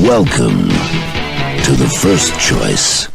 Welcome to the First Choice.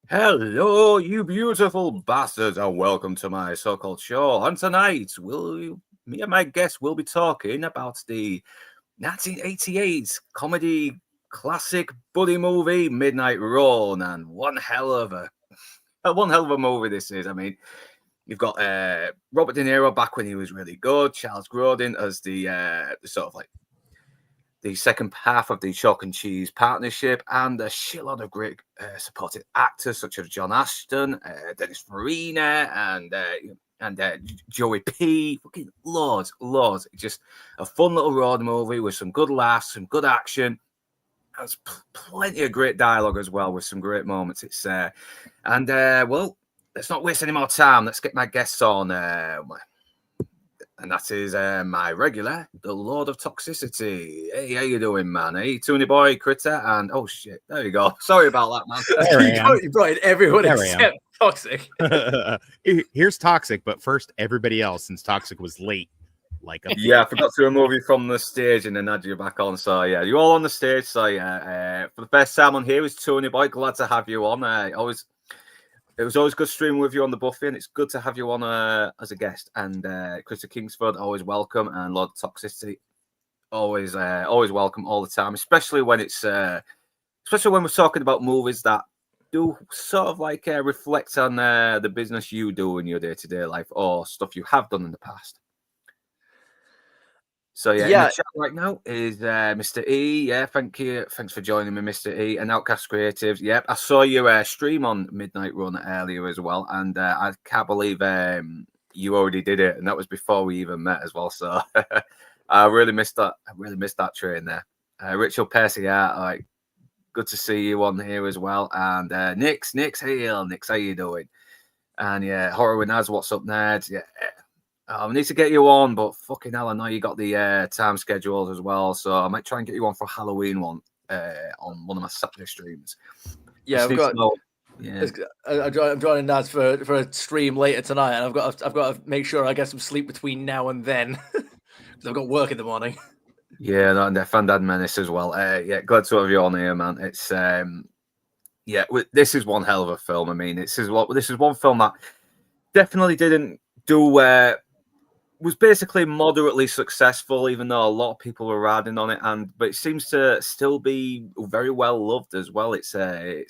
Hello, you beautiful bastards, and welcome to my so-called show. And tonight, me and my guest will be talking about the 1988 comedy classic buddy movie Midnight Run, and one hell of a movie this is. I mean, you've got Robert De Niro back when he was really good, Charles Grodin as the sort of like the second half of the Chalk and Cheese partnership, and a shitload of great supporting actors such as John Ashton, Dennis Farina, and Joey P. Fucking loads. Just a fun little road movie with some good laughs, some good action. There's plenty of great dialogue as well with some great moments. It's well, let's not waste any more time. Let's get my guests on. And that is my regular, the Lord of Toxicity. Hey, how you doing, man? Hey, Tony Boy, Critter, and oh shit, there you go. Sorry about that, man. You brought in everyone except Toxic. Here's Toxic, but first everybody else, since Toxic was late. I forgot to remove you from the stage and then add you back on. So yeah, you're all on the stage. So yeah, for the first time on here is Tony Boy. Glad to have you on. It was always good streaming with you on the Buffy, and it's good to have you on as a guest. And Krista Kingsford, always welcome, and Lord of Toxicity, always welcome all the time. Especially when we're talking about movies that do sort of like reflect on the business you do in your day-to-day life or stuff you have done in the past. So in the chat right now is Mr. E. Yeah, thank you. Thanks for joining me, Mr. E. And Outcast Creatives. Yep, I saw you stream on Midnight Run earlier as well, and I can't believe you already did it, and that was before we even met as well. So I really missed that. I really missed that train there. Richard Percy, like good to see you on here as well. And Nix, hey, Nix, how you doing? And yeah, Horror with Naz, what's up, nerds? Yeah. I need to get you on, but fucking hell, I know you got the time scheduled as well, so I might try and get you on for Halloween one on one of my Saturday streams. Yeah, I'm joining Naz for a stream later tonight, and I've got to make sure I get some sleep between now and then because I've got work in the morning. Yeah, and Fandad Menace as well. Yeah, glad to have you on here, man. It's this is one hell of a film. I mean, this is one film that definitely didn't do was basically moderately successful, even though a lot of people were riding on it, but it seems to still be very well loved as well. It's a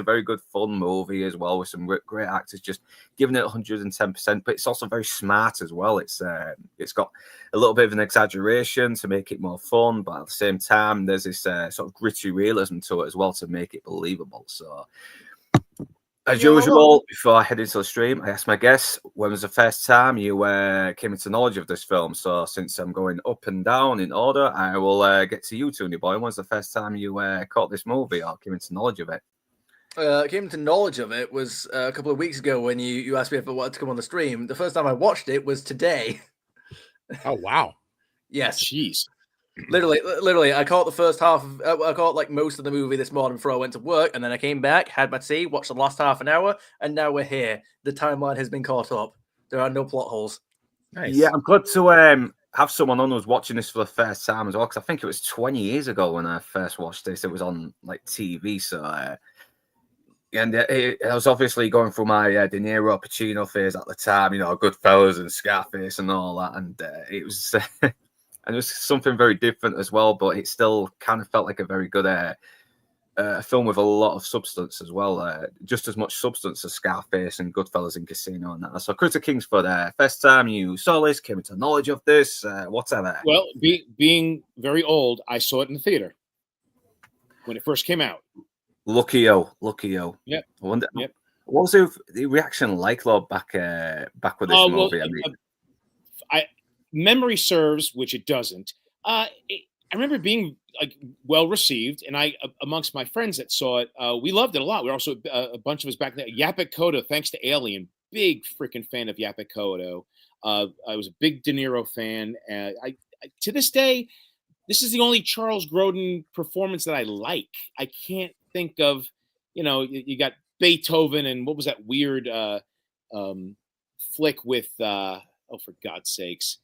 very good fun movie as well, with some great actors just giving it 110%. But it's also very smart as well. It's got a little bit of an exaggeration to make it more fun, but at the same time, there's this sort of gritty realism to it as well to make it believable. So. As usual, before I head into the stream, I asked my guests, when was the first time you came into knowledge of this film? So since I'm going up and down in order, I will get to you, Tony Boy. When was the first time you caught this movie or came into knowledge of it? I came to knowledge of it was a couple of weeks ago when you asked me if I wanted to come on the stream. The first time I watched it was today. Oh, wow. Yes. Jeez. Literally, I caught the first half I caught like most of the movie this morning before I went to work, and then I came back, had my tea, watched the last half an hour, and now we're here. The timeline has been caught up. There are no plot holes. Nice. Yeah, I'm glad to have someone on who's watching this for the first time as well, because I think it was 20 years ago when I first watched this. It was on like TV, so and it was obviously going through my De Niro, Pacino phase at the time, you know, Goodfellas and Scarface and all that, and it was and it was something very different as well, but it still kind of felt like a very good film with a lot of substance as well, just as much substance as Scarface and Goodfellas and Casino and that. So Critter Kingsford, first time you saw this, came into knowledge of this, whatever. Well, being very old, I saw it in the theater when it first came out. Lucky-o. Yep. I wonder, Yep. what was the reaction like, Lord, back with this movie? I mean, Memory serves, which it doesn't. I remember being like well received, and I amongst my friends that saw it, we loved it a lot. We were also a bunch of us back then. Yaphet Kotto, thanks to Alien, big freaking fan of Yaphet Kotto. I was a big De Niro fan. I to this day, this is the only Charles Grodin performance that I like. I can't think of, you got Beethoven and what was that weird flick with for God's sakes.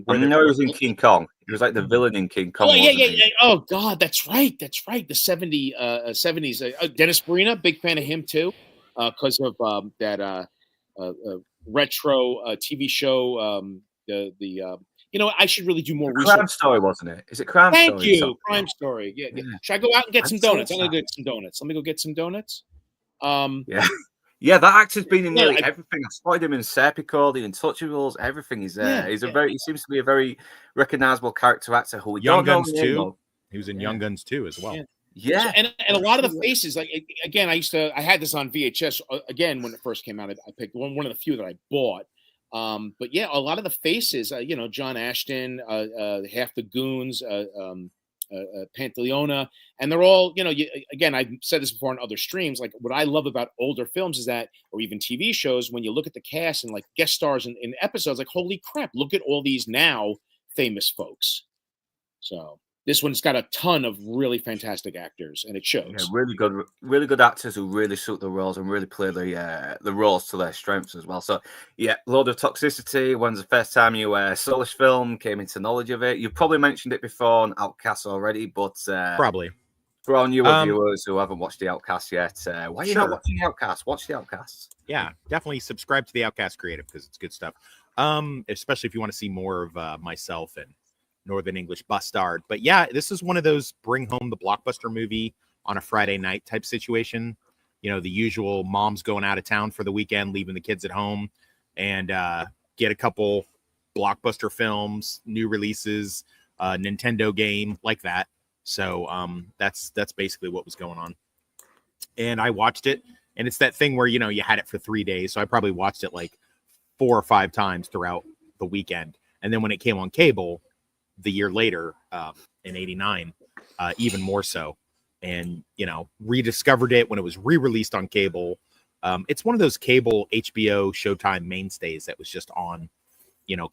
I know he was in King Kong. He was like the villain in King Kong. Oh, yeah. Oh, God, that's right. The 70s. Dennis Farina, big fan of him, too, because of that retro TV show. I should really do more research. Crime Story, wasn't it? Is it Crime Thank Story? you. Crime Story. Yeah. Should I go out and get some donuts? I'm going to get some donuts. Let me go get some donuts. Yeah. Yeah, that actor's been in nearly everything. I spotted him in Serpico, The Untouchables, everything. He seems to be a very recognizable character actor who we Young don't Guns know. 2. He was in Young Guns 2 as well. Yeah. So, and a lot of the faces, like again, I had this on VHS again when it first came out. I picked one of the few that I bought. But yeah, a lot of the faces, John Ashton, half the goons, Pantaleona, and they're all, again, I've said this before on other streams, like what I love about older films is that, or even TV shows, when you look at the cast and like guest stars in episodes, like, holy crap, look at all these now famous folks. So this one's got a ton of really fantastic actors, and it shows. Yeah, really good actors who really suit the roles and really play the roles to their strengths as well. So, yeah, Lord of Toxicity. When's the first time you saw this film, came into knowledge of it? You've probably mentioned it before on Outcast already, but probably for our newer viewers who haven't watched the Outcast yet, why are you not watching the Outcast? Watch the Outcast. Yeah, definitely subscribe to the Outcast Creative because it's good stuff. Especially if you want to see more of myself and Northern English Bastard. But yeah, this is one of those bring home the blockbuster movie on a Friday night type situation. The usual mom's going out of town for the weekend, leaving the kids at home, and get a couple blockbuster films, new releases, Nintendo game like that. So that's basically what was going on. And I watched it, and it's that thing where you had it for 3 days, so I probably watched it like 4 or 5 times throughout the weekend. And then when it came on cable the year later, in 89, even more so, and rediscovered it when it was re-released on cable. It's one of those cable HBO Showtime mainstays that was just on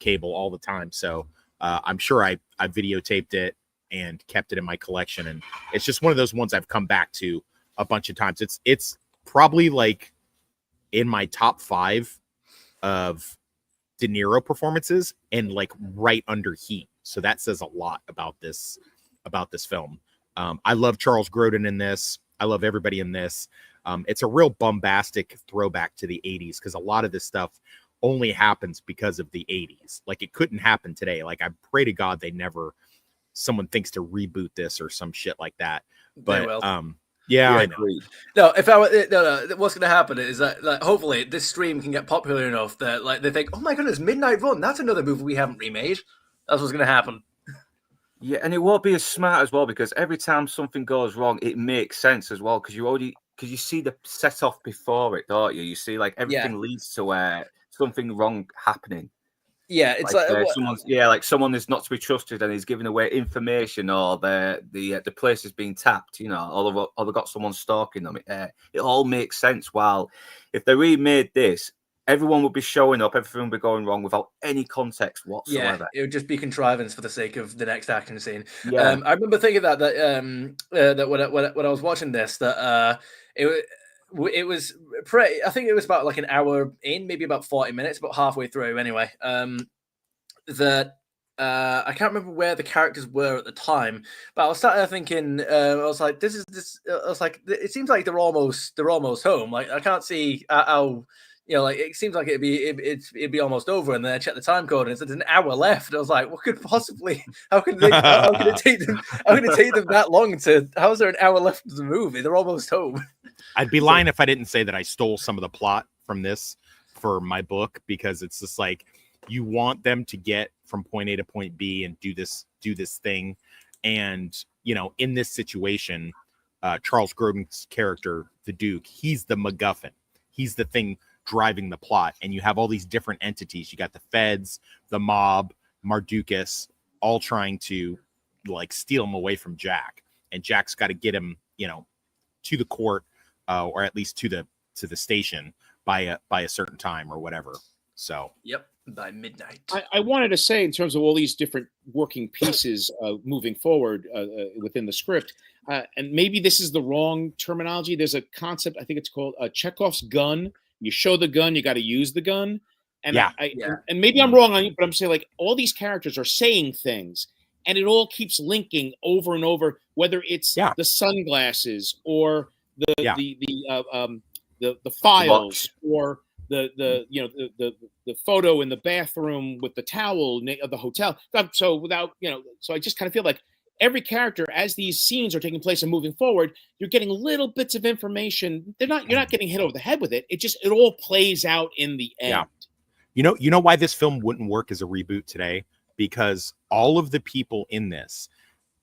cable all the time. So I'm sure I videotaped it and kept it in my collection, and it's just one of those ones I've come back to a bunch of times. It's probably like in my top 5 of De Niro performances, and like right under Heat. So that says a lot about this film. I love Charles Grodin in this. I love everybody in this. It's a real bombastic throwback to the 80s because a lot of this stuff only happens because of the 80s. Like, it couldn't happen today. Like, I pray to God someone thinks to reboot this or some shit like that. But yeah, I know. No, what's going to happen is that, like, hopefully this stream can get popular enough that, like, they think, oh my goodness, Midnight Run, that's another movie we haven't remade. That's what's going to happen. Yeah, and it won't be as smart as well, because every time something goes wrong, it makes sense as well, because you see the set off before it, don't you? You see, like, everything leads to something wrong happening. Yeah, it's someone is not to be trusted and is giving away information, or the place is being tapped, or they've got someone stalking them. It all makes sense. While if they remade this, everyone would be showing up, everything would be going wrong without any context whatsoever. Yeah, it would just be contrivance for the sake of the next action scene. Yeah. I remember thinking that when I was watching this, that it was pretty. I think it was about like an hour in, maybe about 40 minutes, about halfway through. Anyway, that I can't remember where the characters were at the time, but I was sat there thinking, I was like, this. I was like, it seems like they're almost home. Like I can't see how. Like it seems like it'd be almost over, and then I checked the time code and it said an hour left. And I was like, what could possibly? How could it take them? How could it take them that long to? How is there an hour left of the movie? They're almost home. I'd be lying if I didn't say that I stole some of the plot from this for my book, because it's just like you want them to get from point A to point B and do this thing, and in this situation, Charles Grodin's character, the Duke, he's the MacGuffin. He's the thing driving the plot, and you have all these different entities. You got the feds, the mob, Mardukas, all trying to like steal him away from Jack, and Jack's got to get him to the court, or at least to the station by a certain time or whatever. So yep, by midnight. I wanted to say, in terms of all these different working pieces moving forward within the script, and maybe this is the wrong terminology. There's a concept, I think it's called Chekhov's gun. You show the gun, you got to use the gun. And and maybe I'm wrong on you, but I'm saying like all these characters are saying things, and it all keeps linking over and over, whether it's the sunglasses or the files or the photo in the bathroom with the towel of the hotel. So I just kind of feel like every character, as these scenes are taking place and moving forward, you're getting little bits of information. You're not getting hit over the head with it. It all plays out in the end. Yeah. You know why this film wouldn't work as a reboot today? Because all of the people in this,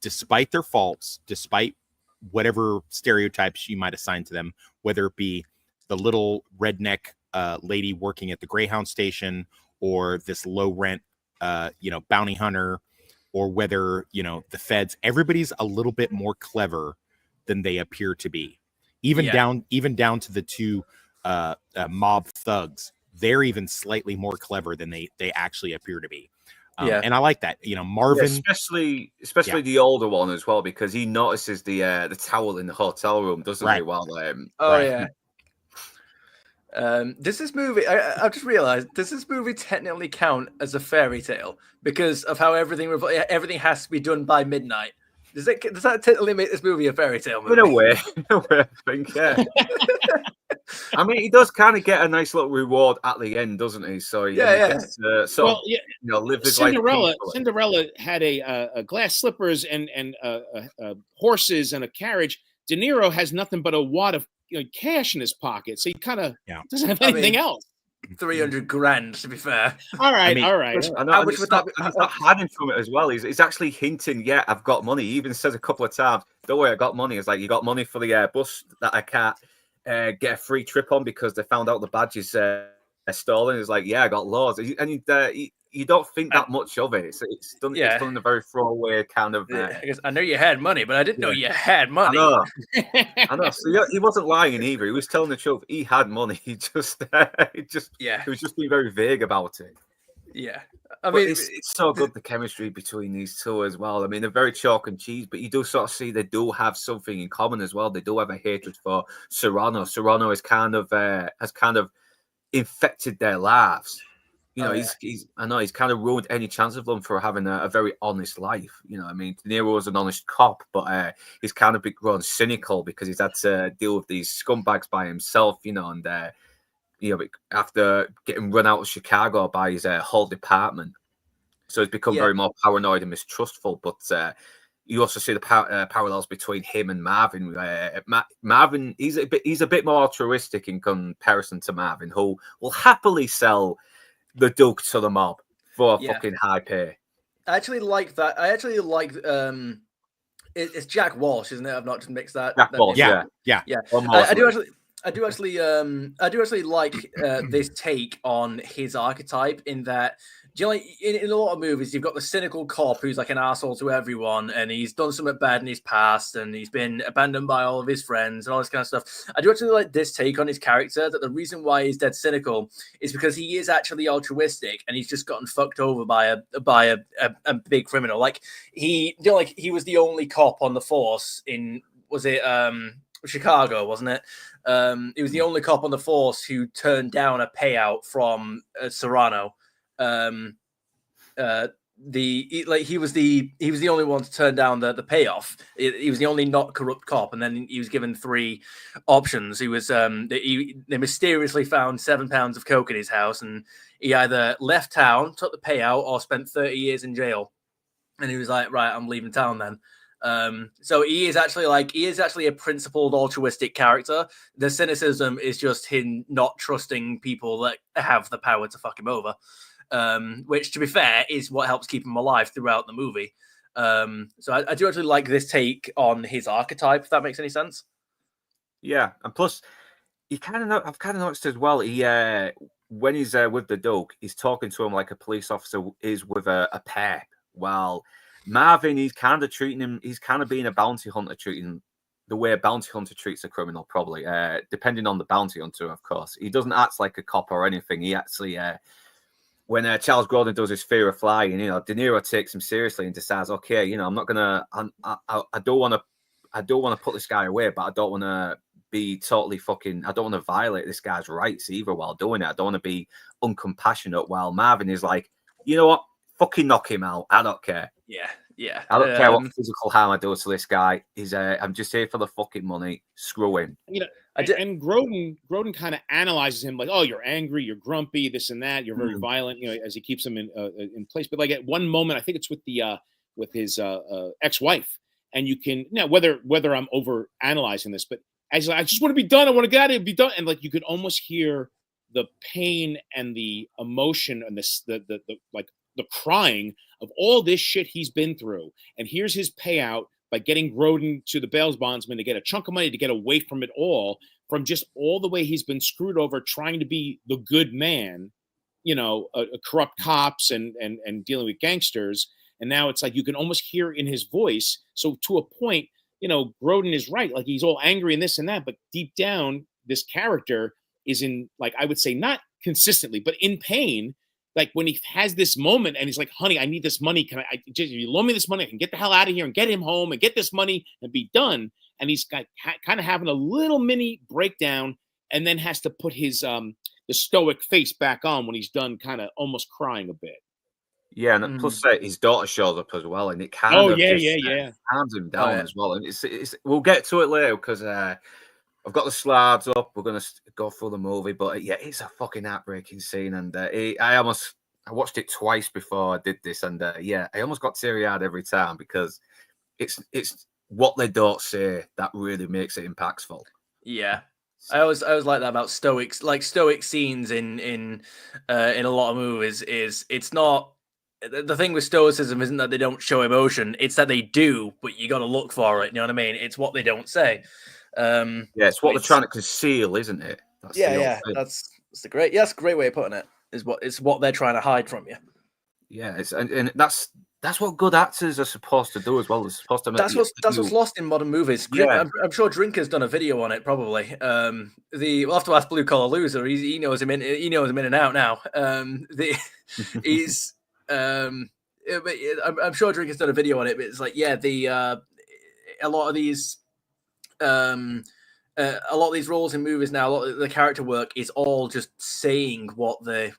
despite their faults, despite whatever stereotypes you might assign to them, whether it be the little redneck lady working at the Greyhound station, or this low rent bounty hunter, or whether the feds, everybody's a little bit more clever than they appear to be. Even down to the two mob thugs, they're even slightly more clever than they actually appear to be. And I like that. Marvin, especially the older one as well, because he notices the towel in the hotel room, doesn't he? While does this movie? I've just realized, does this movie technically count as a fairy tale because of how everything has to be done by midnight? Does that technically make this movie a fairy tale movie? In a way, I think, yeah. I mean, he does kind of get a nice little reward at the end, doesn't he? So gets, live his life. Cinderella had a glass slippers and horses and a carriage. De Niro has nothing but a wad of cash in his pocket, so he kind of doesn't have anything else. 300 grand, to be fair. All right. I know, he's not hiding from it as well. He's actually hinting, I've got money. He even says a couple of times, don't worry, I got money. It's like, you got money for the bus that I can't get a free trip on because they found out the badge is stolen. It's like, I got loads. And you don't think that much of it. It's done in a very throwaway kind of. I guess I know you had money, but I didn't know you had money. I know. So he wasn't lying either. He was telling the truth. He had money. He was just being very vague about it. Yeah, I mean, it's so good, the chemistry between these two as well. I mean, they're very chalk and cheese, but you do sort of see they do have something in common as well. They do have a hatred for Serrano. Serrano is has kind of infected their lives. He's kind of ruined any chance of them for having a very honest life. I mean, De Niro was an honest cop, but he's kind of grown cynical because he's had to deal with these scumbags by himself, and after getting run out of Chicago by his whole department. So he's become very more paranoid and mistrustful. But you also see the parallels between him and Marvin. Marvin, he's a bit more altruistic in comparison to Marvin, who will happily sell the Duke to the mob for fucking high pay. I actually like that. I actually like it's Jack Walsh, isn't it? I've not just mixed that. Jack Walsh, yeah. I do actually like this take on his archetype, in that, in a lot of movies, you've got the cynical cop who's like an asshole to everyone, and he's done something bad in his past, and he's been abandoned by all of his friends and all this kind of stuff. I do actually like this take on his character, that the reason why he's dead cynical is because he is actually altruistic, and he's just gotten fucked over by a big criminal. Like he was the only cop on the force in, was it Chicago, wasn't it? He was the only cop on the force who turned down a payout from Serrano. He was the only one to turn down the payoff. He was the only not corrupt cop, and then he was given 3 options. He was they mysteriously found 7 pounds of coke in his house, and he either left town, took the payout, or spent 30 years in jail. And he was like, right, I'm leaving town then. So he is actually a principled altruistic character. The cynicism is just him not trusting people that have the power to fuck him over. Which, to be fair, is what helps keep him alive throughout the movie. So I do actually like this take on his archetype, if that makes any sense. Yeah, and plus, I've kind of noticed as well. He when he's with the Doug, he's talking to him like a police officer is with a pep. While Marvin, he's kind of treating him. He's kind of being a bounty hunter, treating the way a bounty hunter treats a criminal, probably depending on the bounty hunter, of course. He doesn't act like a cop or anything. He actually. When Charles Grodin does his Fear of Flying, De Niro takes him seriously and decides, okay, I'm not gonna, I don't want to put this guy away, but I don't want to be totally fucking, I don't want to violate this guy's rights either while doing it. I don't want to be uncompassionate. While Marvin is like, you know what, fucking knock him out. I don't care. Yeah. I don't care what physical harm I do to this guy. I'm just here for the fucking money. Screw him. And Grodin kind of analyzes him like, oh, you're angry, you're grumpy, this and that, you're very violent, as he keeps him in place. But like at one moment, I think it's with his ex-wife, and you can whether I'm over analyzing this, but as I just want to be done, I want to get out of here, be done, and like you could almost hear the pain and the emotion and the crying of all this shit he's been through, and here's his payout by getting Grodin to the bail bondsman to get a chunk of money to get away from it all, from just all the way he's been screwed over trying to be the good man, corrupt cops and dealing with gangsters. And now it's like you can almost hear in his voice. So to a point, Grodin is right. Like he's all angry and this and that, but deep down, this character is in, like, I would say not consistently, but in pain. Like when he has this moment and he's like, honey, I need this money. Can I just, you loan me this money? I can get the hell out of here and get him home and get this money and be done. And he's got kind of having a little mini breakdown, and then has to put his the stoic face back on when he's done, kind of almost crying a bit. Yeah, and plus his daughter shows up as well, and it kind of calms him down as well. And it's we'll get to it later because I've got the slides up. We're gonna go through the movie, but it's a fucking heartbreaking scene, and I watched it twice before I did this, and I almost got teary-eyed every time because it's what they don't say that really makes it impactful. Yeah. I always like that about stoics. Like stoic scenes in a lot of movies is it's not the thing with stoicism isn't that they don't show emotion, it's that they do, but you got to look for it. You know what I mean? It's what they don't say. It's what they're trying to conceal, isn't it? That's a great way of putting it. It's what they're trying to hide from you. Yeah, and that's what good actors are supposed to do as well. They're supposed to make that's what's lost in modern movies. Yeah. I'm sure Drinker's done a video on it. Probably. We'll have to ask Blue Collar Loser. He knows him in and out now. I'm sure Drinker's done a video on it. But it's like a lot of these roles in movies now, a lot of the character work is all just saying what the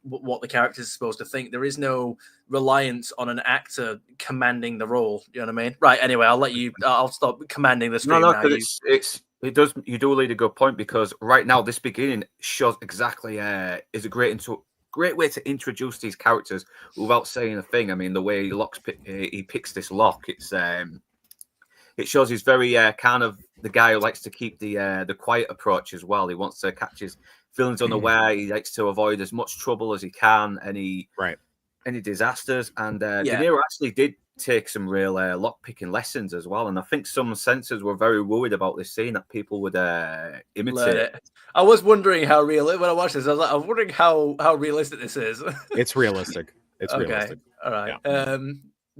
characters are supposed to think. There is no reliance on an actor commanding the role. You know what I mean? Right. Anyway, I'll stop commanding the stream. No, because you do lead a good point, because right now this beginning shows exactly is a great way to introduce these characters without saying a thing. I mean, the way he picks this lock, it shows he's very kind of the guy who likes to keep the quiet approach as well. He wants to catch his feelings unaware. He likes to avoid as much trouble as he can, any disasters. And De Niro actually did take some real lock-picking lessons as well. And I think some censors were very worried about this scene, that people would imitate it. I was wondering how real when I watched this. I'm wondering how realistic this is. It's realistic. It's realistic. All right. Yeah.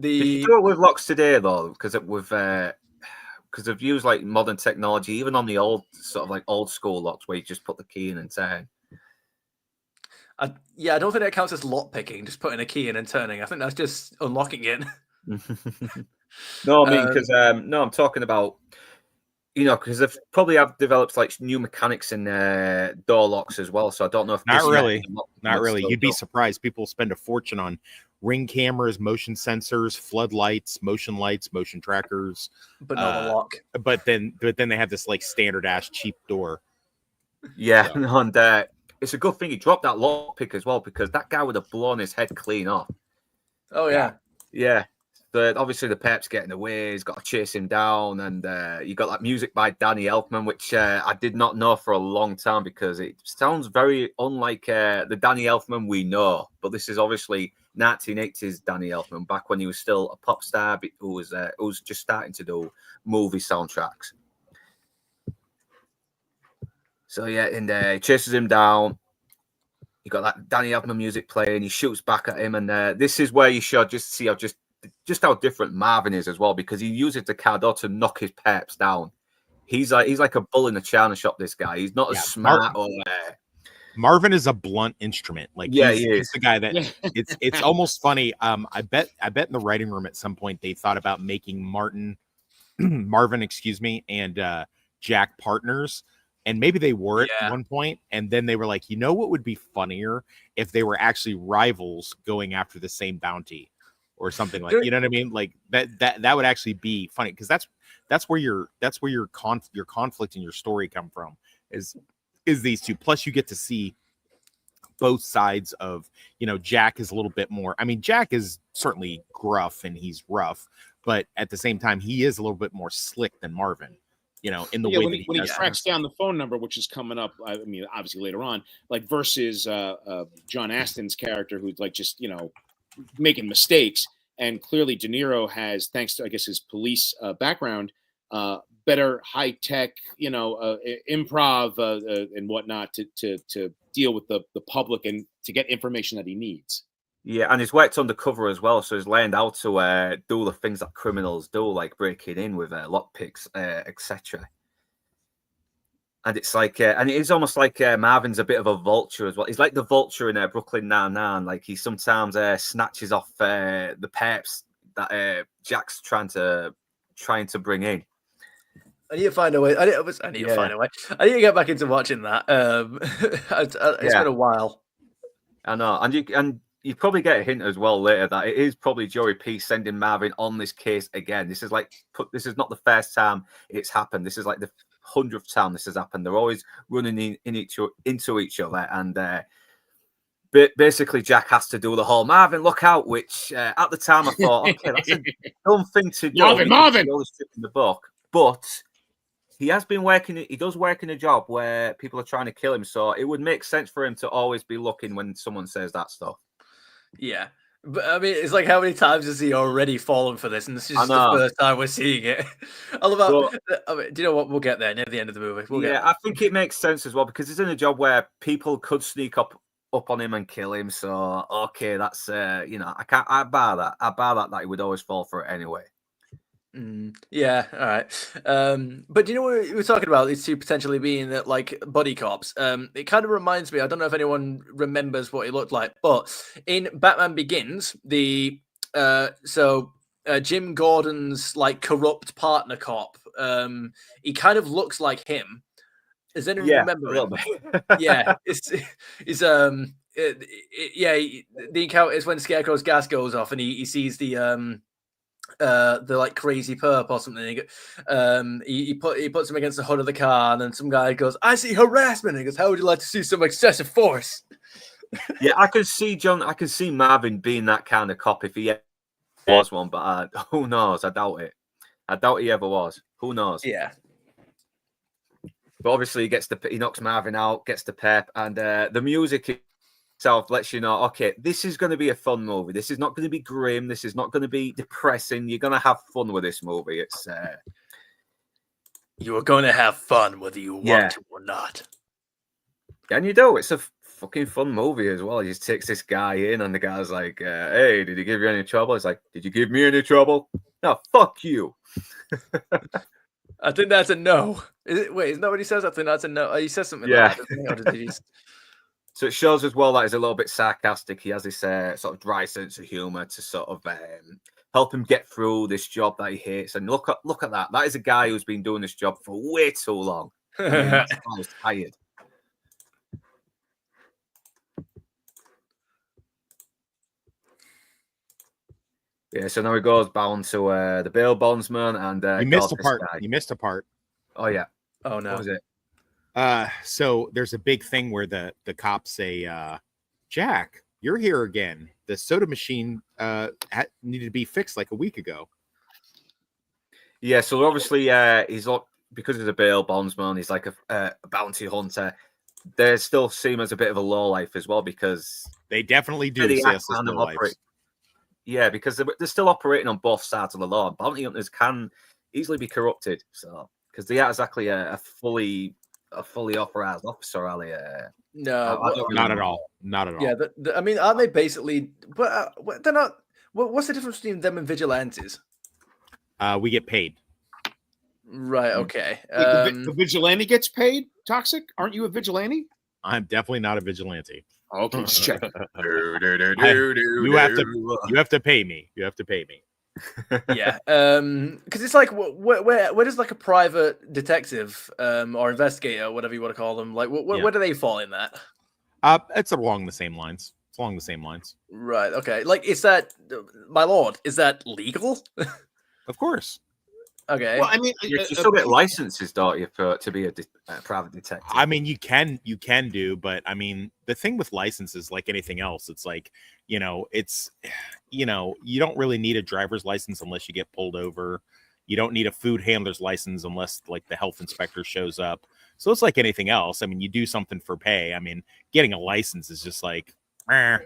Did you do it with locks today though? Because they've used like modern technology, even on the old sort of like old school locks where you just put the key in and turn. I don't think that counts as lock picking. Just putting a key in and turning. I think that's just unlocking it. No, I mean, because I'm talking about you know, because they've probably have developed like new mechanics in door locks as well. So I don't know if Not this really. mechanism Not would really. still You'd be go. surprised. People spend a fortune on ring cameras, motion sensors, floodlights, motion trackers. but not the lock. But then they have this like standard ass cheap door. Yeah, So. and it's a good thing he dropped that lockpick as well, because that guy would have blown his head clean off. Oh yeah. Yeah. But obviously the Pep's getting away. He's got to chase him down, and you got that music by Danny Elfman, which I did not know for a long time because it sounds very unlike the Danny Elfman we know. But this is obviously 1980s Danny Elfman, back when he was still a pop star who was just starting to do movie soundtracks. So yeah, and he chases him down. You got that Danny Elfman music playing. He shoots back at him, and this is where you should just see how different Marvin is as well, because he uses the Kado to knock his Peps down. He's like a bull in a china shop. This guy, he's not as smart Marvin is a blunt instrument. Like he's the guy that it's almost funny. I bet in the writing room at some point they thought about making Marvin, and Jack partners. And maybe they were at one point, and then they were like, you know what would be funnier if they were actually rivals going after the same bounty or something like, you know what I mean? Like that would actually be funny, because that's where your conflict in your story come from is these two. Plus you get to see both sides of, you know, Jack is a little bit more, I mean, Jack is certainly gruff and he's rough, but at the same time, he is a little bit more slick than Marvin. You know, in the way when he tracks down the phone number, which is coming up, I mean, obviously later on, like versus John Astin's character, who's like just, you know, making mistakes, and clearly De Niro has, thanks to I guess his police background, better high tech, you know, improv and whatnot to deal with the public and to get information that he needs. Yeah, and he's worked undercover as well, so he's learned how to do the things that criminals do, like breaking in with lockpicks, etc. And it's like, and it is almost like Marvin's a bit of a vulture as well. He's like the vulture in Brooklyn Nine-Nine. Like he sometimes snatches off the Peps that Jack's trying to bring in. I need to find a way. I need to find a way. I need to get back into watching that. It's been a while. I know, and you probably get a hint as well later that it is probably Joey P sending Marvin on this case again. This is not the first time it's happened. This is like the 100th time this has happened. They're always running into each other, and basically Jack has to do the whole Marvin look out, which at the time I thought, okay, that's a dumb thing to do. Marvin. In the book, but he has been working. He does work in a job where people are trying to kill him, so it would make sense for him to always be looking when someone says that stuff. Yeah, but I mean, it's like, how many times has he already fallen for this? And this is just the first time we're seeing it. I mean, do you know what? We'll get there near the end of the movie. I think it makes sense as well, because he's in a job where people could sneak up on him and kill him. So okay, that's you know, I bar that he would always fall for it anyway. Yeah, all right. But do you know what we were talking about? These two potentially being like buddy cops. It kind of reminds me. I don't know if anyone remembers what he looked like, but in Batman Begins, Jim Gordon's like corrupt partner cop. He kind of looks like him. Does anyone remember him? Yeah, the encounter is when Scarecrow's gas goes off and he sees the like crazy perp or something. He puts him against the hood of the car, and then some guy goes, "I see harassment." And he goes, "How would you like to see some excessive force?" Yeah, I can see Marvin being that kind of cop if he was one, but who knows? I doubt it. I doubt he ever was. Who knows? Yeah. But obviously, he knocks Marvin out, gets the pep, and the music itself lets you know, okay, this is going to be a fun movie. This is not going to be grim. This is not going to be depressing. You're going to have fun with this movie. It's you are going to have fun whether you want to or not. And you do. It's a fucking fun movie as well. He just takes this guy in, and the guy's like, "Hey, did he give you any trouble?" He's like, "Did you give me any trouble?" No, fuck you. I think that's a no. Wait, isn't that what he says? I think that's a no. He says something like that. So it shows as well that he's a little bit sarcastic. He has this sort of dry sense of humor to sort of help him get through this job that he hates. And look at that. That is a guy who's been doing this job for way too long. I mean, that's why he's tired. Yeah, so now he goes bound to the bail bondsman, and You missed a God, this part. guy. You missed a part. Oh yeah, Oh no. what was it? So there's a big thing where the cops say, Jack, you're here again. The soda machine needed to be fixed like a week ago. Yeah, so obviously he's like, because he's a bail bondsman, he's like a bounty hunter. They still see him as a bit of a low life as well, because They definitely do they see act us as kind of low lives. operate. Yeah, because they're still operating on both sides of the law. Bounty hunters can easily be corrupted, so because they are exactly a fully authorized officer, are they? No, I what- don't Not really at know. all. Not at all. yeah. I mean, aren't they basically? But they're not. What's the difference between them and vigilantes? We get paid. Right. Okay. Wait, the vigilante gets paid. Toxic? Aren't you a vigilante? I'm definitely not a vigilante. Okay, just check. You have to pay me. You have to pay me. yeah. Because it's like, where does like a private detective or investigator, whatever you want to call them, like, Yeah. where do they fall in that? It's along the same lines. It's along the same lines. Right. Okay. Like, is that, my lord? Is that legal? Of course. Okay. Well, I mean, You still get licenses, don't you, to be a private detective? I mean, you can do, but I mean, the thing with licenses, like anything else, it's like, you don't really need a driver's license unless you get pulled over. You don't need a food handler's license unless like the health inspector shows up. So it's like anything else. I mean, you do something for pay. I mean, getting a license is just like, I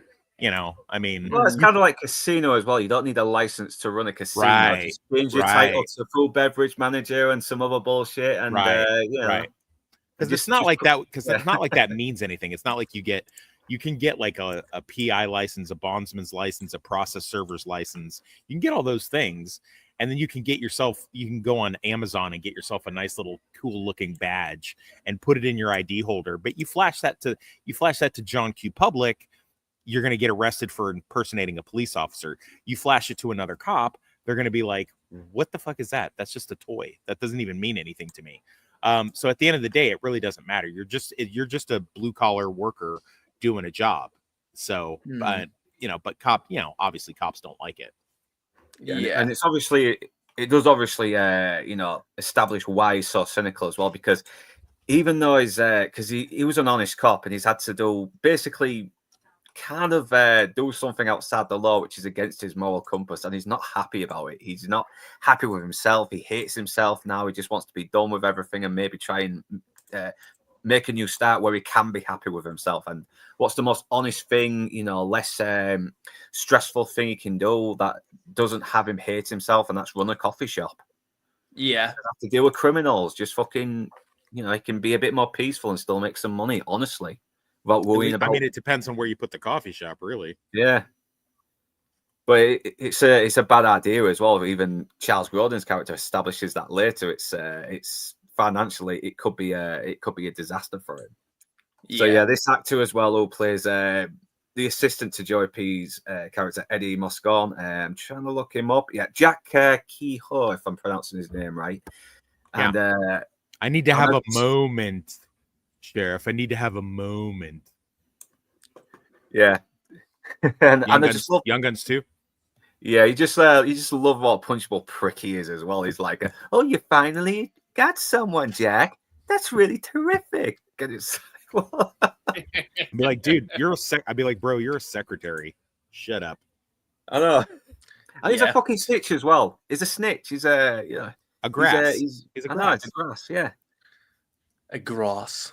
mean, Well, it's kind of like casino as well. You don't need a license to run a casino. Right, Just change your right. title to food beverage manager and some other bullshit. And Right, you know, right. Because just- it's not just like put- that. Because yeah. it's not like that means anything. It's not like you can get like a PI license, a bondsman's license, a process server's license. You can get all those things, and then you can go on Amazon and get yourself a nice little cool looking badge and put it in your ID holder. But you flash that to John Q. Public, you're going to get arrested for impersonating a police officer. You flash it to another cop, they're going to be like, what the fuck is that? That's just a toy. That doesn't even mean anything to me. So at the end of the day, it really doesn't matter. You're just a blue collar worker doing a job. So, but obviously cops don't like it. yeah. and it's obviously it does obviously establish why he's so cynical as well, because even though he's because he was an honest cop and he's had to do basically kind of do something outside the law which is against his moral compass, and he's not happy about it. He's not happy with himself. He hates himself now. He just wants to be done with everything and maybe try and make a new start where he can be happy with himself. And what's the most honest thing, less stressful thing he can do that doesn't have him hate himself? And that's run a coffee shop. Yeah. Have to deal with criminals. Just fucking, he can be a bit more peaceful and still make some money, honestly, without worrying about. I mean, it depends on where you put the coffee shop, really. Yeah. But it's a bad idea as well. Even Charles Grodin's character establishes that later. It's financially it could be a disaster for him. So yeah, this actor as well who plays the assistant to Joey P's character Eddie Moscone. I'm trying to look him up. Yeah, Jack Kehoe, if I'm pronouncing his name right. And I need to have a moment, Sheriff. I need to have a moment. Yeah. and Young I Guns, just love Young Guns too. Yeah, you just love what a punchable prick he is as well. He's like, oh, you finally got someone, Jack. That's really terrific. And it's like, what? I'd be like, dude, I'd be like, bro, you're a secretary. Shut up. I know. And he's Yeah. a fucking snitch as well. He's a snitch. He's a A grass. He's He's a I know, grass. it's a grass. Yeah, A grass.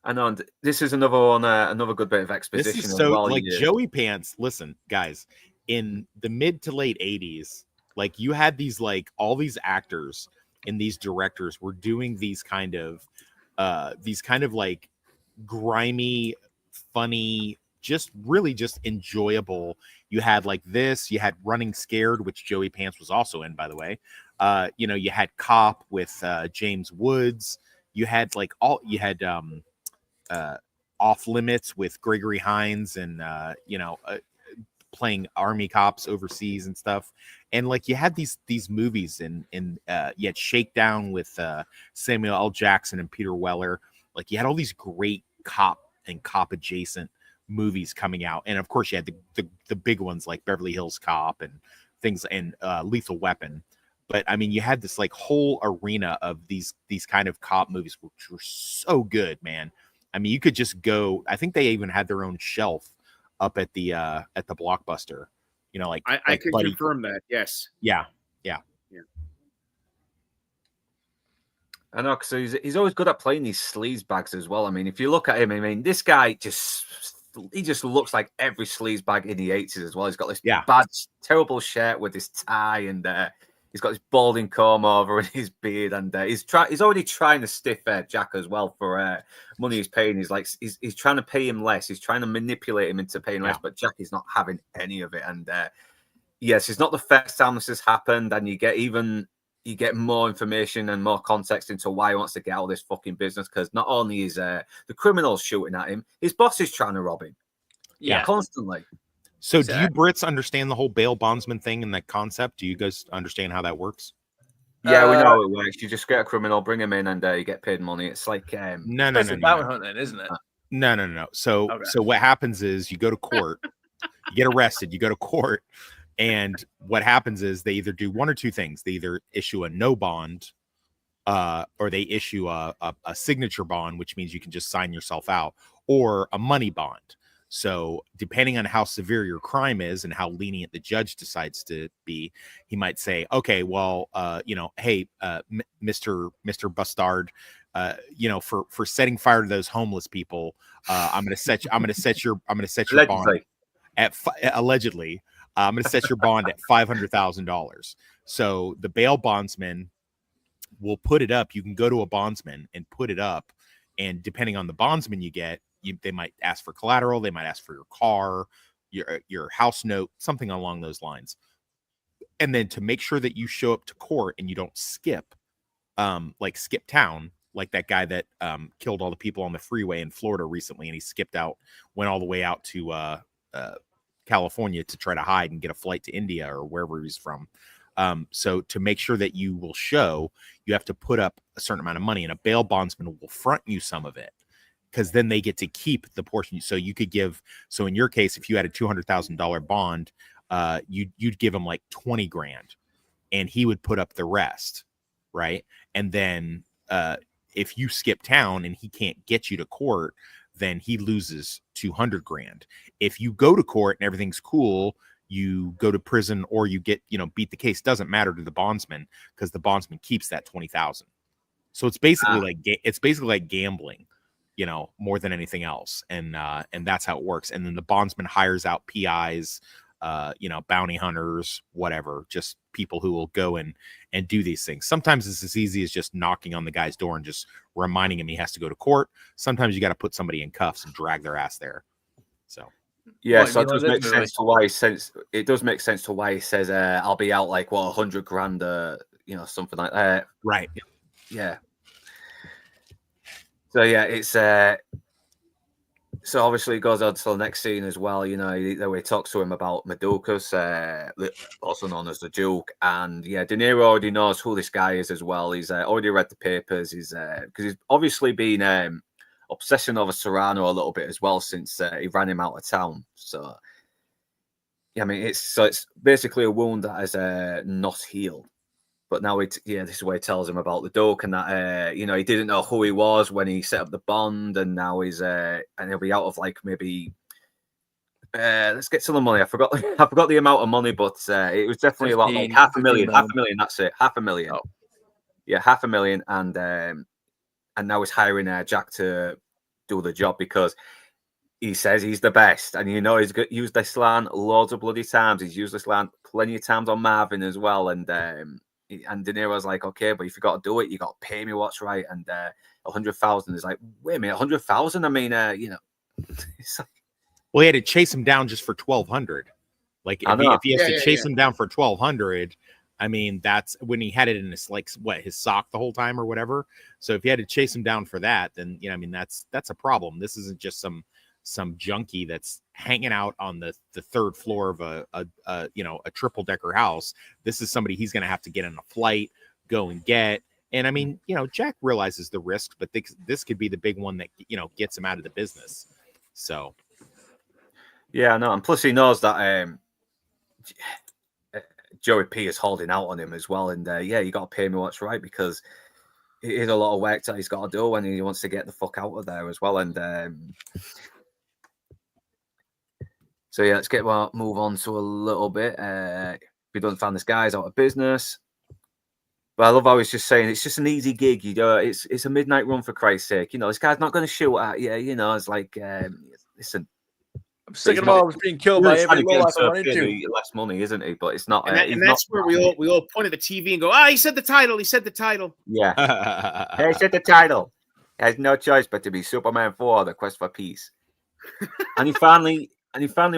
I know. And this is another one, another good bit of This exposition. is as so well. like You- Joey Pants. Listen, guys, in the mid to late 80s, like you had these like all these actors and these directors were doing these kind of like grimy, funny, just really just enjoyable. You had like this, you had Running Scared, which Joey Pants was also in, by the way. You had Cop with James Woods. You had like Off Limits with Gregory Hines and playing army cops overseas and stuff. And like you had these movies and you had Shakedown with Samuel L. Jackson and Peter Weller. Like you had all these great cop and cop adjacent movies coming out, and of course you had the big ones like Beverly Hills Cop and things, and Lethal Weapon. But I mean, you had this like whole arena of these kind of cop movies, which were so good, man. I mean, you could just go. I think they even had their own shelf up at the Blockbuster. You know, like I can confirm that. Yes. Yeah. I know, because he's always good at playing these sleaze bags as well. I mean, if you look at him, I mean, this guy just looks like every sleaze bag in the 80s as well. He's got this bad, terrible shirt with his tie, and he's got his balding comb over and his beard, and he's already trying to stiff Jack as well for money he's paying. He's trying to pay him less. He's trying to manipulate him into paying less, but Jack is not having any of it. And yes, it's not the first time this has happened, and you get more information and more context into why he wants to get out of this fucking business, because not only is the criminals shooting at him, his boss is trying to rob him. Yeah, constantly. So do you Brits understand the whole bail bondsman thing and that concept? Do you guys understand how that works? Yeah, we know it works. You just get a criminal, bring him in, and you get paid money. It's like no. Bounty hunting, isn't it? No. So what happens is you go to court, you get arrested, you go to court. And what happens is they either do one or two things. They either issue a no bond, or they issue a signature bond, which means you can just sign yourself out, or a money bond. So depending on how severe your crime is and how lenient the judge decides to be, he might say, okay, well, hey, Mr. Bustard, for setting fire to those homeless people, I'm going to set your bond at allegedly. I'm going to set your bond at $500,000. So the bail bondsman will put it up. You can go to a bondsman and put it up. And depending on the bondsman you get, they might ask for collateral. They might ask for your car, your house note, something along those lines. And then to make sure that you show up to court and you don't skip town, like that guy that killed all the people on the freeway in Florida recently. And he skipped out, went all the way out to California to try to hide and get a flight to India or wherever he's from. So to make sure that you will show, you have to put up a certain amount of money, and a bail bondsman will front you some of it, because then they get to keep the portion. So you could give, so in your case, if you had a $200,000 bond, you'd give him like 20 grand and he would put up the rest. Right. And then if you skip town and he can't get you to court, then he loses 200 grand. If you go to court and everything's cool, you go to prison or you get, beat the case. Doesn't matter to the bondsman, because the bondsman keeps that 20,000. So it's basically like gambling, more than anything else. And that's how it works. And then the bondsman hires out PIs, bounty hunters, whatever, just people who will go and do these things. Sometimes it's as easy as just knocking on the guy's door and just reminding him he has to go to court. Sometimes you got to put somebody in cuffs and drag their ass there. So yeah, so it does make sense to why it does make sense to why he says I'll be out like 100 grand, something like that. Right. Yeah. So yeah, it's so obviously it goes on to the next scene as well. He talks to him about Madukas, also known as the Duke, and De Niro already knows who this guy is as well. He's already read the papers. He's because he's obviously been obsessing over Serrano a little bit as well since he ran him out of town. So I mean, it's basically a wound that is not healed. But now this is where he tells him about the Duke and that he didn't know who he was when he set up the bond, and now he's and he'll be out of like maybe let's get some of the money. I forgot the amount of money, but it was definitely about like half a million. That's it, $500,000. Oh. Yeah, $500,000, and now he's hiring Jack to do the job because he says he's the best, and he's used this line loads of bloody times. He's used this line plenty of times on Marvin as well, and De Niro's like, okay, but if you got to do it, you got to pay me what's right. And 100,000 is like, wait a minute, 100,000? I mean, it's like, well, he had to chase him down just for 1,200. Like if he has to chase him down for 1,200, I mean, that's when he had it in his his sock the whole time or whatever. So if you had to chase him down for that, then I mean, that's a problem. This isn't just some some junkie that's hanging out on the third floor of a triple decker house. This is somebody he's going to have to get on a flight, go and get. And I mean, Jack realizes the risks, but this could be the big one that, gets him out of the business. So. Yeah, no. And plus he knows that Joey P is holding out on him as well. And you got to pay me what's right, because it is a lot of work that he's got to do when he wants to get the fuck out of there as well. And so let's move on to a little bit. He doesn't find this guy's out of business. But I love how he's just saying it's just an easy gig. It's a midnight run, for Christ's sake. This guy's not going to shoot at you. It's like, listen. I'm sick of always being killed by every low life I run into. Less money, isn't he? But it's not. And that's where we all point at the TV and go, he said the title. He said the title. Yeah. He said the title. He has no choice but to be Superman 4: The Quest for Peace. And he finally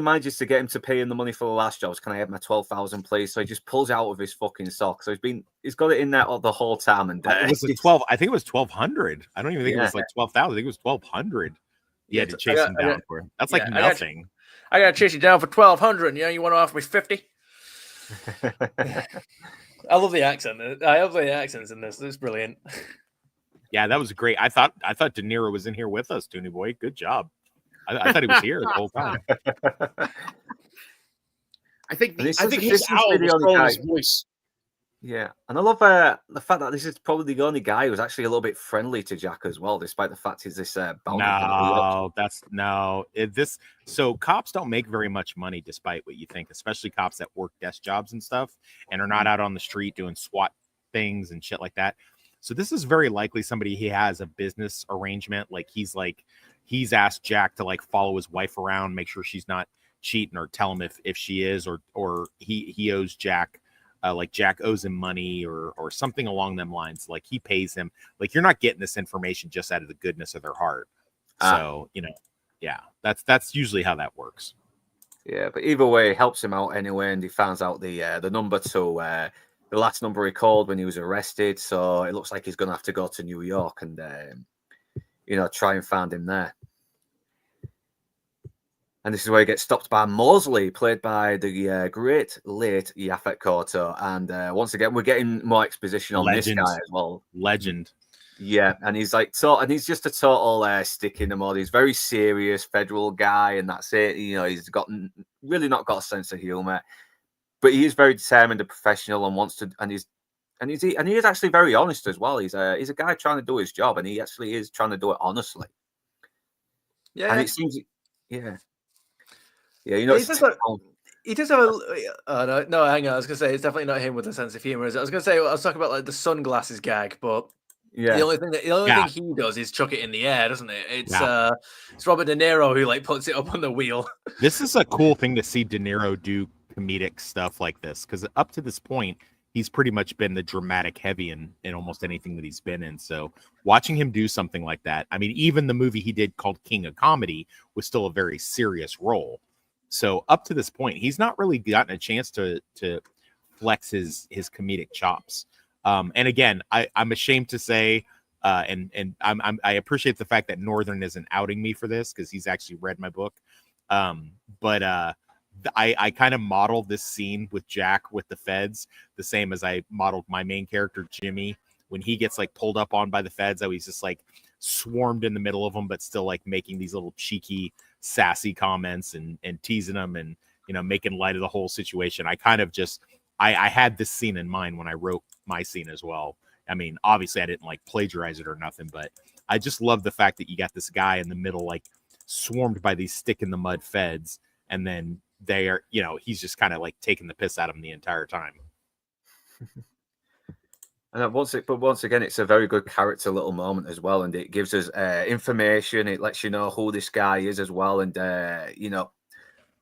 manages to get him to pay him the money for the last jobs. Can I have my 12,000, please? So he just pulls out of his fucking sock. So he's got it in there the whole time. And it was 12. I think it was 1,200. I don't even think it was like 12,000. I think it was 1,200. You had to chase him down for it. That's like nothing. I got to chase you down for 1,200. You want to offer me 50? I love the accent. I love the accents in this. It's brilliant. Yeah, that was great. I thought De Niro was in here with us, Toonie Boy. Good job. I thought he was here the whole time. I think his owl was throwing his voice. Yeah, and I love the fact that this is probably the only guy who's actually a little bit friendly to Jack as well, despite the fact he's this So cops don't make very much money, despite what you think, especially cops that work desk jobs and stuff and are not out on the street doing SWAT things and shit like that. So this is very likely somebody he has a business arrangement. He's asked Jack to follow his wife around, make sure she's not cheating, or tell him if she is, or he owes Jack. Jack owes him money or something along them lines. He pays him. You're not getting this information just out of the goodness of their heart. So, that's usually how that works. Yeah, but either way, it helps him out anyway. And he finds out the number to the last number he called when he was arrested. So it looks like he's going to have to go to New York and, try and find him there. And this is where he gets stopped by Mosley, played by the great late Yaphet Kotto. And once again, we're getting more exposition on this guy as well. Legend. Yeah, and he's he's just a total stick in the mud. He's very serious federal guy, and that's it. He's really not got a sense of humor, but he is very determined and professional, and wants to. And he is actually very honest as well. He's a guy trying to do his job, and he actually is trying to do it honestly. Yeah, and it seems, yeah. Yeah, he does have a. No, hang on. I was gonna say it's definitely not him with a sense of humor. I was gonna say I was talking about the sunglasses gag, but the only thing he does is chuck it in the air, doesn't it? It's Robert De Niro who puts it up on the wheel. This is a cool thing to see De Niro do comedic stuff like this, because up to this point he's pretty much been the dramatic heavy in almost anything that he's been in. So watching him do something like that, I mean, even the movie he did called King of Comedy was still a very serious role. So up to this point, he's not really gotten a chance to flex his comedic chops. And again, I'm ashamed to say, and I appreciate the fact that Northern isn't outing me for this, because he's actually read my book. But I kind of modeled this scene with Jack with the feds the same as I modeled my main character Jimmy when he gets pulled up on by the feds. How he's just swarmed in the middle of them, but still making these little cheeky, sassy comments and teasing them and making light of the whole situation. I kind of just I had this scene in mind when I wrote my scene as well. I mean, obviously I didn't plagiarize it or nothing, but I just love the fact that you got this guy in the middle swarmed by these stick in the mud feds, and then they are he's just kind of taking the piss out of him the entire time. And once again, it's a very good character little moment as well, and it gives us information. It lets you know who this guy is as well, and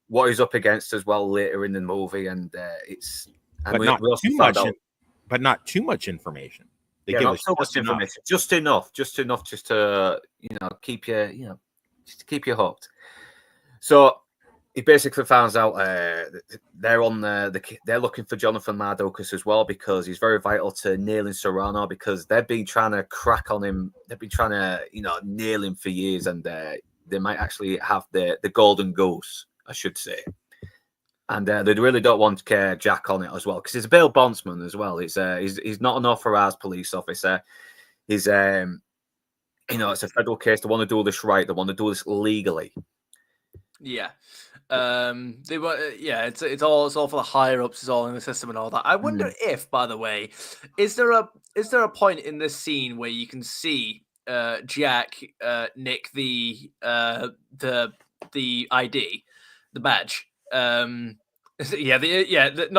what he's up against as well later in the movie. And but not too much information. They give not us so much information, just enough to keep you hooked. So he basically finds out they're on they're looking for Jonathan Mardukas as well, because he's very vital to nailing Serrano, because they've been trying to crack on him. They've been trying to nail him for years, and they're they might actually have the golden goose, I should say. And they really don't want Jack on it as well, because he's a bail bondsman as well. He's not an authorized police officer. He's it's a federal case. They want to do this right. They want to do this legally. Yeah. They were, it's all for the higher ups, it's all in the system and all that. I wonder if, by the way, is there a point in this scene where you can see Jack nick the ID, the badge? Not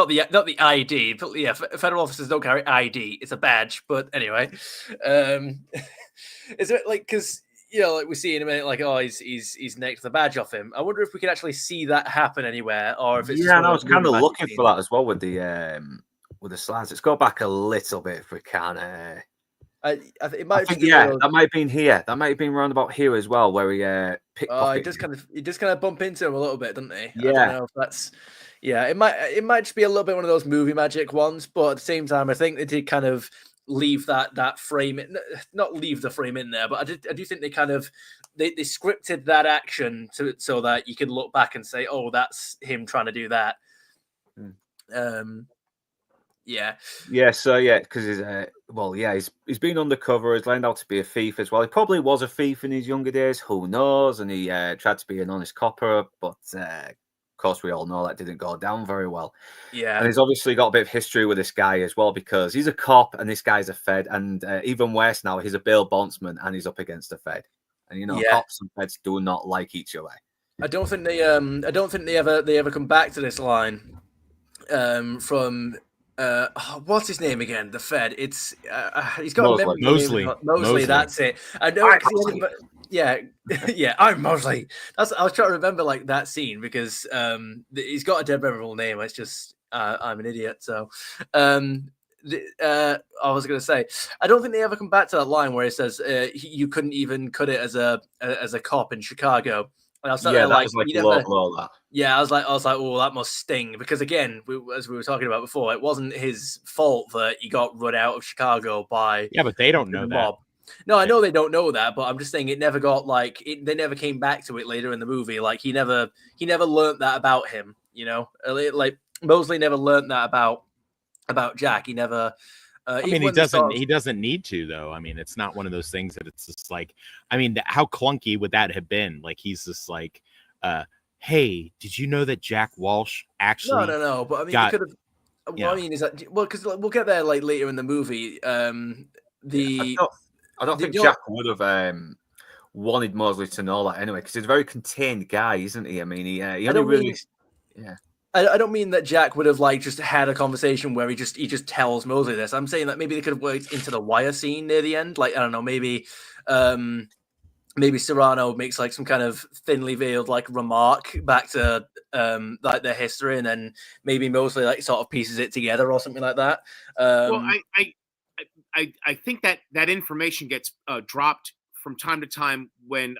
the ID, but yeah, federal officers don't carry ID. It's a badge, but anyway, is it like, because like we see in a minute, like, oh, he's nicked the badge off him. I wonder if we can actually see that happen anywhere, or if it's I was kind of looking for that as well with the slides. Let's go back a little bit if we can. It might. That might have been here. That might have been round about here as well, where he pickpocketed. He just kind of bump into him a little bit, doesn't he? Yeah. I don't know if that's. Yeah, it might just be a little bit one of those movie magic ones, but at the same time, I think they did kind of leave that frame, not leave the frame in there, but I do think they kind of they scripted that action so that you could look back and say, oh, that's him trying to do that. Because he's been undercover. He's learned how to be a thief as well. He probably was a thief in his younger days. Who knows? And he tried to be an honest copper, but of course we all know that didn't go down very well. Yeah, and he's obviously got a bit of history with this guy as well, because he's a cop and this guy's a Fed, and even worse now, he's a bail bondsman and he's up against a Fed. And cops and Feds do not like each other. I don't think they ever come back to this line from. What's his name again? The Fed. It's he's got Mosley. Mosley. That's it. I know. I'm Mosley. I was trying to remember like that scene because he's got a dead memorable name. It's just I'm an idiot. So I was going to say I don't think they ever come back to that line where it says you couldn't even cut it as a cop in Chicago. And I was that. Yeah, I was like, oh, that must sting, because again, as we were talking about before, it wasn't his fault that he got run out of Chicago by but they don't know that. Mob. No, I know they don't know that, but I'm just saying it never got they never came back to it later in the movie. Like he never learned that about him. Like Mosley never learned that about Jack. He never. He doesn't need to, though. I mean, it's not one of those things that it's just like, I mean, how clunky would that have been? Like, he's just like, hey, did you know that Jack Walsh actually? No. But I mean, he could have. What I mean is that because we'll get there like later in the movie. I don't think Jack would have wanted Mosley to know that anyway, because he's a very contained guy, isn't he? I mean, he only really. I don't mean that Jack would have just had a conversation where he just tells Mosley this. I'm saying that maybe they could have worked into the wire scene near the end. Like, I don't know, maybe Serrano makes like some kind of thinly veiled remark back to their history, and then maybe Mosley sort of pieces it together or something like that. Well, I think that information gets dropped from time to time when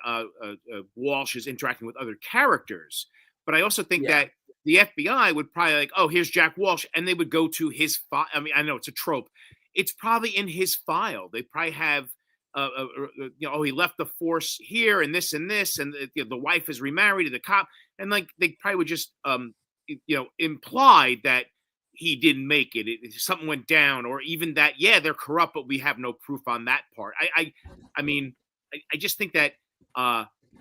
Walsh is interacting with other characters. But I also think that the FBI would probably oh, here's Jack Walsh, and they would go to his file. I mean, I know it's a trope. It's probably in his file. They probably have, he left the force here, and this, and the wife is remarried to the cop, and they probably would just, imply that he didn't make it. Something went down, or even that, they're corrupt, but we have no proof on that part. I mean, I just think that.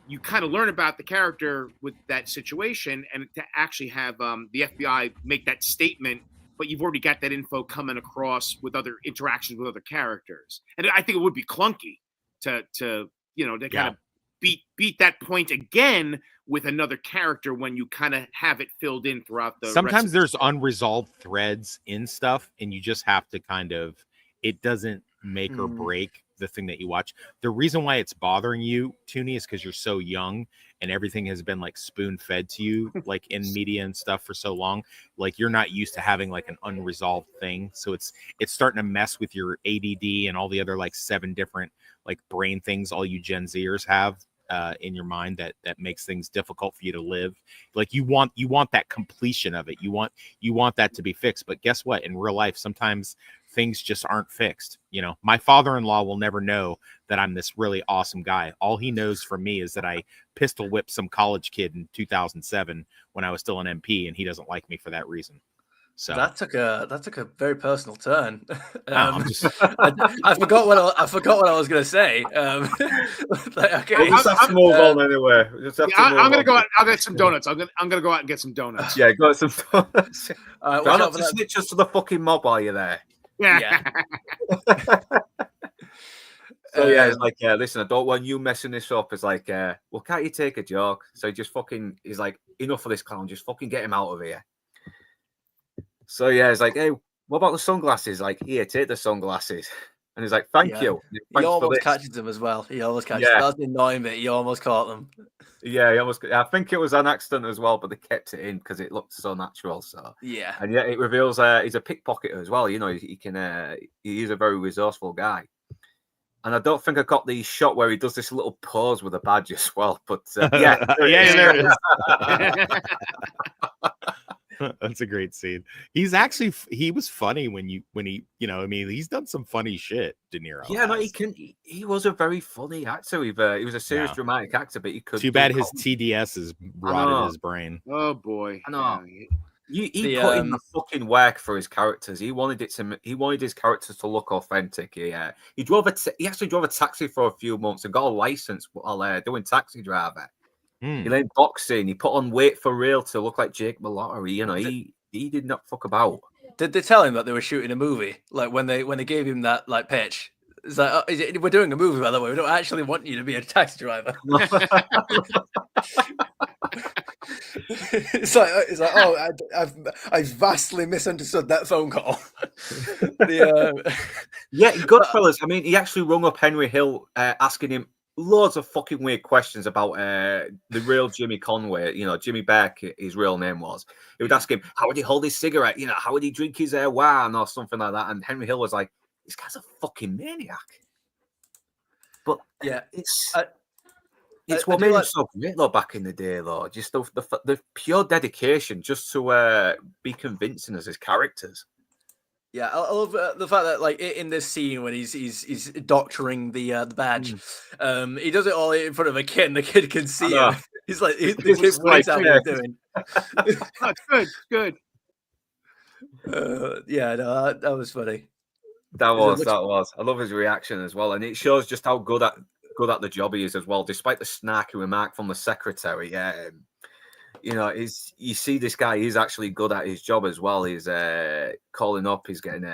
You kind of learn about the character with that situation, and to actually have the FBI make that statement, but you've already got that info coming across with other interactions with other characters. And I think it would be clunky to kind of beat that point again with another character when you kind of have it filled in throughout the. Sometimes there's unresolved threads in stuff, and you just have to it doesn't make or break the thing that you watch. The reason why it's bothering you, Toonie, is because you're so young and everything has been spoon fed to you in media and stuff for so long. You're not used to having an unresolved thing, so it's starting to mess with your ADD and all the other 7 different brain things all you Gen Zers have. in your mind that makes things difficult for you to live. Like you want that completion of it. You want that to be fixed. But guess what? In real life, sometimes things just aren't fixed. You know, my father-in-law will never know that I'm this really awesome guy. All he knows from me is that I pistol whipped some college kid in 2007 when I was still an MP, and he doesn't like me for that reason. So that took a very personal turn. I'm just I forgot what I was going to say. Okay, We'll just have to move on anyway. I'm gonna go out. I'll get some donuts. I'm gonna go out and get some donuts. Yeah, got some donuts. watch Try out not for to that. snitch us to the fucking mob while you're there. Yeah. So yeah, it's like, listen, I don't want you messing this up. It's like, well, can't you take a joke? So he just fucking, he's like, enough of this clown, just fucking get him out of here. So yeah, it's like, hey, what about the sunglasses? Like, here, take the sunglasses. And he's like, thank you. He Thanks for almost this. catches them as well. He almost catches Yeah. them. That's the annoying bit. He almost caught them. Yeah, he almost. I think it was an accident as well, but they kept it in because it looked so natural. So Yeah. and yet it reveals he's a pickpocketer as well. You know, he can. He's a very resourceful guy. And I don't think I got the shot where he does this little pose with a badge as well. But yeah, there it is. That's a great scene. He was funny when he, I mean, he's done some funny shit, De Niro. Yeah, no, he was a very funny actor. He was a serious dramatic actor, but he could. Too bad his TDS has rotted his brain. Oh boy, I know. Yeah. He put in the fucking work for his characters. He wanted his characters to look authentic. He actually drove a taxi for a few months and got a license while doing taxi driver. He learned boxing. He put on weight for real to look like Jake Mallory. You know, he did not fuck about. Did they tell him that they were shooting a movie? Like when they gave him that like pitch, it's like, we're doing a movie, by the way. We don't actually want you to be a taxi driver. It's like, oh, I've vastly misunderstood that phone call. Yeah, Goodfellas. I mean, he actually rung up Henry Hill asking him loads of fucking weird questions about the real Jimmy Conway. You know, Jimmy Beck, his real name was. He would ask him, how would he hold his cigarette? You know, how would he drink his wine or something like that? And Henry Hill was like, this guy's a fucking maniac. But yeah, it's what made him so great though back in the day though. Just the pure dedication just to be convincing as his characters. Yeah, I love the fact that like in this scene when he's doctoring the badge, he does it all in front of a kid, and the kid can see him. He's like, the kid works out what he's doing. That's good. Yeah, no, that was funny. That was. I love his reaction as well, and it shows just how good at the job he is as well, despite the snarky remark from the secretary. You know, you see this guy, he's actually good at his job as well. He's calling up, he's getting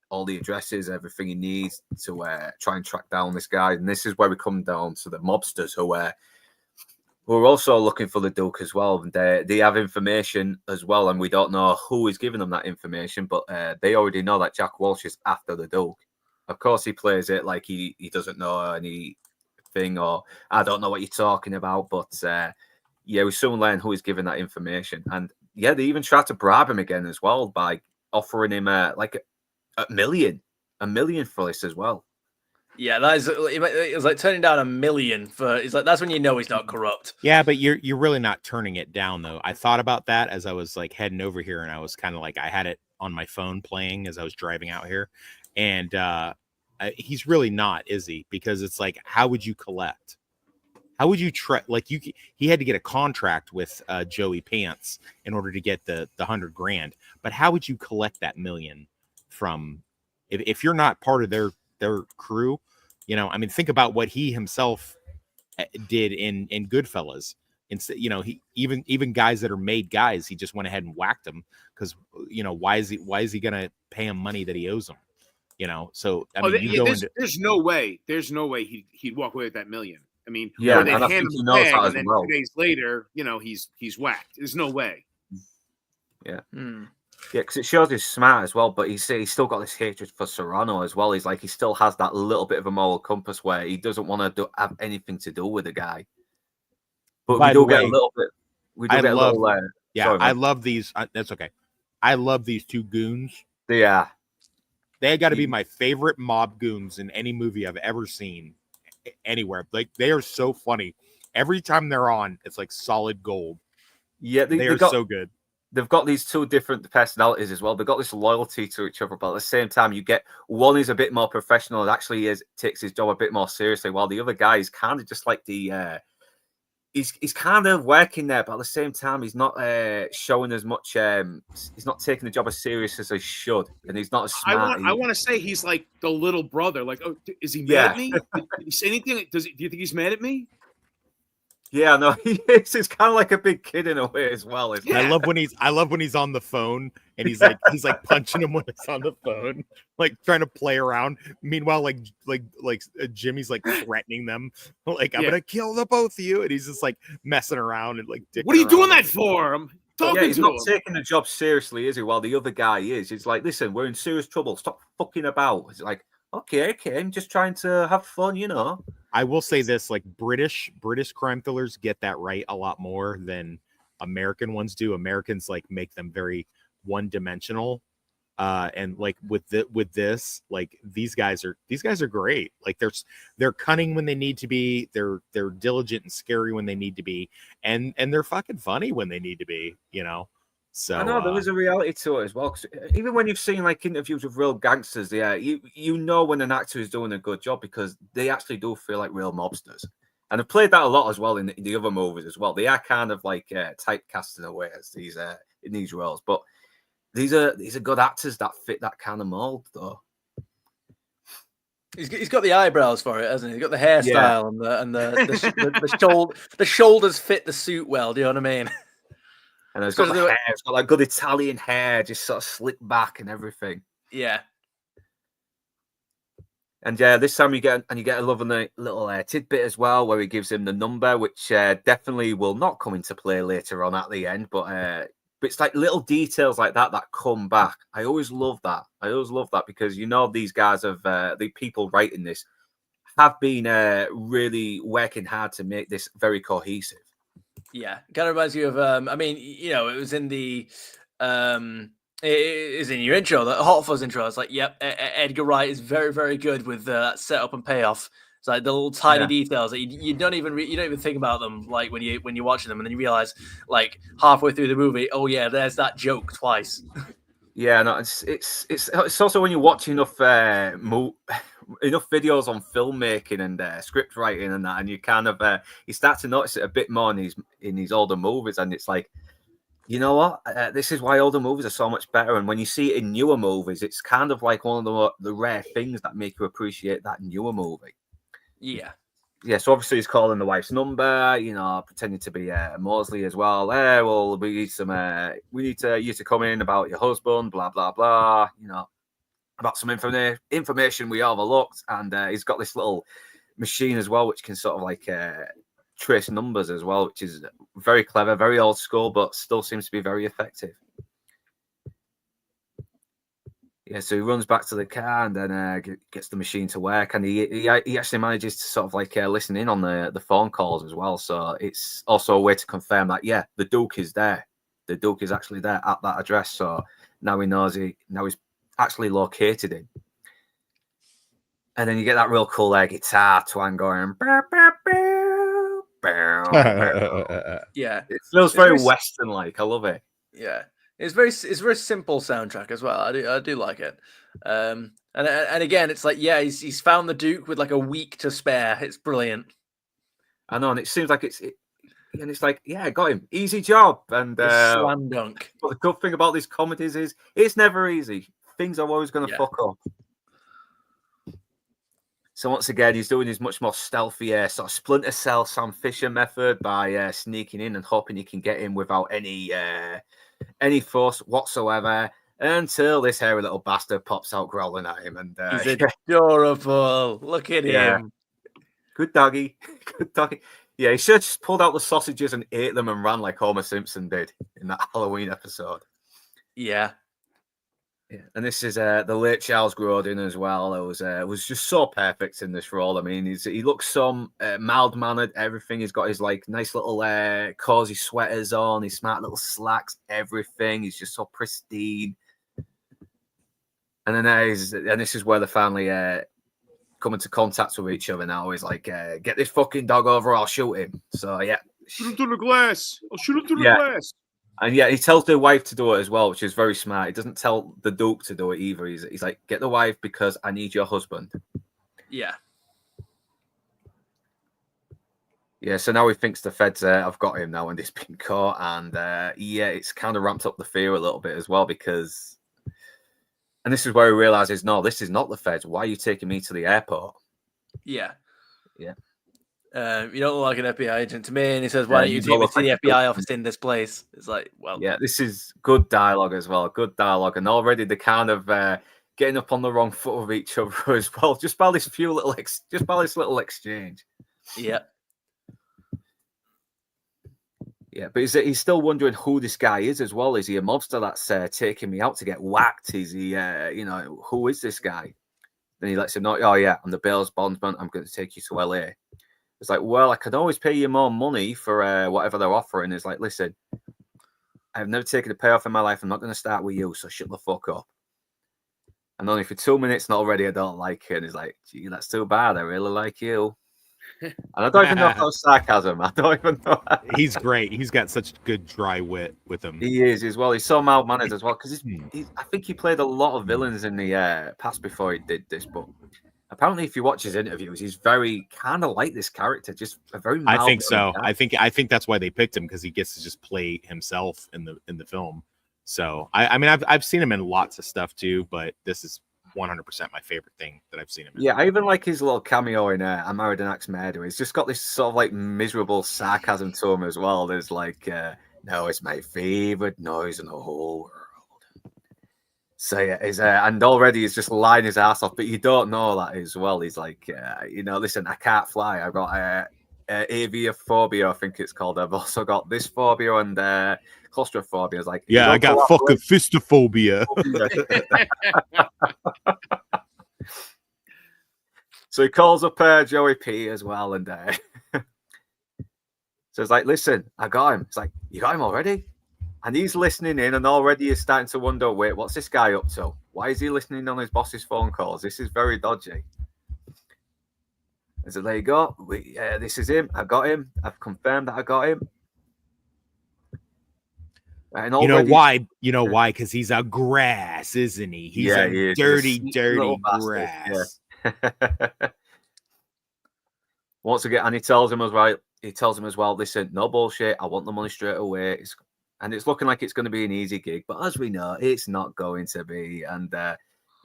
all the addresses, everything he needs to try and track down this guy. And this is where we come down to the mobsters who are also looking for the Duke as well. And they have information as well, and we don't know who is giving them that information, but they already know that Jack Walsh is after the Duke. Of course, he plays it like he doesn't know anything, or I don't know what you're talking about, but yeah, we soon learn who is giving that information. And yeah, they even tried to bribe him again as well by offering him like a million for this as well. Yeah, that is. It was like turning down $1 million for. It's like that's when you know he's not corrupt. Yeah, but you're really not turning it down though. I thought about that as I was like heading over here, and I was kind of like I had it on my phone playing as I was driving out here, and he's really not, is he? Because it's like, how would you collect? How would you he had to get a contract with Joey Pants in order to get the $100,000. But how would you collect that $1 million from if you're not part of their crew? You know, I mean, think about what he himself did in Goodfellas. Instead, you know, he even guys that are made guys, he just went ahead and whacked them because, you know, why is he gonna pay him money that he owes him? You know, so I mean, there's no way he'd walk away with that $1 million. I mean, yeah, and I think he knows that as well. 2 days later, you know, he's whacked. There's no way. Yeah. Yeah, because it shows he's smart as well, but he's still got this hatred for Serrano as well. He's like, he still has that little bit of a moral compass where he doesn't want to have anything to do with the guy. But we do get a little bit. We do get a little. I love these. That's okay. I love these two goons. Yeah. They got to be my favorite mob goons in any movie I've ever seen anywhere. Like, they are so funny. every time they're on, it's like solid gold. Yeah, They are so good. They've got these two different personalities as well. They've got this loyalty to each other, but at the same time, you get one is a bit more professional and actually takes his job a bit more seriously, while the other guy is kind of just like the he's kind of working there, but at the same time, he's not showing as much. He's not taking the job as serious as he should, and he's not as smart. I want to say he's like the little brother. Like, oh, is he mad at me? Did he say anything? Do you think he's mad at me? Yeah, no, he is. He's kind of like a big kid in a way as well. Isn't I love when he's on the phone and he's like punching him when it's on the phone, like trying to play around. Meanwhile, Jimmy's like threatening them, like I'm gonna kill the both of you, and he's just like messing around and like. What are you doing that for? I'm talking he's to not him. taking the job seriously, is he? While the other guy is. He's like, listen, we're in serious trouble. Stop fucking about. It's like, okay, I'm just trying to have fun, you know. I will say this, like British crime thrillers get that right a lot more than American ones do. Americans like make them very one-dimensional. And like with this, like these guys are great. Like they're cunning when they need to be, they're diligent and scary when they need to be, and they're fucking funny when they need to be, you know. So I know there is a reality to it as well. 'Cause even when you've seen like interviews with real gangsters, you know when an actor is doing a good job because they actually do feel like real mobsters, and I've played that a lot as well in the other movies as well. They are kind of like typecast in a way as these in these roles, but these are good actors that fit that kind of mold, though. He's got the eyebrows for it, hasn't he? He's got the hairstyle and the shoulders fit the suit well. Do you know what I mean? And it's got the hair. It's got like good Italian hair, just sort of slicked back and everything. Yeah. And this time you get a lovely little tidbit as well, where he gives him the number, which definitely will not come into play later on at the end. But it's like little details like that come back. I always love that. Because you know these guys have the people writing this have been really working hard to make this very cohesive. Yeah, kind of reminds you of. I mean, you know, it was in the. It is in your intro, the Hot Fuzz intro. It's like, yep, Edgar Wright is very, very good with setup and payoff. It's like the little tiny details that you don't even think about them, like when you're watching them, and then you realize, like halfway through the movie, oh yeah, there's that joke twice. Yeah, no, it's also when you watch enough videos on filmmaking and script writing and that, and you kind of you start to notice it a bit more in these older movies, and it's like, you know what, this is why older movies are so much better. And when you see it in newer movies, it's kind of like one of the rare things that make you appreciate that newer movie. Yeah. So obviously he's calling the wife's number, you know, pretending to be Mosley as well. Well, we need you to come in about your husband, blah blah blah. You know, about some information we overlooked, and he's got this little machine as well, which can sort of like trace numbers as well, which is very clever, very old school, but still seems to be very effective. Yeah, so he runs back to the car and then gets the machine to work, and he actually manages to sort of like listen in on the phone calls as well. So it's also a way to confirm that the Duke is there. The Duke is actually there at that address. So now he knows he's actually located in. And then you get that real cool guitar twang going. Yeah, it feels very Western like. I love it. Yeah. It's very simple soundtrack as well. I do like it. And again, it's like, yeah, he's found the Duke with like a week to spare. It's brilliant. I know, and it seems like it's like, yeah, got him, easy job, and slam dunk. But the good thing about these comedies is it's never easy. Things are always going to fuck up. So once again, he's doing his much more stealthy sort of Splinter Cell Sam Fisher method by sneaking in and hoping he can get in without any force whatsoever, until this hairy little bastard pops out growling at him. And he's adorable. Look at him. Good doggy. Good doggy. Yeah, he should have just pulled out the sausages and ate them and ran like Homer Simpson did in that Halloween episode. Yeah. Yeah, and this is the late Charles Grodin as well. It was just so perfect in this role. I mean, he looks so mild-mannered. Everything. He's got his like nice little cozy sweaters on, his smart little slacks, everything. He's just so pristine. And then this is where the family come into contact with each other now. He's like, get this fucking dog over, I'll shoot him. So yeah. Shoot him through the glass. I'll shoot him through Yeah. the glass. And yeah, he tells the wife to do it as well, which is very smart. He doesn't tell the Duke to do it either. He's like, get the wife because I need your husband. Yeah. Yeah, so now he thinks the feds have got him now and he's been caught. And yeah, it's kind of ramped up the fear a little bit as well because... And this is where he realizes, no, this is not the feds. Why are you taking me to the airport? Yeah. Yeah. You don't look like an FBI agent to me. And he says, why don't you take me to the FBI office in this place? It's like, well. Yeah, this is good dialogue as well. Good dialogue. And already they're kind of getting up on the wrong foot with each other as well. Just by this little exchange. Yeah. Yeah, but he's still wondering who this guy is as well. Is he a mobster that's taking me out to get whacked? Is he, who is this guy? Then he lets him know, oh, yeah, I'm the bail's bondsman. I'm going to take you to LA. It's like, well, I could always pay you more money for whatever they're offering. It's like, listen, I've never taken a payoff in my life. I'm not going to start with you, so shut the fuck up. And only for 2 minutes, not already, I don't like it. And he's like, gee, that's too bad. I really like you. And I don't even know if that was sarcasm. I don't even know. He's great. He's got such good dry wit with him. He is as well. He's so mild-mannered as well because I think he played a lot of villains in the past before he did this. But apparently, if you watch his interviews, he's very kind of like this character, just a very. I think so. I think that's why they picked him because he gets to just play himself in the film. So I mean, I've seen him in lots of stuff too, but this is 100% my favorite thing that I've seen him in. Yeah, I even like his little cameo in I Married an Axe Murderer. He's just got this sort of like miserable sarcasm to him as well. There's like, no, it's my favorite noise in the whole world. So yeah, and already he's just lying his ass off, but you don't know that as well. He's like, listen, I can't fly. I've got aviophobia, I think it's called. I've also got this phobia and claustrophobia. It's like, yeah, I got fucking fistophobia. So he calls up Joey P as well, and so it's like, listen, I got him. It's like, you got him already? And he's listening in, and already he's starting to wonder, wait, what's this guy up to? Why is he listening on his boss's phone calls? This is very dodgy. And so there you go. This is him. I got him. I've confirmed that I got him. And you know why? You know why? Because he's a grass, isn't he? He's a dirty grass. Yeah. Once again, and he tells him as well, listen, no bullshit. I want the money straight away. It's looking like it's going to be an easy gig, but as we know, it's not going to be. And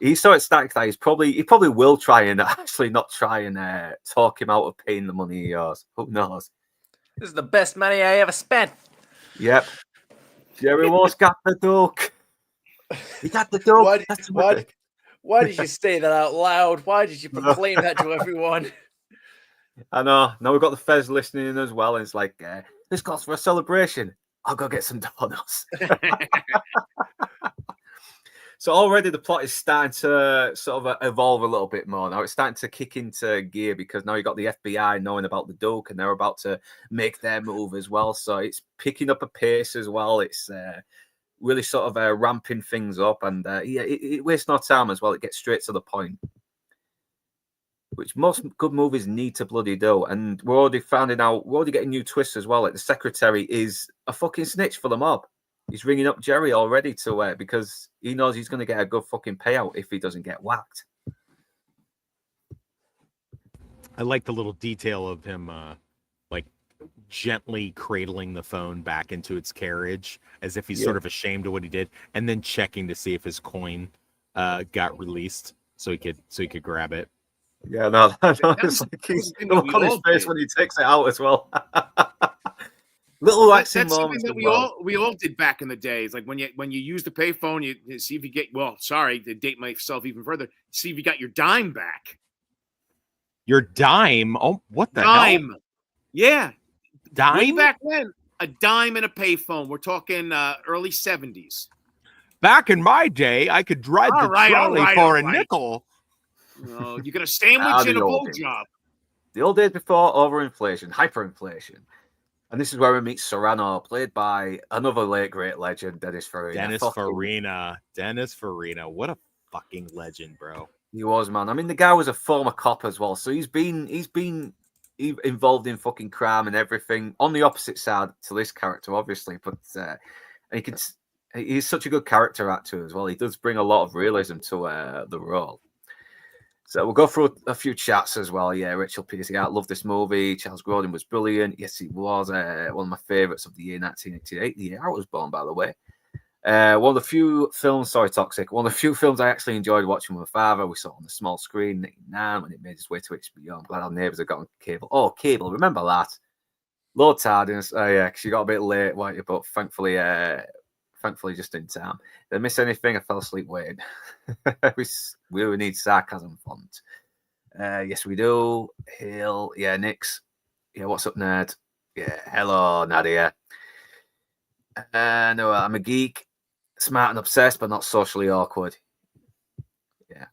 he's so ecstatic that he probably will try and actually not try and talk him out of paying the money he owes. Who knows? This is the best money I ever spent. Yep. Jerry Wars got the duck. He got the duck. Why did you say that out loud? Why did you proclaim that to everyone? I know. Now we've got the Fez listening in as well, and it's like, this calls for a celebration. I'll go get some donuts. So already the plot is starting to sort of evolve a little bit more. Now it's starting to kick into gear because now you've got the FBI knowing about the Duke and they're about to make their move as well. So it's picking up a pace as well. It's really sort of ramping things up. And it wastes no time as well. It gets straight to the point, which most good movies need to bloody do. And we're already getting new twists as well. Like the secretary is a fucking snitch for the mob. He's ringing up Jerry already to because he knows he's going to get a good fucking payout if he doesn't get whacked. I like the little detail of him, like gently cradling the phone back into its carriage as if he's sort of ashamed of what he did, and then checking to see if his coin got released so he could grab it. Yeah, no, it's like he's look on his face when he takes it out as well. Little that's moments something that we all did back in the days. Like when you use the payphone, you see if you get to date myself even further. See if you got your dime back. Your dime? Oh, what the dime? Hell? Yeah, dime. Way back when, a dime and a payphone. We're talking early 70s. Back in my day, I could drive the trolley for a nickel. No, you got a sandwich and a blowjob. The old days before overinflation, hyperinflation. And this is where we meet Serrano, played by another late great legend, Dennis Farina. Dennis Farina. What a fucking legend, bro. He was, man. I mean, the guy was a former cop as well, so he's been involved in fucking crime and everything on the opposite side to this character, obviously. But and he's such a good character actor as well. He does bring a lot of realism to the role. So we'll go through a few chats as well. Yeah, Rachel Pierce, I love this movie. Charles Grodin was brilliant. Yes, he was one of my favourites of the year 1988, the year I was born, by the way. One of the few films, Toxic, one of the few films I actually enjoyed watching with my father. We saw it on the small screen in 1989 when it made its way to HBO. I'm glad our neighbours have got on cable. Oh, cable, remember that? Low tardiness. Oh, yeah, because you got a bit late, weren't you? But thankfully just in time. Did I miss anything? I fell asleep waiting. we need sarcasm font. Yes, we do. Hail. Yeah, Nix. Yeah, what's up, nerd? Yeah, hello, Nadia. No, I'm a geek. Smart and obsessed, but not socially awkward. Yeah.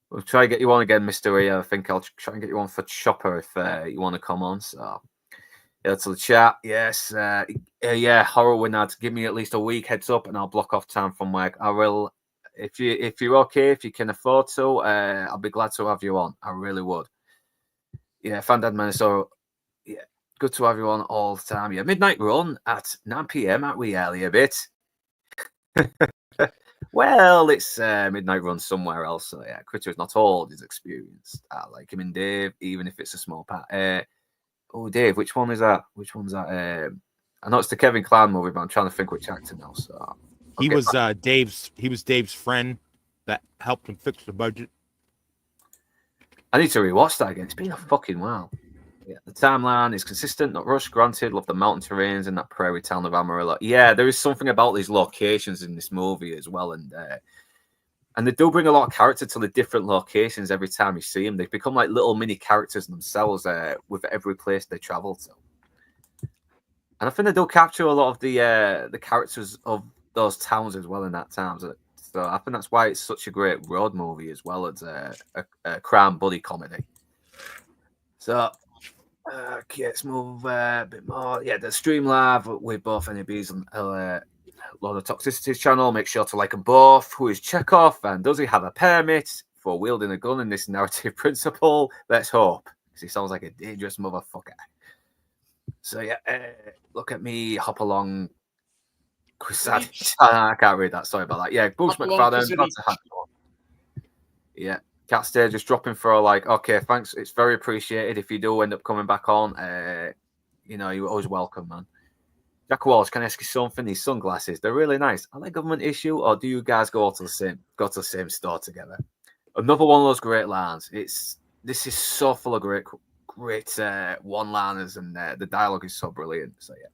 We'll try to get you on again, Mr. E. I think I'll try and get you on for Chopper if you want to come on. So, yeah, to the chat. Yes. Yeah, Horror Winad. Give me at least a week heads up and I'll block off time from work. I will, if you're okay, if you can afford to, I'll be glad to have you on. I really would. Yeah, Fandad Minnesota. Yeah. Good to have you on all the time. Yeah, Midnight Run at 9 p.m. Aren't we early a bit? Well, it's Midnight Run somewhere else. So yeah, Critter is not old. He's experienced. I like him in Dave, even if it's a small part. Oh, Dave, which one is that? Which one's that? I know it's the Kevin Kline movie, but I'm trying to think which actor now. So he was Dave's friend that helped him fix the budget. I need to rewatch that again. It's been a fucking while. Yeah, the timeline is consistent, not rushed. Granted, love the mountain terrains and that prairie town of Amarillo. Yeah, there is something about these locations in this movie as well, and they do bring a lot of character to the different locations every time you see them. They become like little mini characters themselves with every place they travel to. And I think they do capture a lot of the characters of those towns as well in that town. So I think that's why it's such a great road movie as well as a crime buddy comedy. So. Okay, let's move a bit more. Yeah, the stream live with both NABs and Lord of Toxicity's channel. Make sure to like them both. Who is Chekhov and does he have a permit for wielding a gun in this narrative principle? Let's hope, because he sounds like a dangerous motherfucker. So yeah, look at me hop along. I can't read that. Sorry about that. Yeah, Bruce McFadden. Yeah. Cat Stage just dropping for like, okay, thanks. It's very appreciated. If you do end up coming back on, you're always welcome, man. Jack Walsh, can I ask you something? These sunglasses, they're really nice. Are they government issue, or do you guys go to the same store together? Another one of those great lines. This is so full of great one-liners, and the dialogue is so brilliant. So yeah,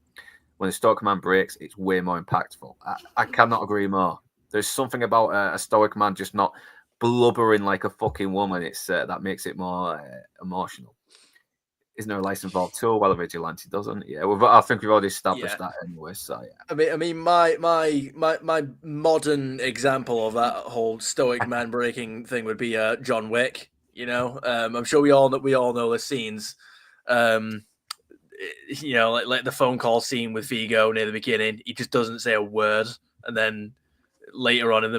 when the Stoic Command breaks, it's way more impactful. I cannot agree more. There's something about a Stoic Man just not blubbering like a fucking woman. It's that makes it more emotional. Isn't there a license involved too? Well, a vigilante doesn't. Yeah, I think we've already established that anyway. So yeah. I mean, my modern example of that whole Stoic man breaking thing would be John Wick. You know, I'm sure we all know the scenes. Like the phone call scene with Vigo near the beginning. He just doesn't say a word, and then later on in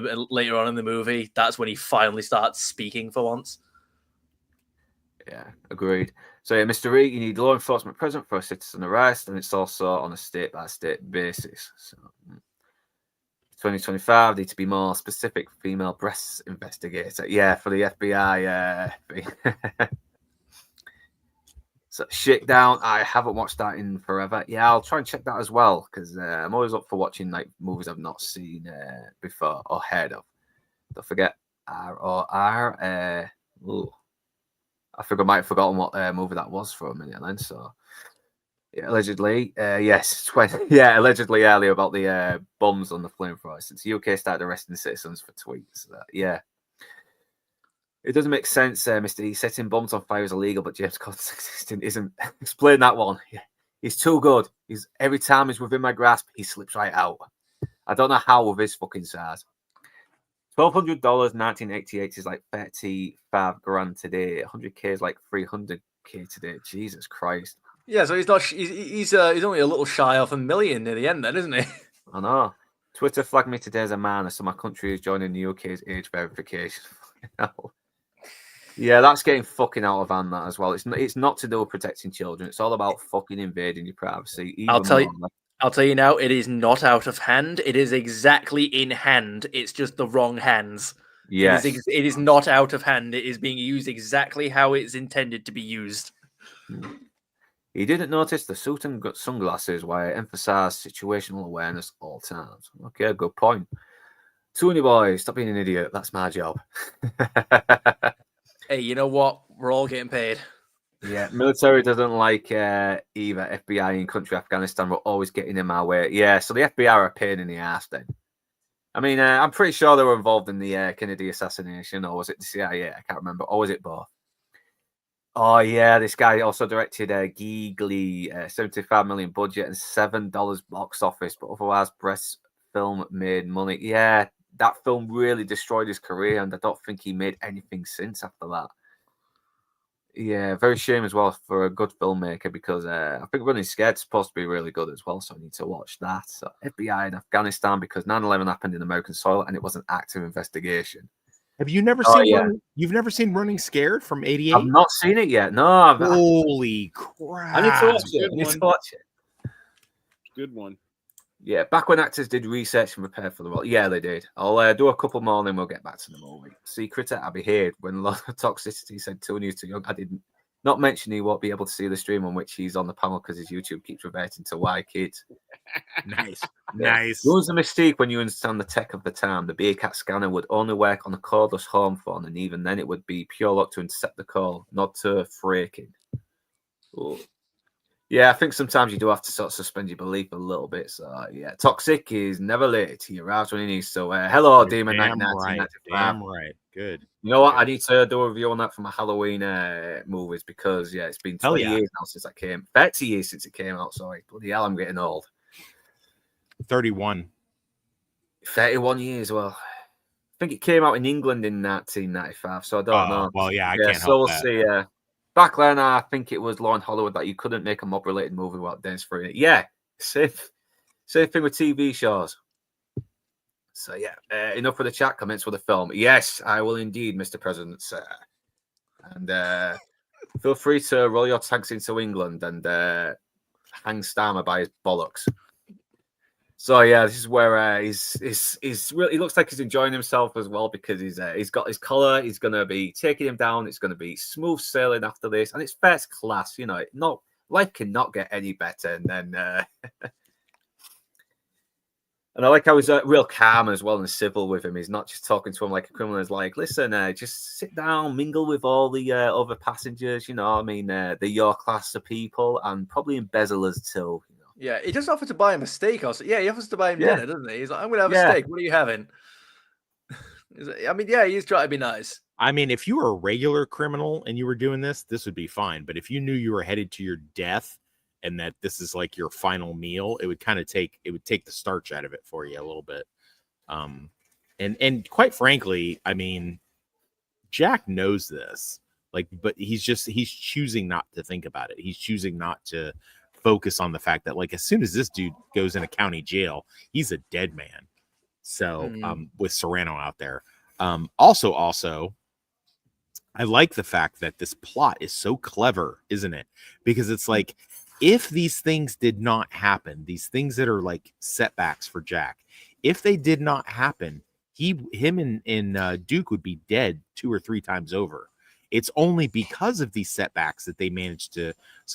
the movie, that's when he finally starts speaking for once. Yeah, agreed. So yeah, Mr. E, you need law enforcement present for a citizen arrest, and it's also on a state-by-state basis. So 2025 need to be more specific. Female breast investigator. Yeah, for the FBI. So Shakedown, I haven't watched that in forever. Yeah, I'll try and check that as well, because I'm always up for watching like movies I've not seen before or heard of. Don't forget ROR. I think I might have forgotten what movie that was for a minute then. So yeah, allegedly, yes, allegedly earlier about the bombs on the flamethrower since the UK started arresting citizens for tweets. Yeah. It doesn't make sense, Mr. E. Setting bombs on fire is illegal, but James Constance existing isn't. Explain that one. Yeah. He's too good. Every time he's within my grasp, he slips right out. I don't know how with his fucking size. $1,200, 1988 is like 35 grand today. 100k is like 300k today. Jesus Christ. Yeah, so he's not. He's only a little shy off $1 million near the end, then, isn't he? I know. Twitter flagged me today as a man, so my country is joining the UK's age verification. Yeah, that's getting fucking out of hand, that as well. It's not to do with protecting children. It's all about fucking invading your privacy. I'll tell you. More. I'll tell you now, it is not out of hand. It is exactly in hand. It's just the wrong hands. Yes. It is not out of hand. It is being used exactly how it's intended to be used. He didn't notice the suit and sunglasses while I emphasized situational awareness all times. Okay, good point. Tony boy, stop being an idiot. That's my job. Hey, you know what? We're all getting paid. Yeah, military doesn't like either FBI in country Afghanistan. We're always getting in my way. Yeah, so the FBI are a pain in the ass then. I mean, I'm pretty sure they were involved in the Kennedy assassination, or was it the CIA? I can't remember. Or was it both? Oh, yeah, this guy also directed Geegly, 75 million budget and $7 box office, but otherwise, breast film made money. Yeah, that film really destroyed his career, and I don't think he made anything since after that. Yeah, very shame as well for a good filmmaker because I think Running Scared's supposed to be really good as well, so I need to watch that. So FBI in Afghanistan because 9/11 happened in American soil and it was an active investigation. Have you never You've never seen Running Scared from '88? I've not seen it yet. No, Holy crap! I need to watch it. I need to watch it. Good one. Yeah, back when actors did research and prepare for the role. Yeah, they did. I'll do a couple more and then we'll get back to the movie. Secret at Abbey Heard, when Lord of Toxicity said Tony is too young, I didn't not mention he won't be able to see the stream on which he's on the panel because his YouTube keeps reverting to why kids. Nice. Yeah. Nice. Ruins the mystique when you understand the tech of the time. The Bearcat scanner would only work on a cordless home phone, and even then it would be pure luck to intercept the call, not to freaking. Oh. Yeah, I think sometimes you do have to sort of suspend your belief a little bit. So, yeah, Toxic is never late. He arrives when he needs to. Hello, Demon Knight 1995. Damn right. Good. You know what? I need to do a review on that for my Halloween movies because, yeah, it's been 20 years now since I came. 30 years since it came out. Sorry. Bloody hell, I'm getting old. 31. 31 years. Well, I think it came out in England in 1995, so I don't know. Well, yeah, I can't so help we'll that. see. Back then, I think it was law in Hollywood that you couldn't make a mob-related movie without Dennis Free in it. Yeah, same thing with TV shows. So, yeah, enough with the chat. Comments with the film. Yes, I will indeed, Mr. President, sir. And feel free to roll your tanks into England and hang Starmer by his bollocks. So yeah, this is where he's really. He looks like he's enjoying himself as well because he's got his collar. He's going to be taking him down. It's going to be smooth sailing after this, and it's first class. You know, life cannot get any better. And then, and I like how he's real calm as well and civil with him. He's not just talking to him like a criminal. He's like, listen, just sit down, mingle with all the other passengers. You know, I mean, they're your class of people, and probably embezzlers too. Yeah, he just offers to buy him a steak. Also, yeah, he offers to buy him dinner, doesn't he? He's like, I'm going to have a steak. What are you having? I mean, yeah, he's trying to be nice. I mean, if you were a regular criminal and you were doing this would be fine. But if you knew you were headed to your death and that this is like your final meal, it would take the starch out of it for you a little bit. And quite frankly, I mean, Jack knows this, but he's choosing not to think about it. He's choosing not to focus on the fact that, like, as soon as this dude goes in a county jail, he's a dead man. So with Serrano out there. Also, I like the fact that this plot is so clever, isn't it? Because it's like, if these things did not happen, these things that are like setbacks for Jack, if they did not happen, him and Duke would be dead 2 or 3 times over. It's only because of these setbacks that they managed to,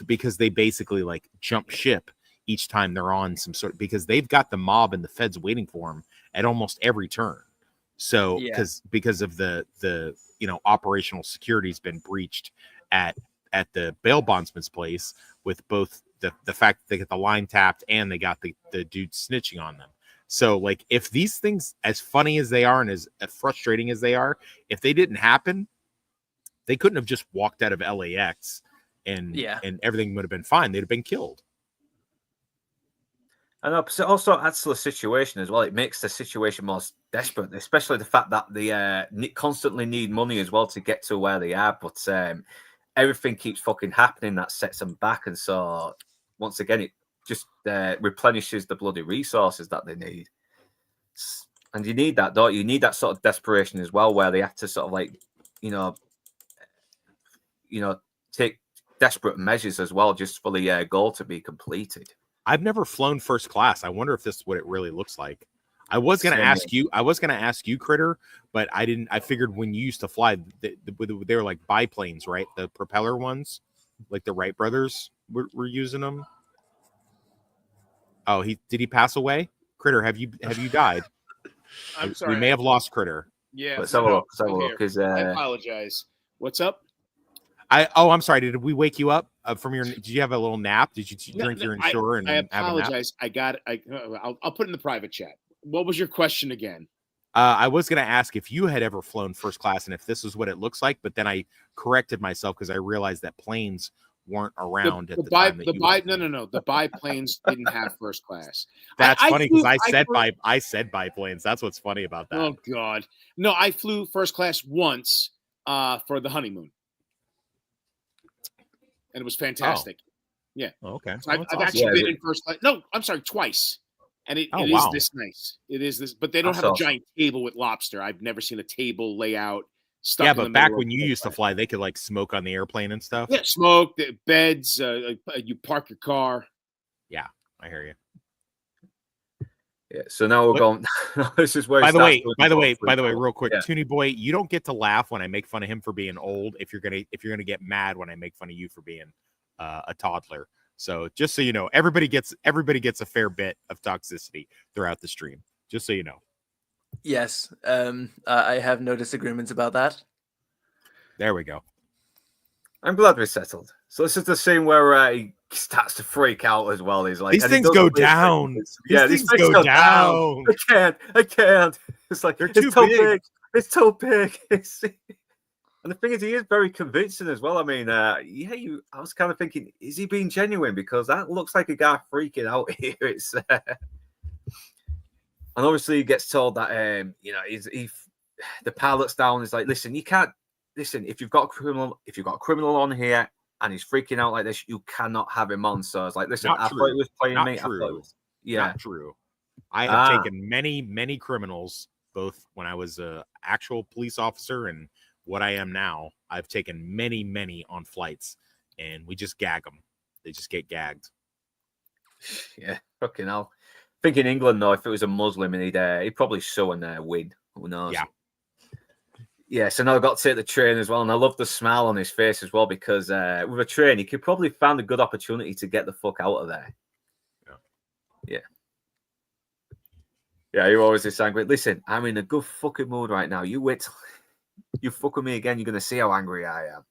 because they basically like jump ship each time they're on some sort, because they've got the mob and the feds waiting for them at almost every turn. So because of the operational security's been breached at the bail bondsman's place, with both the fact that they get the line tapped and they got the dude snitching on them. So like, if these things, as funny as they are and as frustrating as they are, if they didn't happen, they couldn't have just walked out of LAX and everything would have been fine. They'd have been killed. I know, but it also adds to the situation as well. It makes the situation more desperate, especially the fact that they constantly need money as well to get to where they are. But everything keeps fucking happening that sets them back. And so, once again, it just replenishes the bloody resources that they need. And you need that, don't you? You need that sort of desperation as well, where they have to sort of like, take desperate measures as well just for the goal to be completed. I've never flown first class. I wonder if this is what it really looks like. I was going to ask you, Critter, but I didn't. I figured when you used to fly, they were like biplanes, right? The propeller ones, like the Wright brothers were using them. Oh, did he pass away? Critter, have you died? I'm sorry. We may have lost Critter. Yeah. Let's have a look. I apologize. What's up? I'm sorry. Did we wake you up from your? Did you have a little nap? Did you drink your Ensure and I have a nap? apologize. I'll put it in the private chat. What was your question again? I was going to ask if you had ever flown first class and if this is what it looks like, but then I corrected myself because I realized that planes weren't around at the time. No. The biplanes didn't have first class. That's funny because I said biplanes. That's what's funny about that. Oh God, no! I flew first class once for the honeymoon, and it was fantastic. Yeah. Okay. So I've actually been in first class. No, I'm sorry, twice. And it is this nice. It is this, but they don't have a giant table with lobster. I've never seen a table layout. Yeah, but back when you used to fly, they could like smoke on the airplane and stuff. Yeah, smoke, the beds. You park your car. Yeah, I hear you. Yeah. So now we're going. This is where. By the way, real quick, yeah. Toonie Boy, you don't get to laugh when I make fun of him for being old. If you're gonna get mad when I make fun of you for being a toddler. So just so you know, everybody gets a fair bit of toxicity throughout the stream. Just so you know. Yes, I have no disagreements about that. There we go. I'm glad we settled. So this is the scene where he starts to freak out as well. He's like, these things go down. These things go down. I can't. It's like, it's too big. It's too big. And the thing is, he is very convincing as well. I mean, I was kind of thinking, is he being genuine? Because that looks like a guy freaking out here. It's and obviously he gets told that the pilot's down. Is like, listen, you can't listen if you've got a criminal on here and he's freaking out like this, you cannot have him on. So I was like, listen, I thought he was playing me. Not true. I have taken many criminals, both when I was a actual police officer and what I am now. I've taken many on flights, and we just gag them. They just get gagged. Yeah, fucking hell. I think in England, though, if it was a Muslim, and he'd probably sue and win. Who knows? Yeah. Yeah, so now I got to take the train as well, and I love the smile on his face as well, because with a train, he could probably find a good opportunity to get the fuck out of there. Yeah, you're always this angry. Listen, I'm in a good fucking mood right now. You wait till you fuck with me again, you're going to see how angry I am.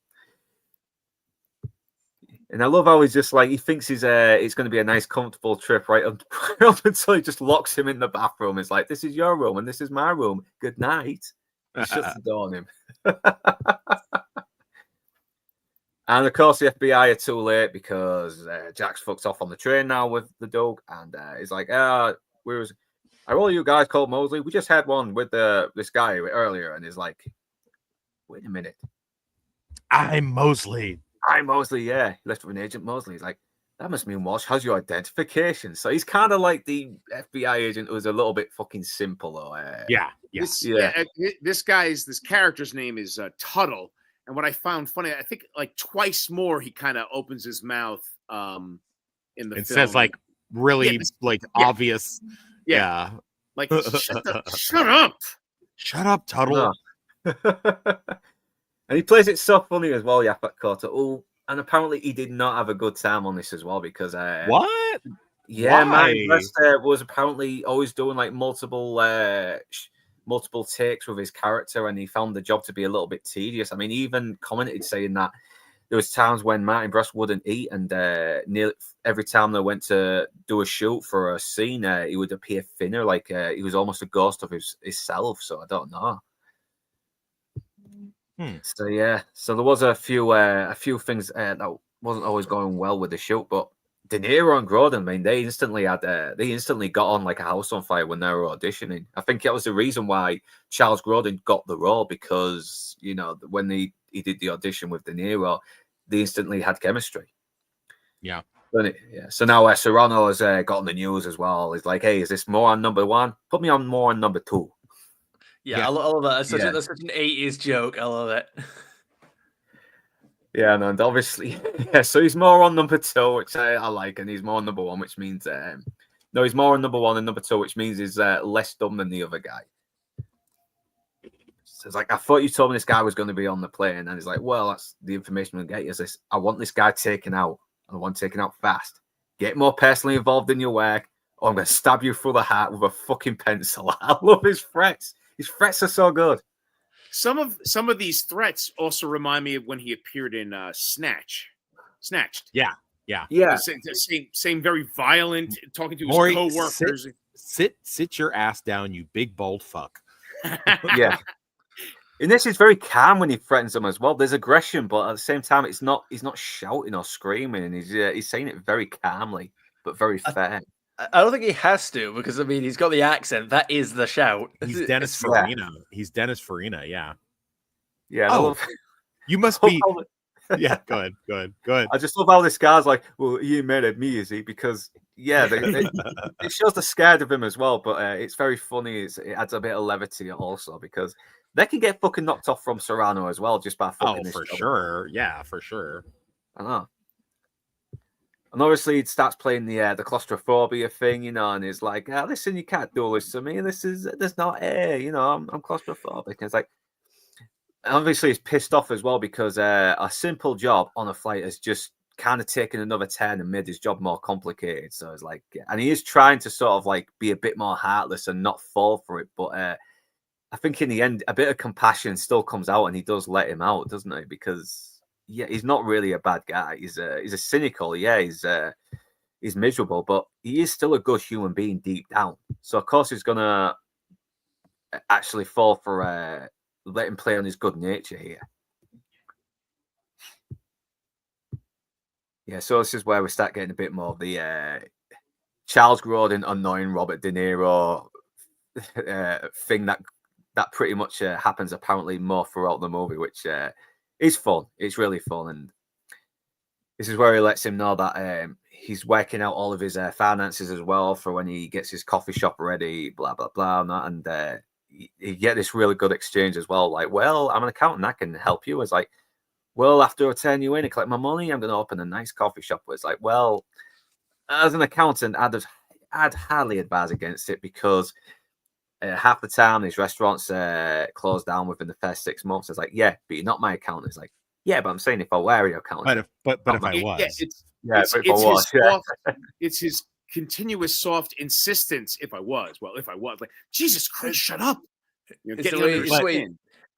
And I love how he's just like, he thinks it's going to be a nice, comfortable trip, right? Up until he just locks him in the bathroom. It's like, this is your room and this is my room. Good night. He shuts the door on him. And of course, the FBI are too late because Jack's fucked off on the train now with the dog. And he's like, are all you guys called Mosley? We just had one with this guy earlier. And he's like, wait a minute. I'm Mosley. Yeah. He left with an agent Mosley. He's like, that must mean Walsh has your identification. So he's kind of like the FBI agent who was a little bit fucking simple. Though. This character's name is Tuttle. And what I found funny, I think like twice more he kind of opens his mouth in the film. Says like really obvious. Yeah. Like, shut up. Shut up, Tuttle. No. And he plays it so funny as well, Yaphet Kotto. Oh, and apparently he did not have a good time on this as well because what? Yeah, Martin Brest was apparently always doing like multiple takes with his character, and he found the job to be a little bit tedious. I mean, he even commented saying that there was times when Martin Brest wouldn't eat, and nearly every time they went to do a shoot for a scene, he would appear thinner, like he was almost a ghost of himself. So I don't know. So yeah, so there was a few things that wasn't always going well with the shoot, but De Niro and Grodin, I mean, they instantly got on like a house on fire when they were auditioning. I think that was the reason why Charles Grodin got the role, because when he did the audition with De Niro, they instantly had chemistry. Yeah. Yeah. So now Serrano has got on the news as well. He's like, hey, is this more on number one? Put me on more on number two. Yeah, I love that. That's such an 80s joke. I love it. Yeah, no, and obviously, yeah. So he's more on number 2, which I like, and he's more on number 1, which means no, he's more on number 1 and number 2, which means he's less dumb than the other guy. So it's like, I thought you told me this guy was going to be on the plane, and he's like, well, that's the information we'll get. Is this? I want this guy taken out, and I want taken out fast. Get more personally involved in your work, or I'm going to stab you through the heart with a fucking pencil. I love his threats. His threats are so good. Some of these threats also remind me of when he appeared in Snatched. Yeah. The same very violent, talking to his Maury, co-workers. Sit your ass down, you big bold fuck. Yeah. And this is very calm when he threatens them as well. There's aggression, but at the same time, he's not shouting or screaming, and he's saying it very calmly, but very fair. I don't think he has to, because I mean he's got the accent. That is the shout. He's Dennis Farina. He's Dennis Farina. Yeah. Yeah. Oh, you must be. Yeah. Go ahead. I just love how this guy's like, well, you made it me, is he? Because it shows the scared of him as well, but it's very funny. It adds a bit of levity also, because they can get fucking knocked off from Serrano as well just by fucking. Oh, for sure. Yeah, for sure. I know. And obviously, it starts playing the claustrophobia thing, and he's like, listen, you can't do this to me. There's not air, I'm claustrophobic. And it's like, obviously, he's pissed off as well because a simple job on a flight has just kind of taken another turn and made his job more complicated. So it's like, and he is trying to sort of like be a bit more heartless and not fall for it. But I think in the end, a bit of compassion still comes out, and he does let him out, doesn't he? Because he's not really a bad guy. He's a cynical. Yeah, he's miserable, but he is still a good human being deep down. So of course he's gonna actually fall for let him play on his good nature here. Yeah, so this is where we start getting a bit more of the Charles Grodin annoying Robert De Niro thing that pretty much happens apparently more throughout the movie, which is fun. It's really fun, and this is where he lets him know that he's working out all of his finances as well for when he gets his coffee shop ready, blah blah blah, and you get this really good exchange as well. Like, well, I'm an accountant, I can help you. It's like, well, after I turn you in and collect my money, I'm going to open a nice coffee shop. It's like, well, as an accountant, I'd hardly advise against it, because half the time these restaurants close down within the first 6 months. It's like, yeah, but you're not my accountant. It's like, yeah, but I'm saying if I were your accountant. But if I was. It's his continuous soft insistence. If I was, like, Jesus Christ, shut up. It's the way,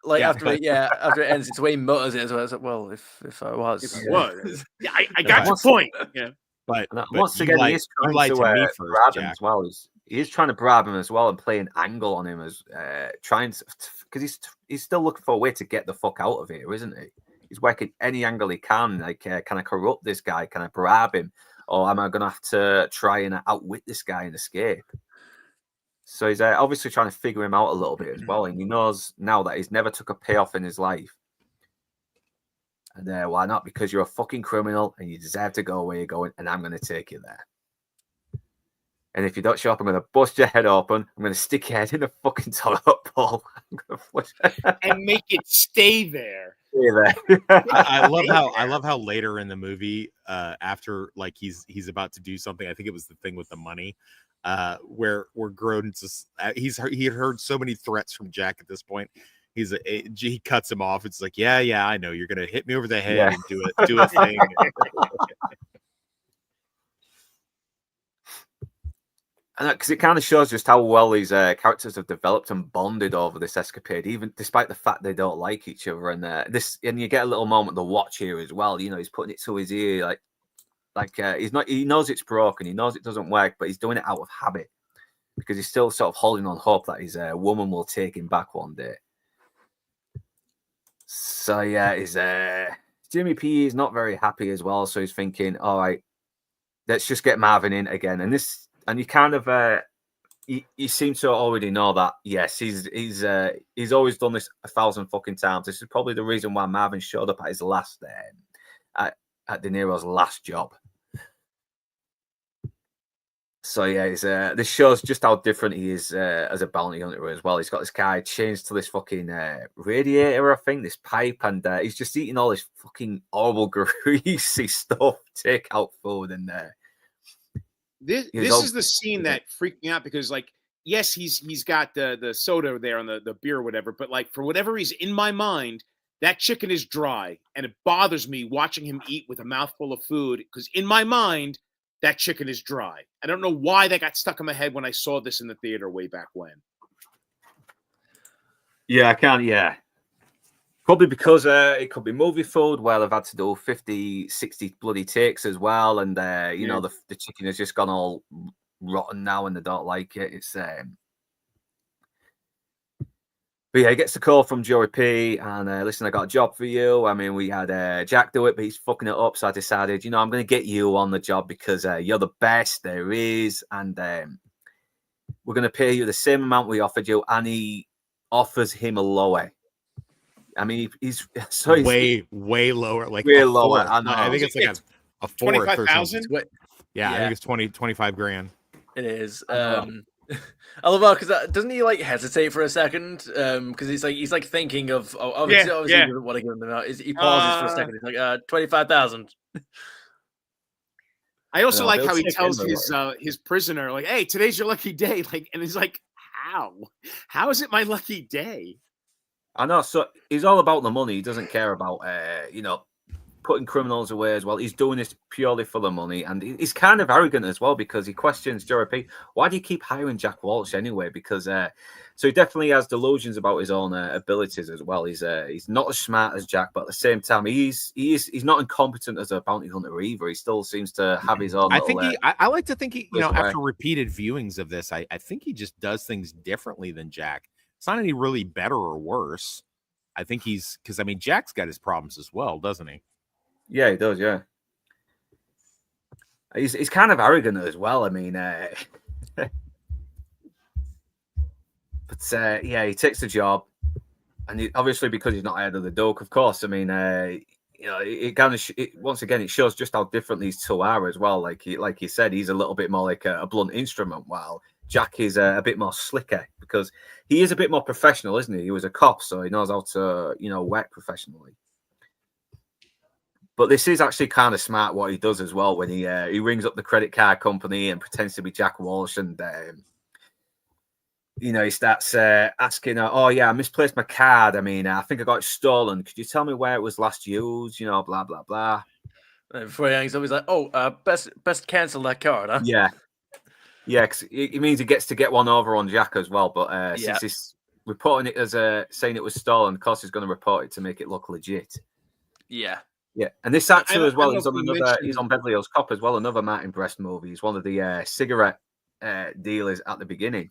like after it ends, it's the way he mutters it as well. It's like, well, if I was, yeah, I got your point. Yeah, but once again, he is trying to bribe him as well. He is trying to bribe him as well and play an angle on him as trying to, because he's still looking for a way to get the fuck out of here, isn't he? He's working any angle he can. Like, can I corrupt this guy? Can I bribe him? Or am I going to have to try and outwit this guy and escape? So he's obviously trying to figure him out a little bit as well. And he knows now that he's never took a payoff in his life. And why not? Because you're a fucking criminal and you deserve to go where you're going, and I'm going to take you there. And if you don't show up, I'm going to bust your head open. I'm going to stick your head in the fucking toilet bowl. I'm going to flush and make it stay there. I love how later in the movie, after like he's about to do something, I think it was the thing with the money, where Grodin's just, he had heard so many threats from Jack at this point. He cuts him off. It's like, yeah, I know you're gonna hit me over the head and do a thing. And because it kind of shows just how well these characters have developed and bonded over this escapade, even despite the fact they don't like each other. And and you get a little moment to watch here as well. He's putting it to his ear, he knows it's broken, he knows it doesn't work, but he's doing it out of habit because he's still sort of holding on hope that his woman will take him back one day. So yeah, Jimmy P is not very happy as well. So he's thinking, all right, let's just get Marvin in again, and you kind of you seem to already know that, yes, he's always done this 1,000 fucking times. This is probably the reason why Marvin showed up at his last at De Niro's last job. So yeah, this shows just how different he is as a bounty hunter as well. He's got this guy chained to this fucking radiator, I think, this pipe, and he's just eating all this fucking horrible greasy stuff, takeout food, and This is the scene that freaked me out because, like, yes, he's got the soda there on the beer or whatever, but like for whatever reason, in my mind, that chicken is dry, and it bothers me watching him eat with a mouthful of food because in my mind, that chicken is dry. I don't know why that got stuck in my head when I saw this in the theater way back when. Yeah, I can't. Yeah, probably because it could be movie food where they've had to do 50, 60 bloody takes as well, and you know the chicken has just gone all rotten now, and they don't like it. It's But yeah, he gets the call from Joey P, and listen, I got a job for you. I mean, we had Jack do it, but he's fucking it up. So I decided, you know, I'm going to get you on the job because you're the best there is, and we're going to pay you the same amount we offered you. And he offers him a lower. I mean, he's way lower, like way lower. I think it's like a fourth or something. Yeah, I think it's 25 grand. It is. I love that because doesn't he like hesitate for a second? Because he's like thinking of obviously he doesn't want to give him the amount. He pauses for a second. He's like 25,000. I also like how he tells his prisoner, like, "Hey, today's your lucky day." Like, and he's like, "How is it my lucky day?" I know. So he's all about the money. He doesn't care about you know, putting criminals away as well. He's doing this purely for the money, and he's kind of arrogant as well because he questions Joey P. Why do you keep hiring Jack Walsh anyway? Because so he definitely has delusions about his own abilities as well. He's not as smart as Jack, but at the same time, he's not incompetent as a bounty hunter either. He still seems to have his own. I like to think he, you know, after repeated viewings of this, I think he just does things differently than Jack. It's not any really better or worse. I think because I mean, Jack's got his problems as well, doesn't he? Yeah, he does. Yeah, he's kind of arrogant as well. I mean, but yeah, he takes the job, and obviously because he's not head of the doke, of course. I mean, you know, it kind of once again it shows just how different these two are as well. Like he said, he's a little bit more like a blunt instrument, while Jack is a bit more slicker because he is a bit more professional, isn't he? He was a cop, so he knows how to work professionally. But this is actually kind of smart what he does as well when he rings up the credit card company and pretends to be Jack Walsh, and he starts asking, "Oh yeah, I misplaced my card. I mean, I think I got it stolen. Could you tell me where it was last used? You know, blah blah blah." And before he hangs up, he's like, "Oh, best cancel that card, huh?" Yeah, because it means he gets to get one over on Jack as well. But since he's reporting it as saying it was stolen, of course he's going to report it to make it look legit. Yeah. Yeah, and this actor as well, he's on Beverly Hills Cop as well, another Martin Brest movie. He's one of the cigarette dealers at the beginning.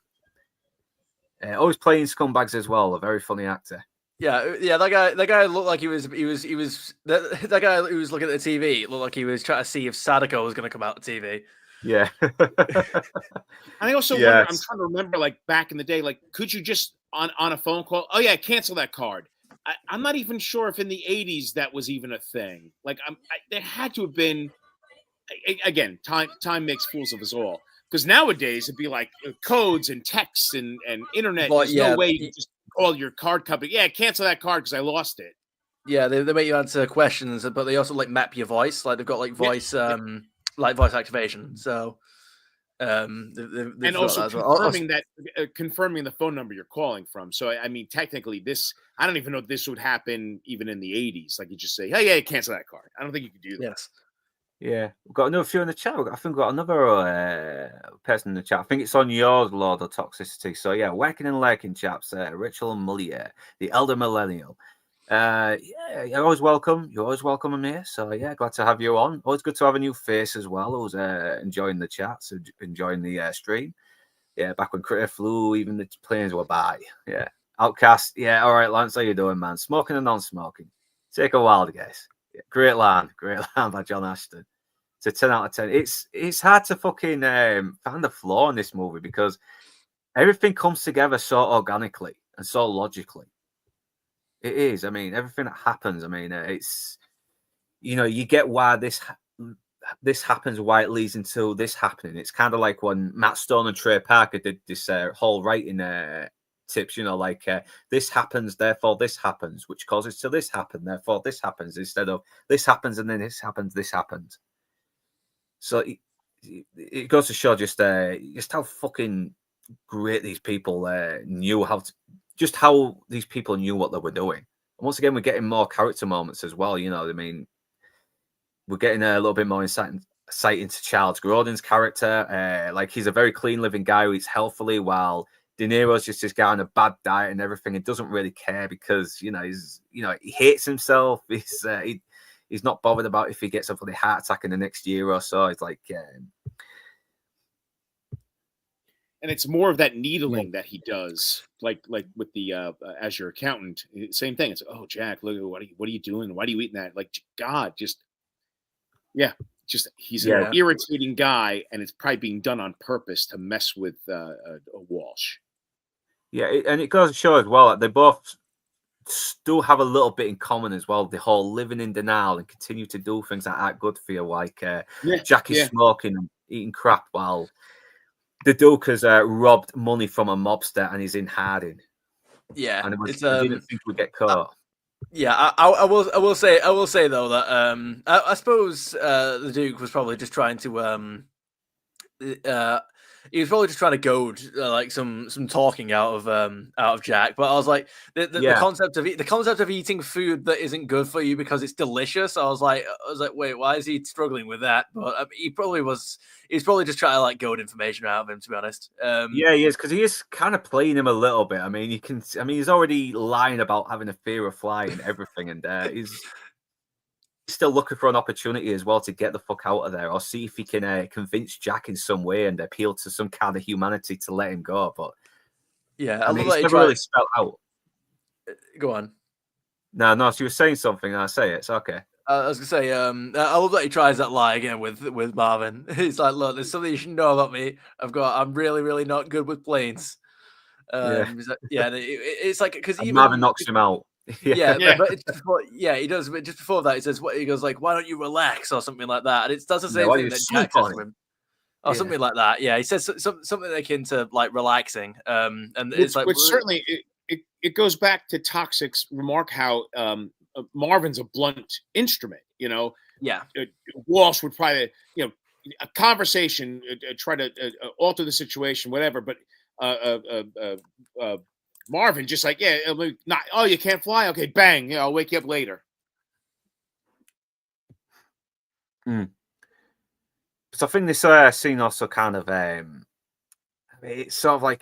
Always playing scumbags as well, a very funny actor. Yeah, that guy looked like he was that guy who was looking at the TV looked like he was trying to see if Sadako was going to come out the TV. Yeah. I also wonder, I'm trying to remember, like back in the day, like could you just on a phone call, "Oh yeah, cancel that card." I'm not even sure if in the 80s that was even a thing. Like, there had to have been. Again, time makes fools of us all. Because nowadays it'd be like codes and texts and internet. There's no way you can just call your card company. Yeah, cancel that card because I lost it. Yeah, they make you answer questions, but they also like map your voice. Like they've got like voice voice activation. So. And also confirming the phone number you're calling from. So I mean, technically, I don't even know if this would happen even in the 80s. Like you just say, "Hey, yeah, cancel that card." I don't think you could do that. Yes. Yeah, we've got another few in the chat. I think we've got another person in the chat. I think it's on yours, Lord of Toxicity. So yeah, whacking and lurking, chaps. Rachel Mullier, the elder millennial. Yeah, you're always welcome. You're always welcome in here. So yeah, glad to have you on. Always good to have a new face as well. Who's enjoying the chats, enjoying the stream. Yeah, back when Critter flew, even the planes were by. Yeah, Outcast. Yeah, all right, Lance, how you doing, man? Smoking and non-smoking. Take a wild guess. Yeah, great line by John Ashton. It's a 10 out of 10. It's hard to fucking find the flaw in this movie because everything comes together so organically and so logically. It is. I mean, everything that happens. I mean, it's, you get why this this happens, why it leads into this happening. It's kind of like when Matt Stone and Trey Parker did this whole writing tips, like this happens, therefore this happens, which causes to this happen, therefore this happens, instead of this happens and then this happens. So it goes to show just how fucking great these people knew how these people knew what they were doing. And once again, we're getting more character moments as well. I mean, we're getting a little bit more insight into Charles Grodin's character. Like, he's a very clean living guy who eats healthily, while De Niro's just this guy on a bad diet and everything, and doesn't really care because he hates himself. He's not bothered about if he gets a fucking heart attack in the next year or so. It's like, and it's more of that needling that he does, like with the as your accountant, same thing. It's, oh, Jack, look, what are you doing? Why are you eating that? Like, God, he's an irritating guy, and it's probably being done on purpose to mess with Walsh. Yeah, and it goes to show as well that they both still have a little bit in common as well. The whole living in denial and continue to do things that aren't good for you, like Jack is smoking and eating crap, while the Duke has robbed money from a mobster and he's in hiding. Yeah, and I didn't think we'd get caught. Yeah, I will say though that I suppose the Duke was probably just trying to he was probably just trying to goad like some talking out of Jack. But I was like, the concept of eating food that isn't good for you because it's delicious. I was like, wait, why is he struggling with that? But he's probably just trying to like goad information out of him, to be honest. Yeah, he is, because he is kind of playing him a little bit. I mean, he's already lying about having a fear of flying and everything, and he's still looking for an opportunity as well to get the fuck out of there, or see if he can convince Jack in some way and appeal to some kind of humanity to let him go. But yeah, I mean, it's never really spelled out. Go on. No, so you were saying something, and I say it. It's okay. I was gonna say, I love that he tries that lie again with Marvin. He's like, look, there's something you should know about me. I'm really, really not good with planes. It's like, because even Marvin knocks him out. But it's he does. But just before that, he says, "What?" He goes like, "Why don't you relax?" or something like that. And it does the same thing that Jack says to him, or something like that. Yeah, he says something akin to like relaxing. It's like, which certainly it goes back to Toxic's remark how Marvin's a blunt instrument. Yeah, Walsh would probably a conversation try to alter the situation, whatever, but Marvin just like, not, oh, you can't fly? Okay, bang. I'll wake you up later. So I think this scene also kind of, it's sort of like,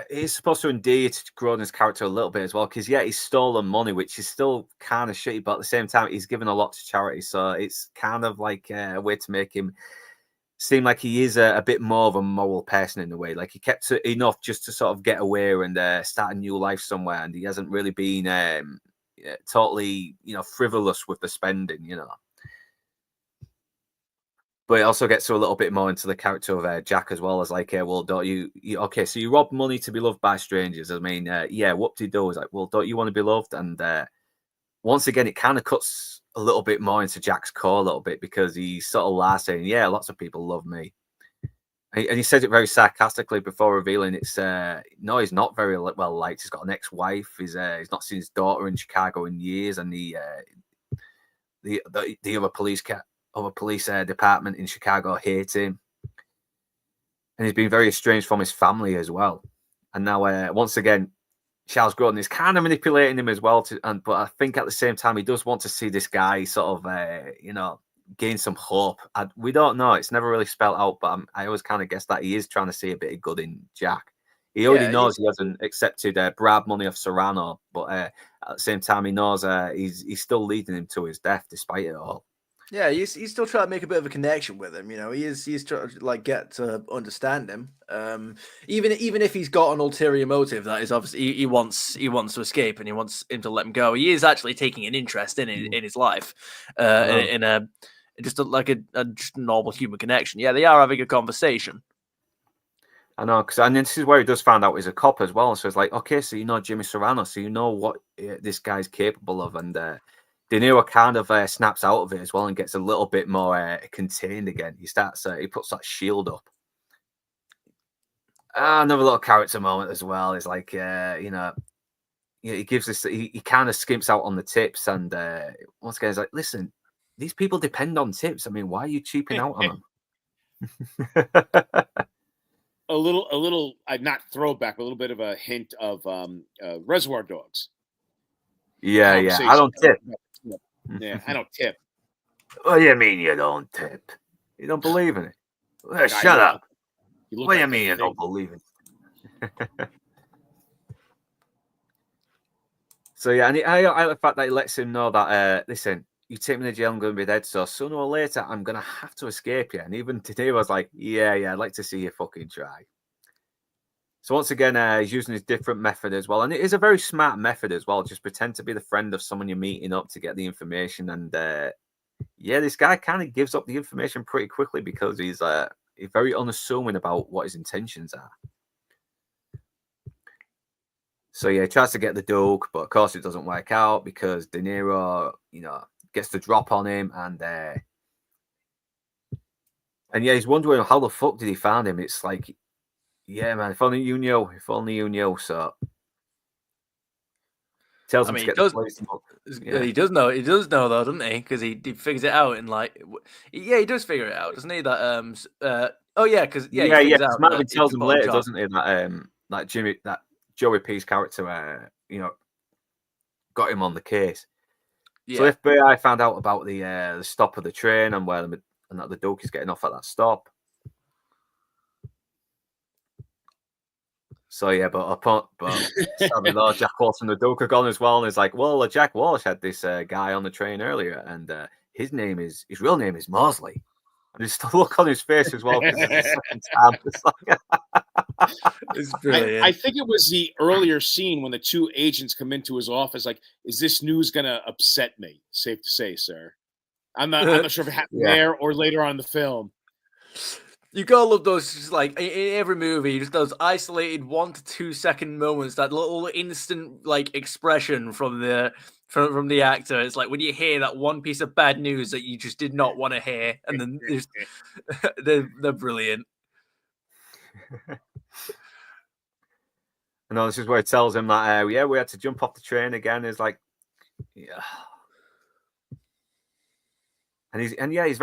it's supposed to endear to Grodin's character a little bit as well, because, he's stolen money, which is still kind of shitty, but at the same time, he's given a lot to charity. So it's kind of like a way to make him seem like he is a bit more of a moral person in a way. Like, he kept enough just to sort of get away and start a new life somewhere, and he hasn't really been totally, frivolous with the spending, But it also gets to a little bit more into the character of Jack as well, as like, well, don't you okay, so you rob money to be loved by strangers. I mean, whoop-de-doo. Is like, well, don't you want to be loved? And once again, it kind of cuts a little bit more into Jack's core a little bit, because he's sort of lies saying, lots of people love me. And he says it very sarcastically before revealing it's, no, he's not very well liked. He's got an ex-wife. He's not seen his daughter in Chicago in years. And the other police department in Chicago hate him. And he's been very estranged from his family as well. And now, once again, Charles Grodin is kind of manipulating him as well. But I think at the same time, he does want to see this guy sort of, gain some hope. We don't know. It's never really spelled out, but I always kind of guess that he is trying to see a bit of good in Jack. He already knows he hasn't accepted bribe money off Serrano, but at the same time, he knows he's still leading him to his death despite it all. Yeah, he's still trying to make a bit of a connection with him. He's trying to like get to understand him. Even if he's got an ulterior motive, that is obviously he wants to escape and he wants him to let him go. He is actually taking an interest in his life, in a just normal human connection. Yeah, they are having a conversation. I know, and this is where he does find out he's a cop as well. So it's like, okay, so Jimmy Serrano, so you know what this guy's capable of, and De Niro kind of snaps out of it as well and gets a little bit more contained again. He starts, he puts that shield up. Another little character moment as well is like, you know, he gives this, he kind of skimps out on the tips. And once again, he's like, listen, these people depend on tips. I mean, why are you cheaping out on them? A little, not throwback, a little bit of a hint of Reservoir Dogs. Yeah. I don't tip. Yeah, I don't tip. What do you mean you don't tip? You don't believe in it? Well, shut up. What do you mean you don't believe it? So yeah, and I like the fact that he lets him know that listen, you take me to jail, I'm going to be dead. So sooner or later, I'm going to have to escape you. And even today, I was like, yeah, I'd like to see you fucking try. So once again, he's using his different method as well. And it is a very smart method as well. Just pretend to be the friend of someone you're meeting up to get the information. And yeah, this guy kind of gives up the information pretty quickly because he's very unassuming about what his intentions are. So yeah, he tries to get the Duke, but of course it doesn't work out because De Niro, you know, gets the drop on him. And yeah, he's wondering how the fuck did he find him? It's like, yeah, man, if only you knew. If only you knew. So tells him to get the police. Yeah. He does know. He does know though, doesn't he? Because he figures it out and like, yeah, he does figure it out, doesn't he? That oh yeah, because yeah. Matt tells him later, doesn't he? That Joey P's character, you know, got him on the case. Yeah. So FBI found out about the stop of the train and that the Duke is getting off at that stop. So yeah, but sadly though, Jack Walsh and the Duke are gone as well, and it's like, well, Jack Walsh had this guy on the train earlier, and his real name is Mosley, and there's the look on his face as well. It's brilliant. I think it was the earlier scene when the two agents come into his office. Like, is this news gonna upset me? Safe to say, sir. I'm not sure if it happened there or later on in the film. You gotta love those, just like in every movie, just those isolated 1 to 2 second moments, that little instant like expression from the actor. It's like when you hear that one piece of bad news that you just did not want to hear, and then they're brilliant. No, this is where it tells him that we had to jump off the train again. It's like, yeah. And he is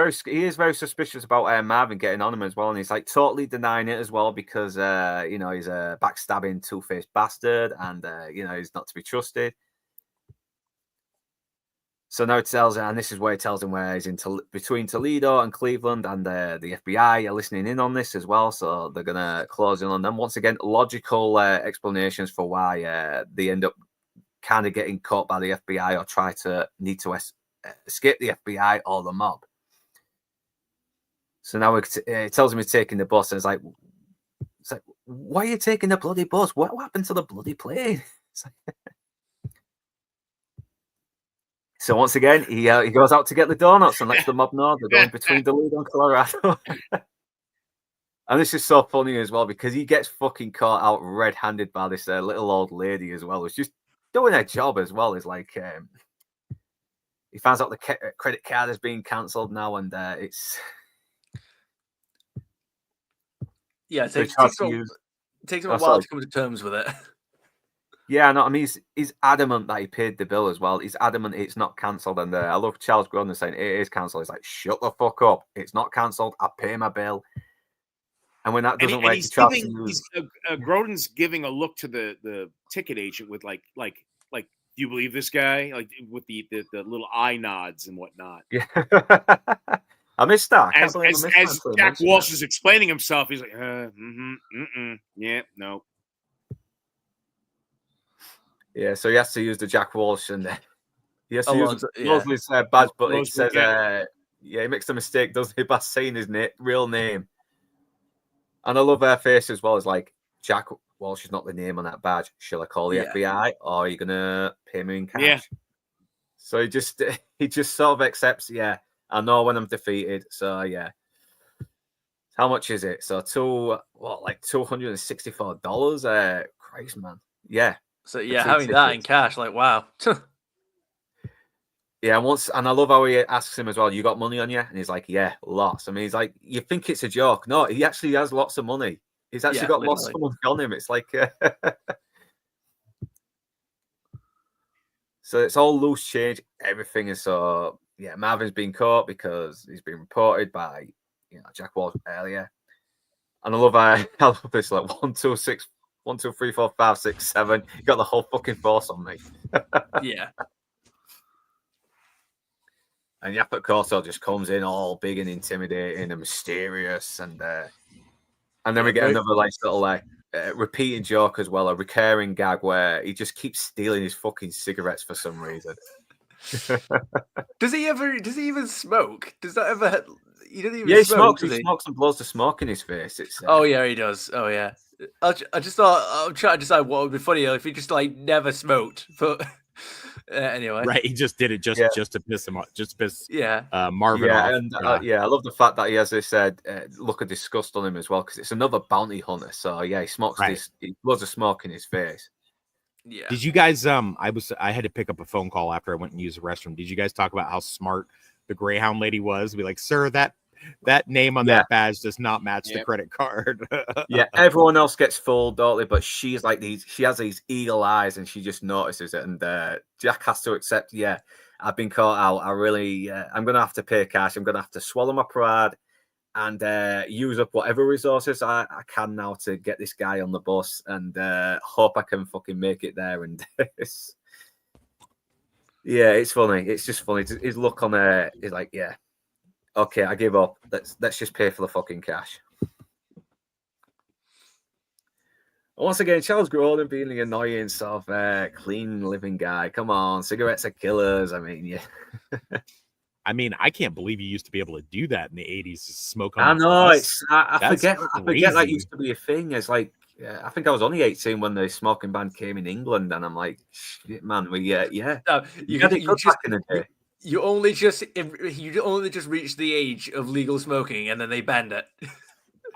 very suspicious about Marvin getting on him as well, and he's like totally denying it as well because you know, he's a backstabbing, two-faced bastard, and you know, he's not to be trusted. So now it tells him, and this is where it tells him where he's between Toledo and Cleveland, and the FBI are listening in on this as well, so they're gonna close in on them once again. Logical explanations for why they end up kind of getting caught by the FBI or need to escape the FBI or the mob. So now it tells him he's taking the bus, and it's like, why are you taking the bloody bus? What happened to the bloody plane? So once again, he goes out to get the donuts and lets the mob know they're going between Toledo and Colorado. And this is so funny as well because he gets fucking caught out red-handed by this little old lady as well, who's just doing her job as well. It's like he finds out the credit card is being cancelled now, and it's it takes him a while to come to terms with it. Yeah, no, I mean, he's adamant that he paid the bill as well. He's adamant it's not cancelled, and I love Charles Grodin saying it is cancelled. He's like, shut the fuck up! It's not cancelled. I pay my bill. And when that doesn't work, Grodin's giving a look to the ticket agent with like, do you believe this guy? Like with the little eye nods and whatnot. Yeah, I missed that. As Jack Walsh is explaining himself, he's like, yeah, no. Yeah, so he has to use the Jack Walsh, and he has to use Mosley's badge, but it says, he makes a mistake, doesn't he, by saying his real name. And I love her face as well. It's like, Jack Walsh is not the name on that badge. Shall I call the FBI, or are you gonna pay me in cash? Yeah. So he just sort of accepts. Yeah, I know when I'm defeated. So yeah. How much is it? So $264. Christ, man. Yeah. So yeah, having that in cash, like wow. Yeah, and I love how he asks him as well, you got money on you? And he's like, yeah, lots. I mean, he's like, you think it's a joke. No, he actually has lots of money. He's actually got lots of money on him. It's like, so it's all loose change. Everything is so, yeah, Marvin's been caught because he's been reported by, Jack Walsh earlier. And I love this, like 1, 2, 6, 1, 2, 3, 4, 5, 6, 7. You got the whole fucking force on me. Yeah. And Yaphet Kotto just comes in all big and intimidating and mysterious, and then we get another like little repeating joke as well, a recurring gag where he just keeps stealing his fucking cigarettes for some reason. Does he even smoke? Does that ever? He doesn't even. Yeah, he smoke, smokes. He smokes and blows the smoke in his face. It's oh yeah, he does. Oh yeah. I just thought I'm trying to decide what would be funnier if he just like never smoked, but. Anyway, right? He just did it just to piss him off, just to piss Marvin off. And I love the fact that he has this look of disgust on him as well, because it's another bounty hunter. So yeah, he smokes he blows a smoke in his face. Yeah. Did you guys? I had to pick up a phone call after I went and used the restroom. Did you guys talk about how smart the Greyhound lady was? Be like, sir, that name on that badge does not match the credit card. Yeah, everyone else gets fooled, don't they? But she's like she has these eagle eyes, and she just notices it. And Jack has to accept, I've been caught out. I really, I'm gonna have to pay cash. I'm gonna have to swallow my pride and use up whatever resources I can now to get this guy on the bus, and hope I can fucking make it there. And it's funny. It's just funny. His look on there is like, okay, I give up. Let's just pay for the fucking cash. Once again, Charles Grodin being the annoying sort of clean living guy. Come on, cigarettes are killers. I mean, yeah. I mean, I can't believe you used to be able to do that in the 80s. Smoke on I know. bus. I forget that used to be a thing. It's like, I think I was only 18 when the smoking ban came in England, and I'm like, shit, man, you had it good back in the day. You only just reached the age of legal smoking, and then they banned it.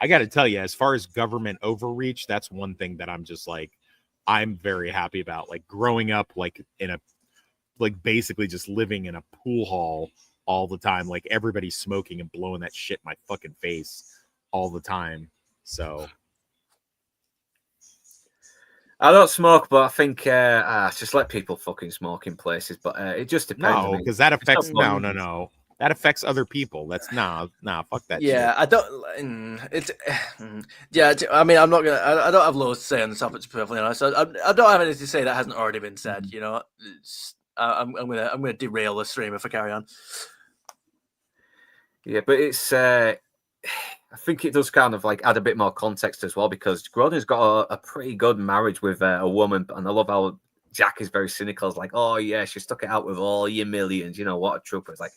I got to tell you, as far as government overreach, that's one thing that I'm just like, I'm very happy about. Like growing up, like basically just living in a pool hall all the time, like everybody's smoking and blowing that shit in my fucking face all the time. So I don't smoke, but I think just let people fucking smoke in places. But it just depends. No, because that affects no. That affects other people. That's nah, fuck that. Yeah, shit. I don't. It's I mean, I'm not gonna. I don't have loads to say on the topic, to be perfectly honest. I don't have anything to say that hasn't already been said. You know, I'm gonna derail the stream if I carry on. Yeah, but it's. I think it does kind of like add a bit more context as well, because Grodin's got a pretty good marriage with a woman, and I love how Jack is very cynical. It's like, oh yeah, she stuck it out with all your millions. You know what a trooper. It's like,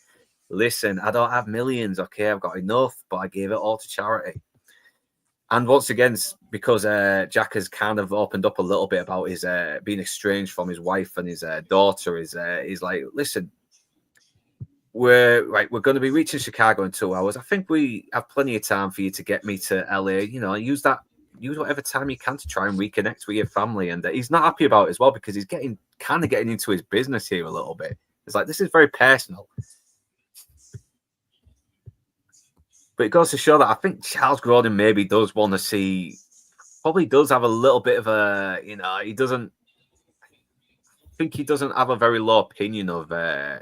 listen, I don't have millions. Okay, I've got enough, but I gave it all to charity. And once again, because Jack has kind of opened up a little bit about his being estranged from his wife and his daughter, he's like, listen. We're going to be reaching Chicago in 2 hours. I think we have plenty of time for you to get me to LA. You know, use whatever time you can to try and reconnect with your family. And he's not happy about it as well, because he's getting into his business here a little bit. It's like, this is very personal. But it goes to show that I think Charles Grodin maybe does want to see, probably does have a little bit of a, I think he doesn't have a very low opinion of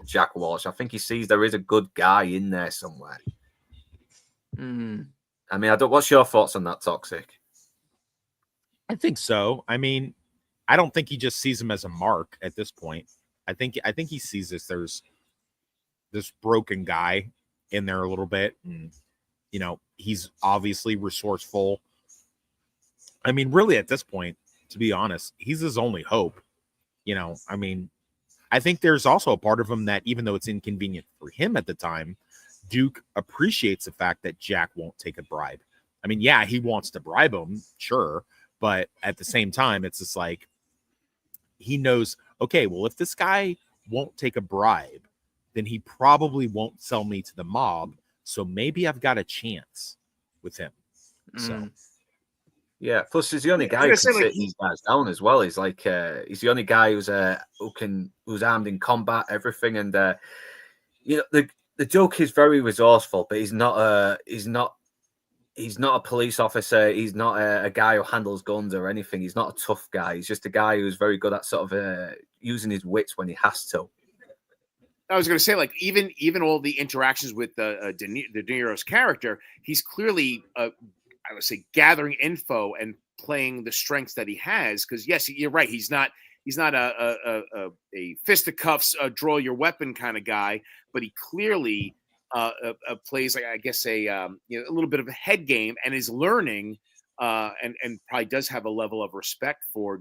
Jack Walsh. I think he sees there is a good guy in there somewhere. I mean, what's your thoughts on that, Toxic? I think so. I mean, I don't think he just sees him as a mark at this point. I think he sees there's this broken guy in there a little bit, and he's obviously resourceful. I mean, really at this point, to be honest, he's his only hope. I mean, I think there's also a part of him that, even though it's inconvenient for him at the time, Duke appreciates the fact that Jack won't take a bribe. I mean, yeah, he wants to bribe him, sure, but at the same time, it's just like he knows, okay, well, if this guy won't take a bribe, then he probably won't sell me to the mob. So maybe I've got a chance with him. So Yeah, plus he's the only Yeah, I guy was who gonna can say, sit these guys down as well. He's like he's the only guy who's armed in combat, everything, and the joke is very resourceful, but he's not a police officer. He's not a guy who handles guns or anything. He's not a tough guy. He's just a guy who's very good at sort of using his wits when he has to. I was going to say, like, even all the interactions with De Niro's character, he's clearly, I would say, gathering info and playing the strengths that he has. Because yes, you're right. He's not a fisticuffs, draw your weapon kind of guy, but he clearly plays, like, I guess, a little bit of a head game, and is learning, and probably does have a level of respect for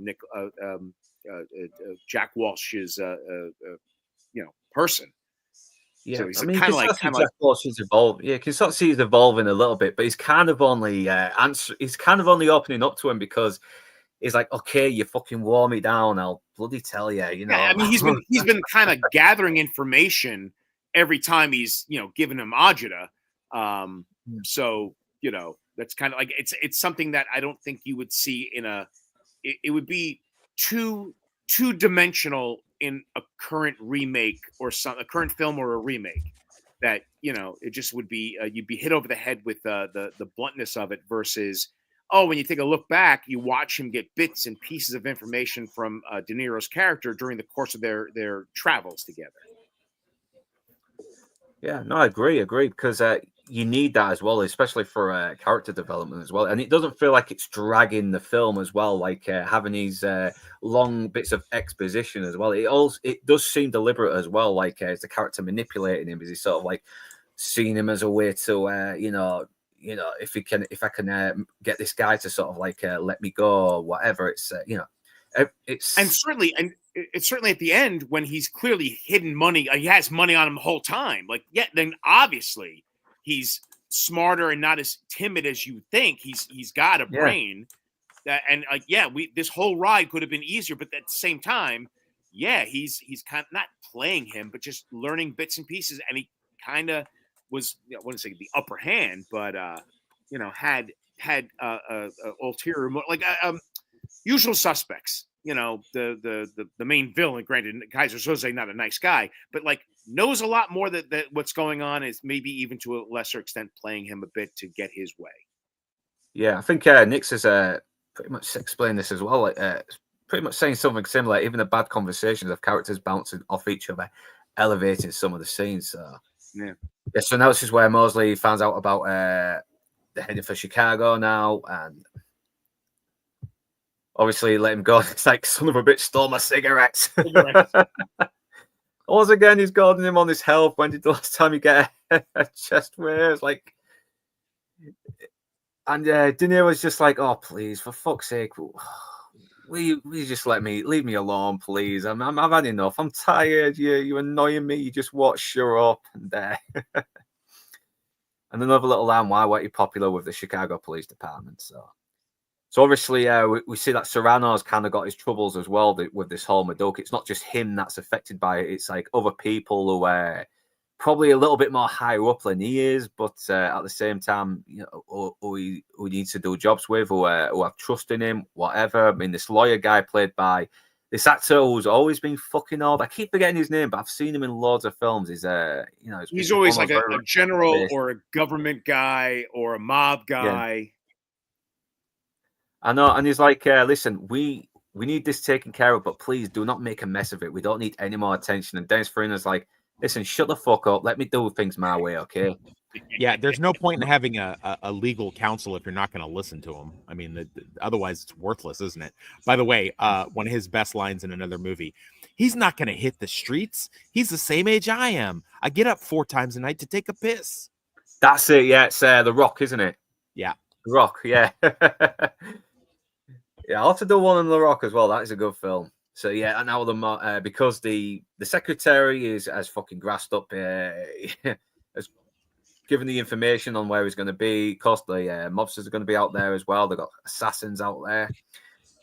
Jack Walsh's person. Yeah, So he's I mean, kind you of can like sort of see Jack Walsh's evolve. Yeah, you can sort of see he's evolving a little bit, but he's kind of only he's kind of only opening up to him because he's like, okay, you fucking wore me down, I'll bloody tell you, you know. Yeah, I mean, he's been kind of gathering information every time he's giving him agita. So that's kind of like it's something that I don't think you would see in it would be two-dimensional in a current remake or a current film or a remake, that it just would be you'd be hit over the head with the bluntness of it, versus when you take a look back, you watch him get bits and pieces of information from De Niro's character during the course of their travels together. Yeah, no, I agree, because you need that as well, especially for character development as well. And it doesn't feel like it's dragging the film as well, like having these long bits of exposition as well. It does seem deliberate as well, like is the character manipulating him? Is he sort of like seeing him as a way to, if I can get this guy to sort of like let me go or whatever? It's it's certainly at the end when he's clearly hidden money. He has money on him the whole time. Like, yeah, then obviously he's smarter and not as timid as you think. He's got a brain and this whole ride could have been easier, but at the same time, he's kind of not playing him, but just learning bits and pieces. And he kind of was, I wouldn't say the upper hand, but had ulterior, like Usual Suspects. The main villain, granted, Kaiser Soze not a nice guy, but like knows a lot more that what's going on, is maybe even to a lesser extent playing him a bit to get his way. Yeah, I think Nix has pretty much explained this as well. Like, pretty much saying something similar. Even the bad conversations of characters bouncing off each other, elevating some of the scenes. So yeah. So now this is where Mosley finds out about the heading for Chicago now, and obviously let him go. It's like, son of a bitch stole my cigarettes. Once again, he's guarding him on his health. When did the last time you get a chest wear? It's like, and De Niro's just like, oh, please, for fuck's sake, will you just leave me alone, please? I've had enough. I'm tired. You're annoying me. You just watch Shut Up. And another little line, why weren't you popular with the Chicago Police Department? So obviously, we see that Serrano's kind of got his troubles as well with this whole Madoka. It's not just him that's affected by it. It's like other people who are probably a little bit more higher up than he is, but at the same time, who he needs to do jobs with, who have trust in him, whatever. I mean, this lawyer guy played by this actor who's always been fucking old. I keep forgetting his name, but I've seen him in loads of films. He's always like a general or a government guy or a mob guy. Yeah. I know, and he's like, listen, we need this taken care of, but please do not make a mess of it. We don't need any more attention. And Dennis Farina's like, listen, shut the fuck up. Let me do things my way, okay? Yeah, there's no point in having a legal counsel if you're not going to listen to him. I mean, otherwise it's worthless, isn't it? By the way, one of his best lines in another movie, he's not going to hit the streets. He's the same age I am. I get up 4 times a night to take a piss. That's it, yeah. It's The Rock, isn't it? Yeah. The Rock, yeah. Yeah, I'll have to do one on The Rock as well. That is a good film. So yeah, and now because the secretary has fucking grassed up, has given the information on where he's going to be. Of course, the mobsters are going to be out there as well. They've got assassins out there.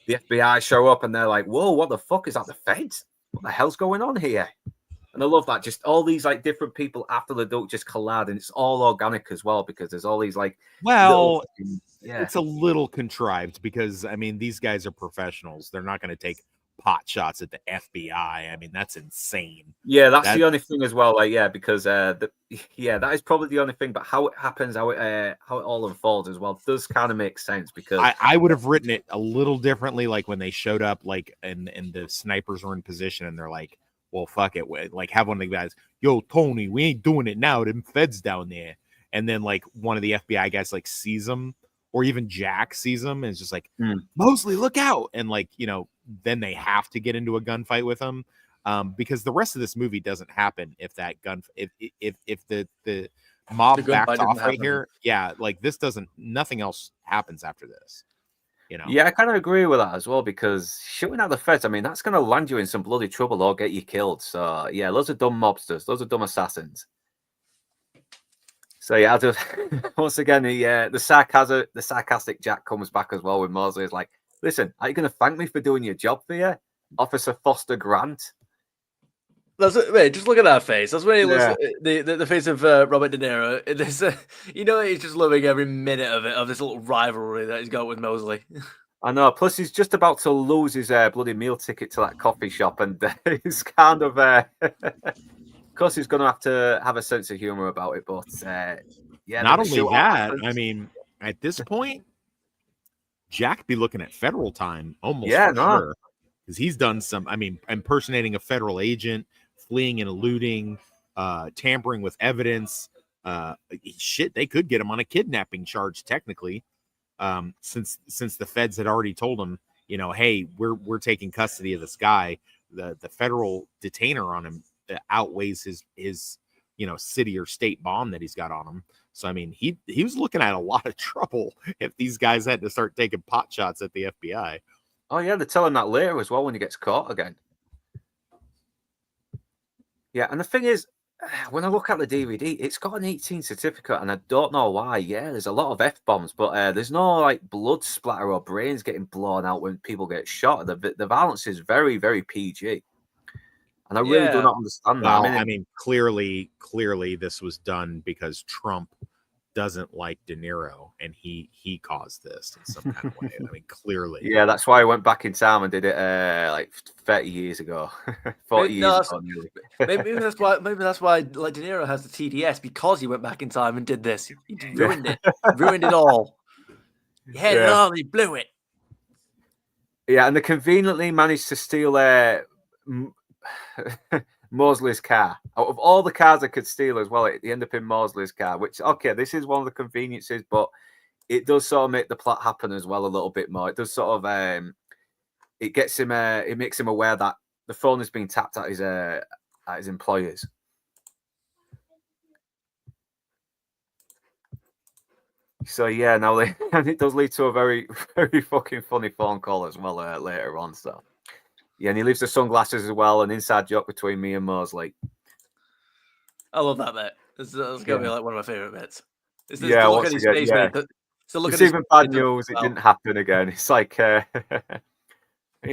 The FBI show up and they're like, "Whoa, what the fuck is that? The feds? What the hell's going on here?" And I love that. Just all these like different people after the duck just collide, and it's all organic as well because there's all these like Well, yeah, it's a little contrived because I mean these guys are professionals. They're not going to take pot shots at the FBI. I mean that's insane. yeah. That's the only thing as well. Like because that is probably the only thing. But how it happens, how it all unfolds as well does kind of make sense because I would have written it a little differently. Like when they showed up, like and the snipers were in position, and they're like, "Well, fuck it." Like have one of the guys, "Yo, Tony, we ain't doing it now. Them feds down there." And then like one of the FBI guys like sees them, or even Jack sees them, and is just like, "Mosley, look out!" And like then they have to get into a gunfight with him, because the rest of this movie doesn't happen if that gun if the mob backs off right here. Yeah, like this doesn't. Nothing else happens after this. Yeah, I kind of agree with that as well because shooting at the feds, I mean, that's going to land you in some bloody trouble or get you killed. So yeah, loads of dumb mobsters, loads of dumb assassins. So yeah, I just once again the sarcastic Jack comes back as well with Mosley. Is like, listen, are you going to thank me for doing your job for you, Officer Foster Grant? Wait, just look at that face. That's when he looks the face of Robert De Niro. He's just loving every minute of it, of this little rivalry that he's got with Mosley. I know. Plus, he's just about to lose his bloody meal ticket to that coffee shop, and he's kind of, of course, he's going to have a sense of humor about it. But yeah, not only that, I mean, at this point, Jack be looking at federal time almost sure because he's done some. I mean, impersonating a federal agent, fleeing and eluding, tampering with evidence. Shit, they could get him on a kidnapping charge technically, since the feds had already told him, hey, we're taking custody of this guy. The federal detainer on him outweighs his city or state bond that he's got on him. So I mean, he was looking at a lot of trouble if these guys had to start taking pot shots at the FBI. Oh yeah, they tell him that later as well when he gets caught again. Yeah, and the thing is, when I look at the DVD, it's got an 18 certificate, and I don't know why. Yeah, there's a lot of F-bombs, but there's no like blood splatter or brains getting blown out when people get shot. The violence is very, very PG, and I really do not understand that. Well, I mean, clearly, this was done because Trump doesn't like De Niro, and he caused this in some kind of way. I mean, clearly. Yeah, that's why I went back in time and did it like 30 years ago, 40 years ago. Maybe that's why like De Niro has the TDS, because he went back in time and did this. He ruined it. Ruined it all. He had it all, he blew it. Yeah, and they conveniently managed to steal Mosley's car. Out of all the cars they could steal as well, they end up in Mosley's car, which, okay, this is one of the conveniences, but it does sort of make the plot happen as well a little bit more. It does sort of, it gets him, it makes him aware that the phone is being tapped at his employers. So yeah, now and it does lead to a very, very fucking funny phone call as well later on. So yeah, and he leaves the sunglasses as well, an inside joke between me and Mosley. I love that bit. It's gonna be like one of my favorite bits. It's yeah, look at his face, yeah. It's even bad news. It didn't happen again. It's like in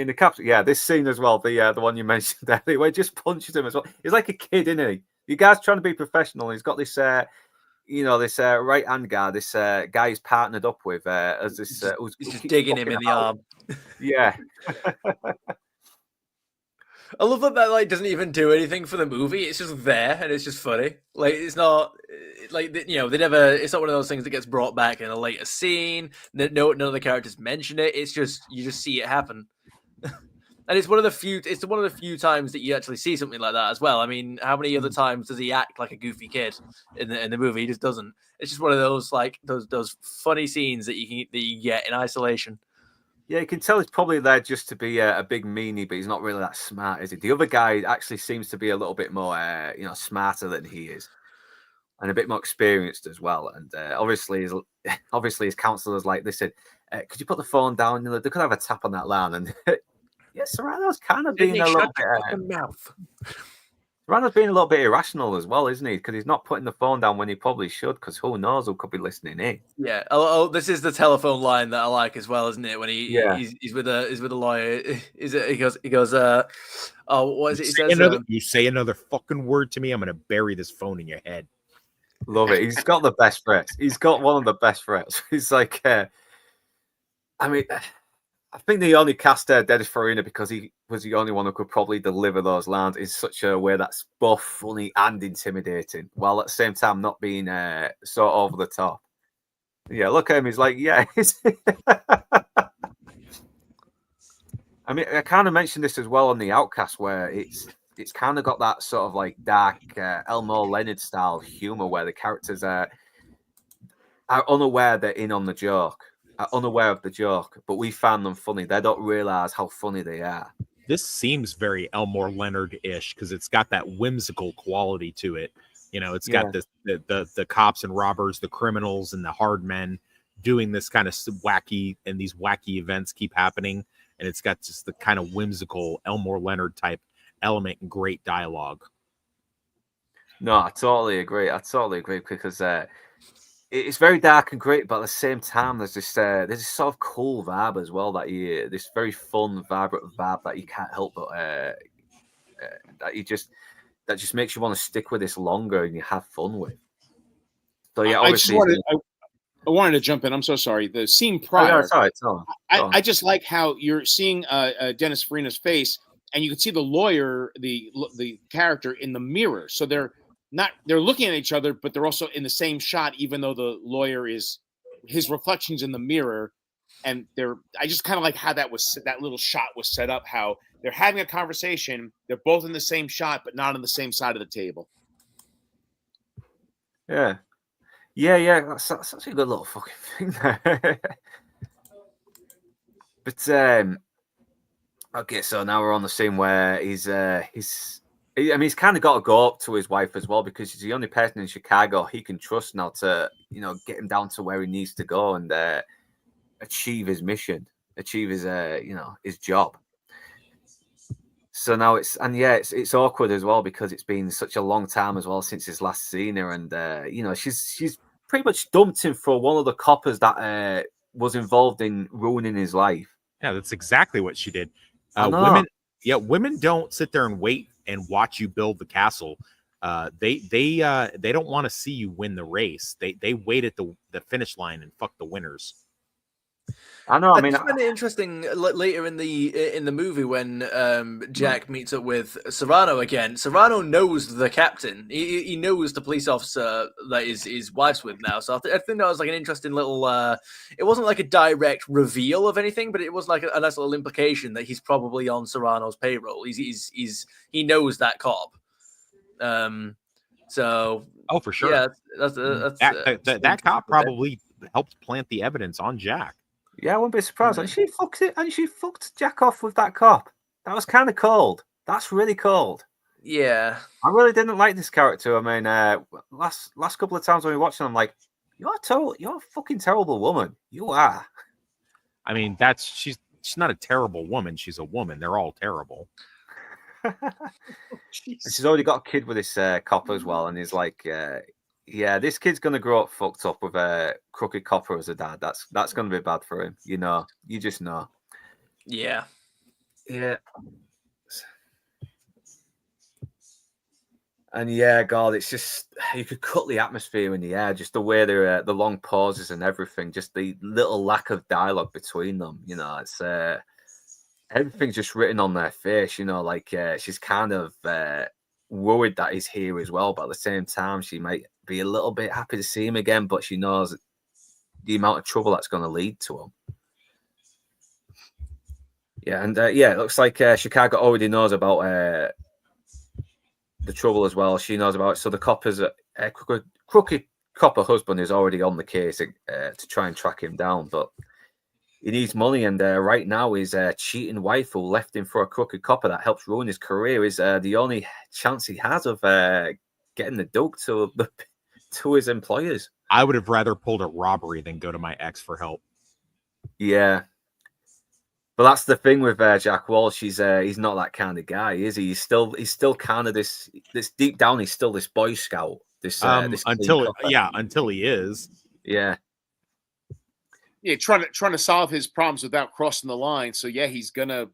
the caps. Yeah, this scene as well. The one you mentioned earlier, where he just punches him as well. He's like a kid, isn't he? You guys trying to be professional. He's got this, this right hand guy. This guy he's partnered up with as this. Who's just digging him in the arm. Yeah. I love that like doesn't even do anything for the movie. It's just there and it's just funny. Like it's not like they never. It's not one of those things that gets brought back in a later scene. None of the characters mention it. It's just you just see it happen. And it's one of the few times that you actually see something like that as well. I mean, how many other times does he act like a goofy kid in the movie? He just doesn't. It's just one of those like those funny scenes that you get in isolation. Yeah, you can tell he's probably there just to be a big meanie, but he's not really that smart, is he? The other guy actually seems to be a little bit more, smarter than he is, and a bit more experienced as well. And obviously his counselor's like, they said, could you put the phone down? They could have a tap on that line, and yeah, Serrano's kind of being a little bit. Mouth. Randall's being a little bit irrational as well, isn't he? Because he's not putting the phone down when he probably should, because who knows who could be listening in. Yeah. Oh, this is the telephone line that I like as well, isn't it? When Yeah. he's with a lawyer. Is it? He goes. Oh, what is it? He says. You say another fucking word to me, I'm gonna bury this phone in your head. Love it. He's got the best threats. He's got one of the best threats. He's like, I mean, I think they only cast Dennis Farina because he was the only one who could probably deliver those lines in such a way that's both funny and intimidating, while at the same time not being so over the top. Yeah, look at him. He's like, yeah. I mean, I kind of mentioned this as well on the Outcast, where it's kind of got that sort of like dark Elmore Leonard style humor, where the characters are unaware they're in on the joke. Are unaware of the joke, but we found them funny. They don't realize how funny they are. This seems very Elmore Leonard-ish because it's got that whimsical quality to it. You know, it's got the cops and robbers, the criminals and the hard men doing this kind of wacky, and these wacky events keep happening. And it's got just the kind of whimsical Elmore Leonard type element and great dialogue. No, I totally agree. Because it's very dark and great, but at the same time, there's this sort of cool vibe as well this very fun, vibrant vibe that you can't help but that just makes you want to stick with this longer and you have fun with. So yeah, obviously, I wanted to jump in. I'm so sorry. The scene prior, I just like how you're seeing Dennis Farina's face, and you can see the lawyer, the character in the mirror. So they're looking at each other, but they're also in the same shot, even though the lawyer is his reflections in the mirror. And I just kind of like how that little shot was set up, how they're having a conversation. They're both in the same shot, but not on the same side of the table. Yeah. Yeah. That's such a good little fucking thing there. But, okay, so now we're on the scene where he's kind of got to go up to his wife as well, because she's the only person in Chicago he can trust now to, get him down to where he needs to go and achieve his mission, achieve his, his job. So now it's awkward as well, because it's been such a long time as well since his last seen her, and she's pretty much dumped him for one of the coppers that was involved in ruining his life. Yeah, that's exactly what she did. Women don't sit there and wait and watch you build the castle. They don't want to see you win the race. They wait at the finish line and fuck the winners. I know. I mean, it's kind of interesting later in the movie when Jack meets up with Serrano again. Serrano knows the captain. He knows the police officer that his wife's with now. So I think that was like an interesting little. It wasn't like a direct reveal of anything, but it was like a nice little implication that he's probably on Serrano's payroll. He knows that cop. So. Oh, for sure. Yeah, that cop probably helped plant the evidence on Jack. Yeah, I wouldn't be surprised. And she fucked Jack off with that cop. That was kind of cold. That's really cold. Yeah. I really didn't like this character. I mean, last couple of times when we watched him, I'm like, you're a fucking terrible woman. You are. I mean, she's not a terrible woman. She's a woman. They're all terrible. And she's already got a kid with this cop as well. And he's like, yeah, this kid's gonna grow up fucked up with a crooked copper as a dad. That's gonna be bad for him. You just know. Yeah. And yeah, God, it's just you could cut the atmosphere in the air, just the way the long pauses and everything, just the little lack of dialogue between them. It's everything's just written on their face. Like she's kind of worried that he's here as well, but at the same time, she might be a little bit happy to see him again, but she knows the amount of trouble that's going to lead to him. Yeah, and it looks like Chicago already knows about the trouble as well. She knows about it, so the copper's crooked copper husband is already on the case to try and track him down, but he needs money, and right now his cheating wife who left him for a crooked copper that helps ruin his career is the only chance he has of getting the dope to his employers. I would have rather pulled a robbery than go to my ex for help. Yeah. But that's the thing with Jack Walsh. He's not that kind of guy, is he? He's still kind of this deep down. He's still this Boy Scout. This until he is. Yeah. Yeah, trying to solve his problems without crossing the line. So yeah, he's gonna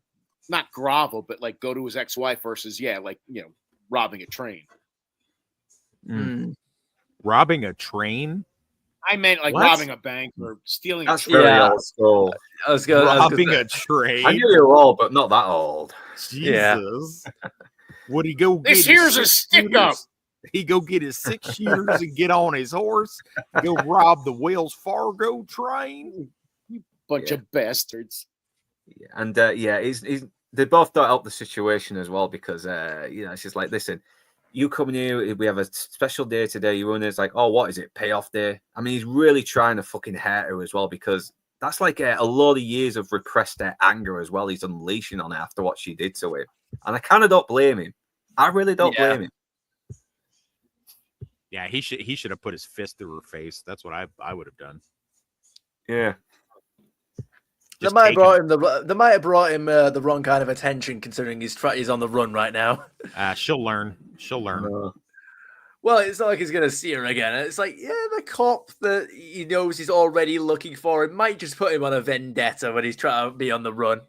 not grovel, but like go to his ex-wife versus robbing a train. Robbing a train? I meant like What? robbing a bank or stealing. That's a train. very old school. Robbing a train? I knew you were old, but not that old. Jesus. Would he go This get here's a stick up. He go get his 6 shooters and get on his horse, go rob the Wells Fargo train? Bunch of bastards. Yeah. And he's they both don't help the situation as well because it's just like, listen, you coming here, we have a special day today. You run, it's like, oh, what is it? Payoff day. I mean, he's really trying to fucking hurt her as well because that's like a lot of years of repressed anger as well. He's unleashing on her after what she did to him, and I kind of don't blame him. I really don't blame him. Yeah, he should have put his fist through her face. That's what I would have done. Yeah. They might have brought him the wrong kind of attention, considering he's on the run right now. She'll learn. Well, it's not like he's going to see her again. It's like, the cop that he knows he's already looking for him might just put him on a vendetta when he's trying to be on the run.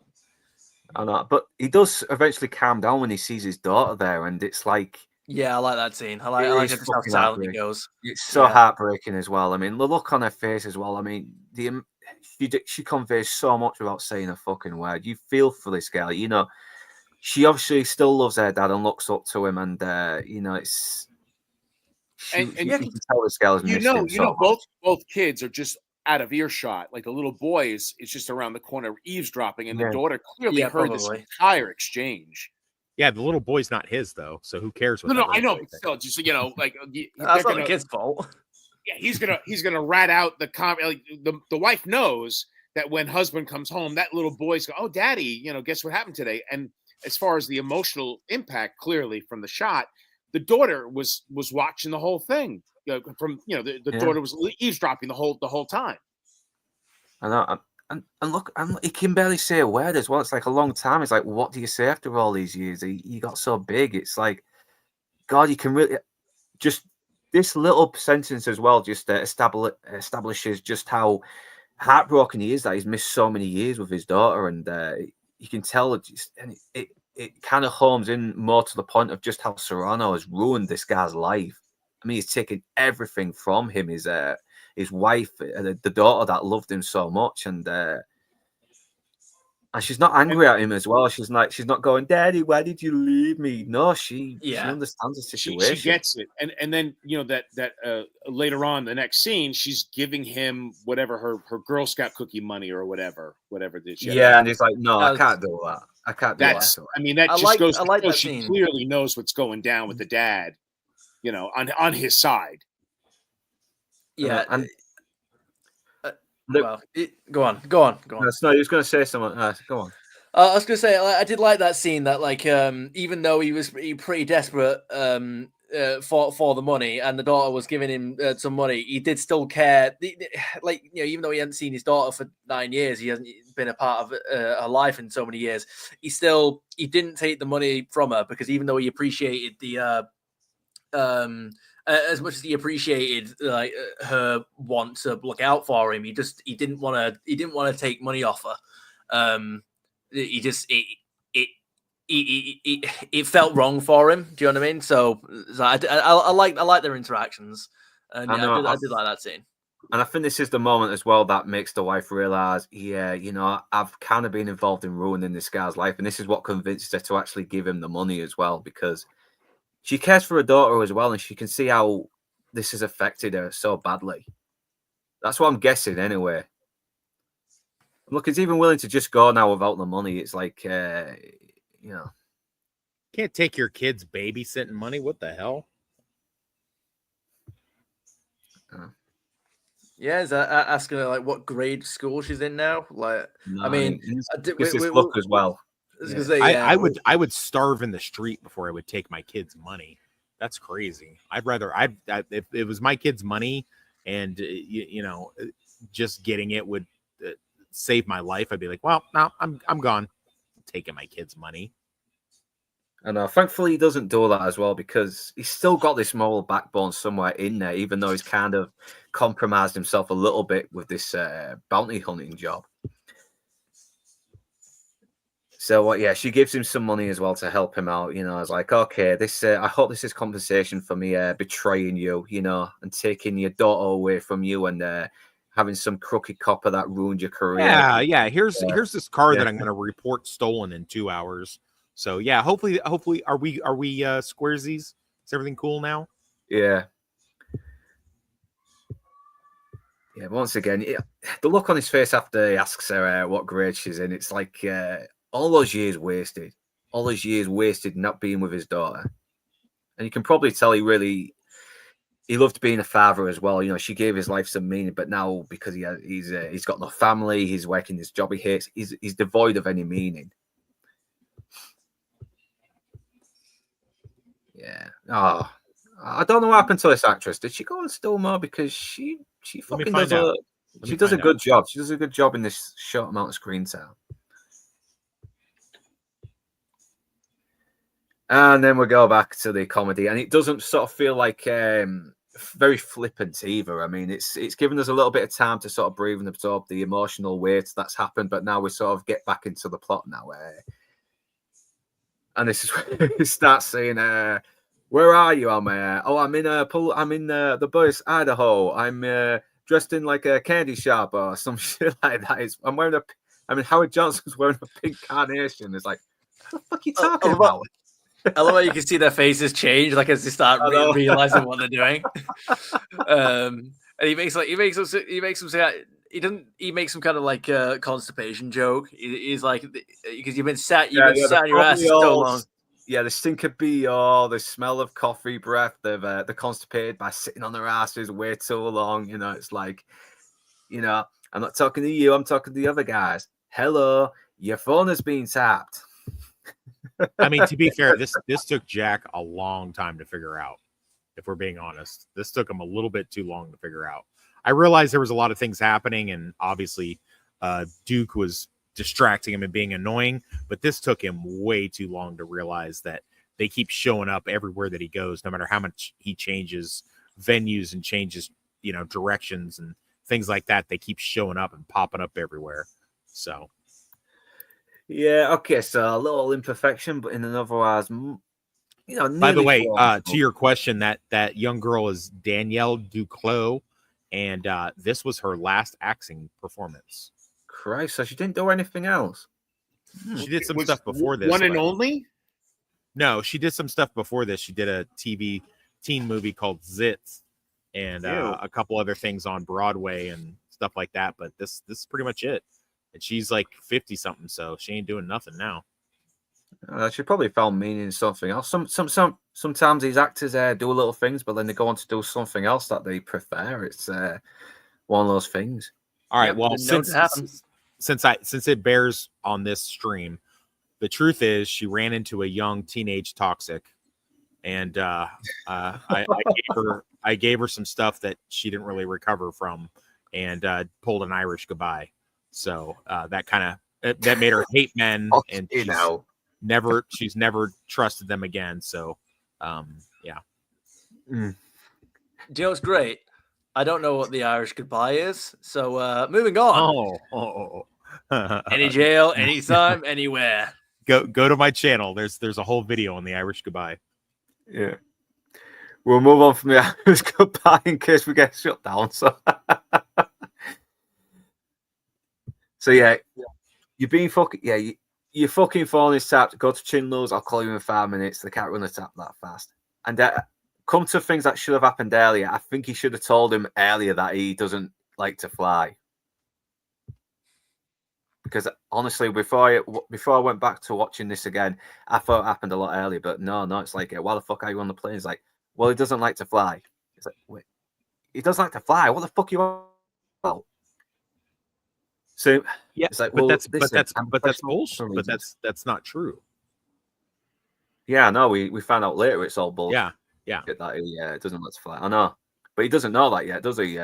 I know, but he does eventually calm down when he sees his daughter there, and it's like, yeah, I like that scene. I like just how silent he goes. It's so heartbreaking as well. I mean, the look on her face as well. I mean, she conveys so much without saying a fucking word. You feel for this girl. You know, she obviously still loves her dad and looks up to him, and it's. You can tell this girl is missing him so much. Both kids are just out of earshot. Like the little boy is just around the corner eavesdropping, and the daughter clearly heard this entire exchange. Yeah, the little boy's not his though, so who cares? No, I know, but still, just like that's not the kid's fault. Yeah, he's gonna rat out the like the wife knows that when husband comes home, that little boy's go, oh, daddy, guess what happened today? And as far as the emotional impact, clearly from the shot, the daughter was watching the whole thing. The daughter was eavesdropping the whole time. I know. And look, he can barely say a word as well. It's like a long time. It's like, what do you say after all these years? He got so big. It's like, God, you can really just this little sentence as well. Just establishes just how heartbroken he is that he's missed so many years with his daughter, and you can tell it kind of homes in more to the point of just how Serrano has ruined this guy's life. I mean, he's taken everything from him. His wife, the daughter that loved him so much, and she's not angry at him as well. She's not going, Daddy, why did you leave me? No, she understands the situation. She gets it, and then that later on the next scene, she's giving him whatever her Girl Scout cookie money or whatever did she? Yeah, and he's like, no, I can't do that. I can't do that. I mean, that just goes to show she clearly knows what's going down with the dad, on his side. Yeah, and go on. No, he was going to say something. Go on. I was going to say I did like that scene that even though he was pretty desperate for the money and the daughter was giving him some money, he did still care. Even though he hadn't seen his daughter for 9 years, he hasn't been a part of her life in so many years. He didn't take the money from her because even though he appreciated the as much as he appreciated her want to look out for him, he didn't want to take money off her. It felt wrong for him. Do you know what I mean? So I like their interactions, and I did like that scene. And I think this is the moment as well that makes the wife realize, I've kind of been involved in ruining this guy's life, and this is what convinced her to actually give him the money as well, because she cares for her daughter as well, and she can see how this has affected her so badly. That's what I'm guessing anyway. Look, he's even willing to just go now without the money. It's like, Can't take your kids babysitting money. What the hell? Yeah, is that asking her what grade school she's in now? No, I mean, this is look as well. I would starve in the street before I would take my kids' money. That's crazy. If it was my kids' money and just getting it would save my life, I'd be like, well, no, I'm gone. I'm taking my kids' money. And thankfully he doesn't do that as well, because he's still got this moral backbone somewhere in there, even though he's kind of compromised himself a little bit with this bounty hunting job. So yeah, she gives him some money as well to help him out. You know, I was like, okay, this I hope this is compensation for me betraying you, you know, and taking your daughter away from you, and having some crooked copper that ruined your career. Yeah. Here's this car that I'm going to report stolen in 2 hours. So yeah, hopefully, are we squaresies? Is everything cool now? Yeah. Yeah. Once again, the look on his face after he asks her what grade she's in, it's like all those years wasted. All those years wasted not being with his daughter. And you can probably tell he loved being a father as well. You know, she gave his life some meaning, but now because he's got no family, he's working this job he hates, he's devoid of any meaning. Yeah. Oh, I don't know what happened to this actress. Did she go on still more? Because she fucking does a good job. She does a good job in this short amount of screen time. And then we go back to the comedy, and it doesn't sort of feel like very flippant either. I mean, it's given us a little bit of time to sort of breathe and absorb the emotional weight that's happened, but now we sort of get back into the plot now. And this is where he starts saying, "Where are you?" I'm in the bush, Idaho. I'm dressed in like a candy shop or some shit like that. Howard Johnson's wearing a pink carnation. It's like, what the fuck are you talking about? I love how you can see their faces change, like as they start realizing what they're doing. And he makes them say he makes some kind of like constipation joke. He's like, because you've been sat on your ass so long. Yeah, the stink of BO, the smell of coffee breath, they're constipated by sitting on their asses way too long. You know, it's like, you know, I'm not talking to you, I'm talking to the other guys. Hello, your phone is being tapped. I mean, to be fair, this took Jack a long time to figure out. If we're being honest, this took him a little bit too long to figure out. I realized there was a lot of things happening, and obviously Duke was distracting him and being annoying, but this took him way too long to realize that they keep showing up everywhere that he goes, no matter how much he changes venues and changes, you know, directions and things like that. They keep showing up and popping up everywhere. So yeah, okay, so a little imperfection, but in an otherwise, you know. By the way, to your question, that young girl is Danielle Duclos, and this was her last acting performance. Christ, so she didn't do anything else. She did some stuff before this. One and only? No, she did some stuff before this. She did a teen movie called Zits, and a couple other things on Broadway and stuff like that. But this is pretty much it. And she's like 50 something, so she ain't doing nothing now. She probably found meaning in something else. Sometimes these actors do little things, but then they go on to do something else that they prefer. It's one of those things. All right. Well, since it bears on this stream, the truth is she ran into a young teenage toxic, and I gave her some stuff that she didn't really recover from, and pulled an Irish goodbye. So that kind of that made her hate men, and she's never trusted them again. So yeah. Do you know what's great? I don't know what the Irish goodbye is. So moving on. Any jail, anytime, anywhere. Go to my channel. There's a whole video on the Irish goodbye. Yeah. We'll move on from the Irish goodbye in case we get shut down. So yeah, you're being fucking your fucking phone is tapped. Go to Chinlow's. I'll call you in 5 minutes. They can't run a tap that fast. And come to things that should have happened earlier. I think he should have told him earlier that he doesn't like to fly. Because honestly, before I went back to watching this again, I thought it happened a lot earlier. But no, it's like, why the fuck are you on the plane? It's like, well, he doesn't like to fly. It's like, wait, he doesn't like to fly. What the fuck are you on about? So yeah, it's like, but well, that's bullshit. But that's not true. Yeah, no, we found out later it's all bullshit. Yeah. That he doesn't like to fly. I know. But he doesn't know that yet, does he?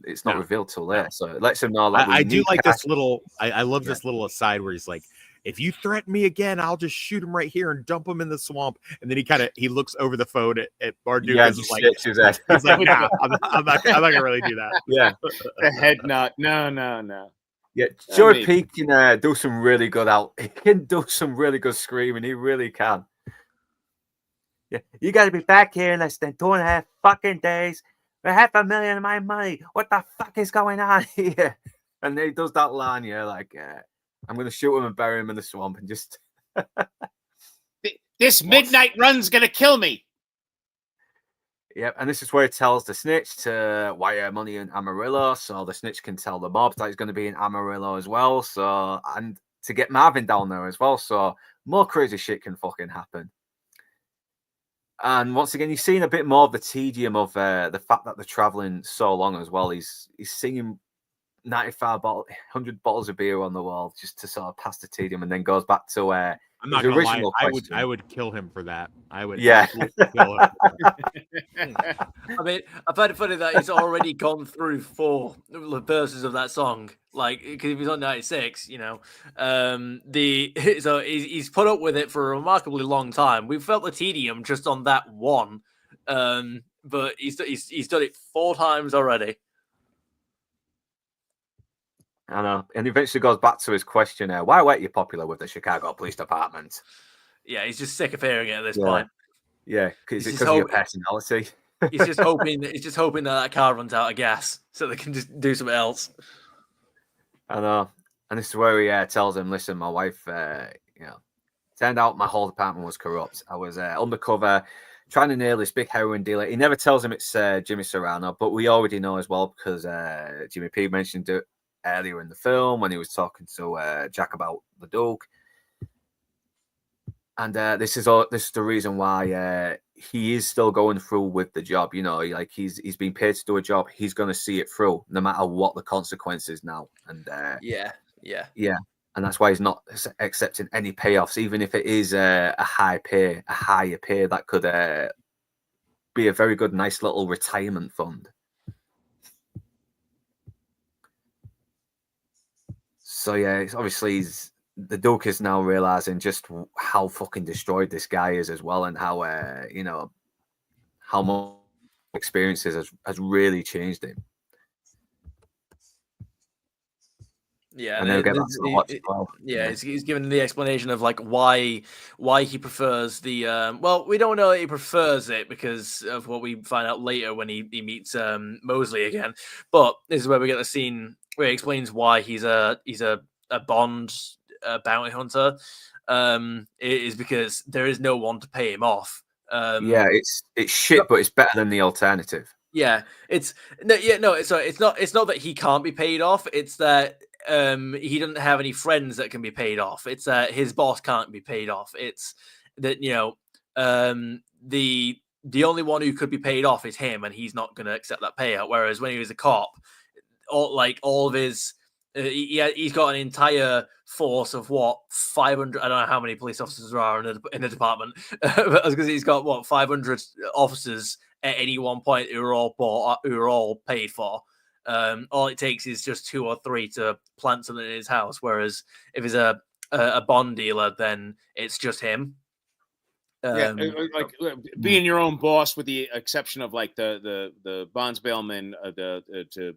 It's not No, revealed till later, so it lets him know that I do like cash. this little. I love Yeah. this little aside where he's like, "If you threaten me again, I'll just shoot him right here and dump him in the swamp." And then he looks over the phone at Bardukas. Yeah, and he is like, shakes his head. he's like, "Nah, I'm not gonna really do that." Yeah, The head nod. No. yeah. I Joey mean- P can do some really good out. He can do some really good screaming. He really can. Yeah, you got to be back here in less than 2.5 fucking days. For $500,000 of my money. What the fuck is going on here? And he does that line, yeah, like, I'm gonna shoot him and bury him in the swamp and just. This midnight run's gonna kill me. Yep, and this is where he tells the snitch to wire money in Amarillo, so the snitch can tell the mob that he's going to be in Amarillo as well. So, and to get Marvin down there as well, so more crazy shit can fucking happen. And once again, you've seen a bit more of the tedium of the fact that they're traveling so long as well. He's singing 100 bottles of beer on the wall just to sort of pass the tedium, and then goes back to I'm not his gonna lie. original I question. would kill him for that. I would. Yeah. absolutely kill him. I mean, I find it funny that he's already gone through 4 verses of that song. Like, because if he's on 96, you know, so he's put up with it for a remarkably long time. We've felt the tedium just on that one, but he's done it 4 times already. I know, and eventually goes back to his question: why weren't you popular with the Chicago Police Department? Yeah, he's just sick of hearing it at this Yeah. point. Yeah, because He's just of your hoping- personality. He's just hoping that car runs out of gas so they can just do something else. I know, and this is where he tells him, "Listen, my wife, turned out my whole department was corrupt. I was undercover, trying to nail this big heroin dealer." He never tells him it's Jimmy Serrano, but we already know as well because Jimmy P mentioned it earlier in the film when he was talking to Jack about the Duke. And this is the reason why he is still going through with the job. You know, like he's been paid to do a job. He's going to see it through, no matter what the consequences now. And Yeah. and that's why he's not accepting any payoffs, even if it is a higher pay that could be a very good, nice little retirement fund. So yeah, it's obviously the Duke is now realizing just how fucking destroyed this guy is as well, and how how much experiences has really changed him. Yeah, And they'll get back to the watch as well. Yeah, he's given the explanation of like why he prefers the well, we don't know that he prefers it because of what we find out later when he meets Mosley again. But this is where we get the scene where he explains why he's a Bond bounty hunter. It is because there is no one to pay him off. Yeah, it's shit, but it's better than the alternative. Yeah, it's not that he can't be paid off. It's that he doesn't have any friends that can be paid off. It's that his boss can't be paid off. It's that the only one who could be paid off is him, and he's not going to accept that payout. Whereas when he was a cop, all of his he's got an entire force of 500. I don't know how many police officers there are in the department, because he's got 500 officers at any one point who are all paid for. All it takes is just 2 or 3 to plant something in his house. Whereas if it's a bond dealer, then it's just him. Being your own boss, with the exception of like the bonds bailman, to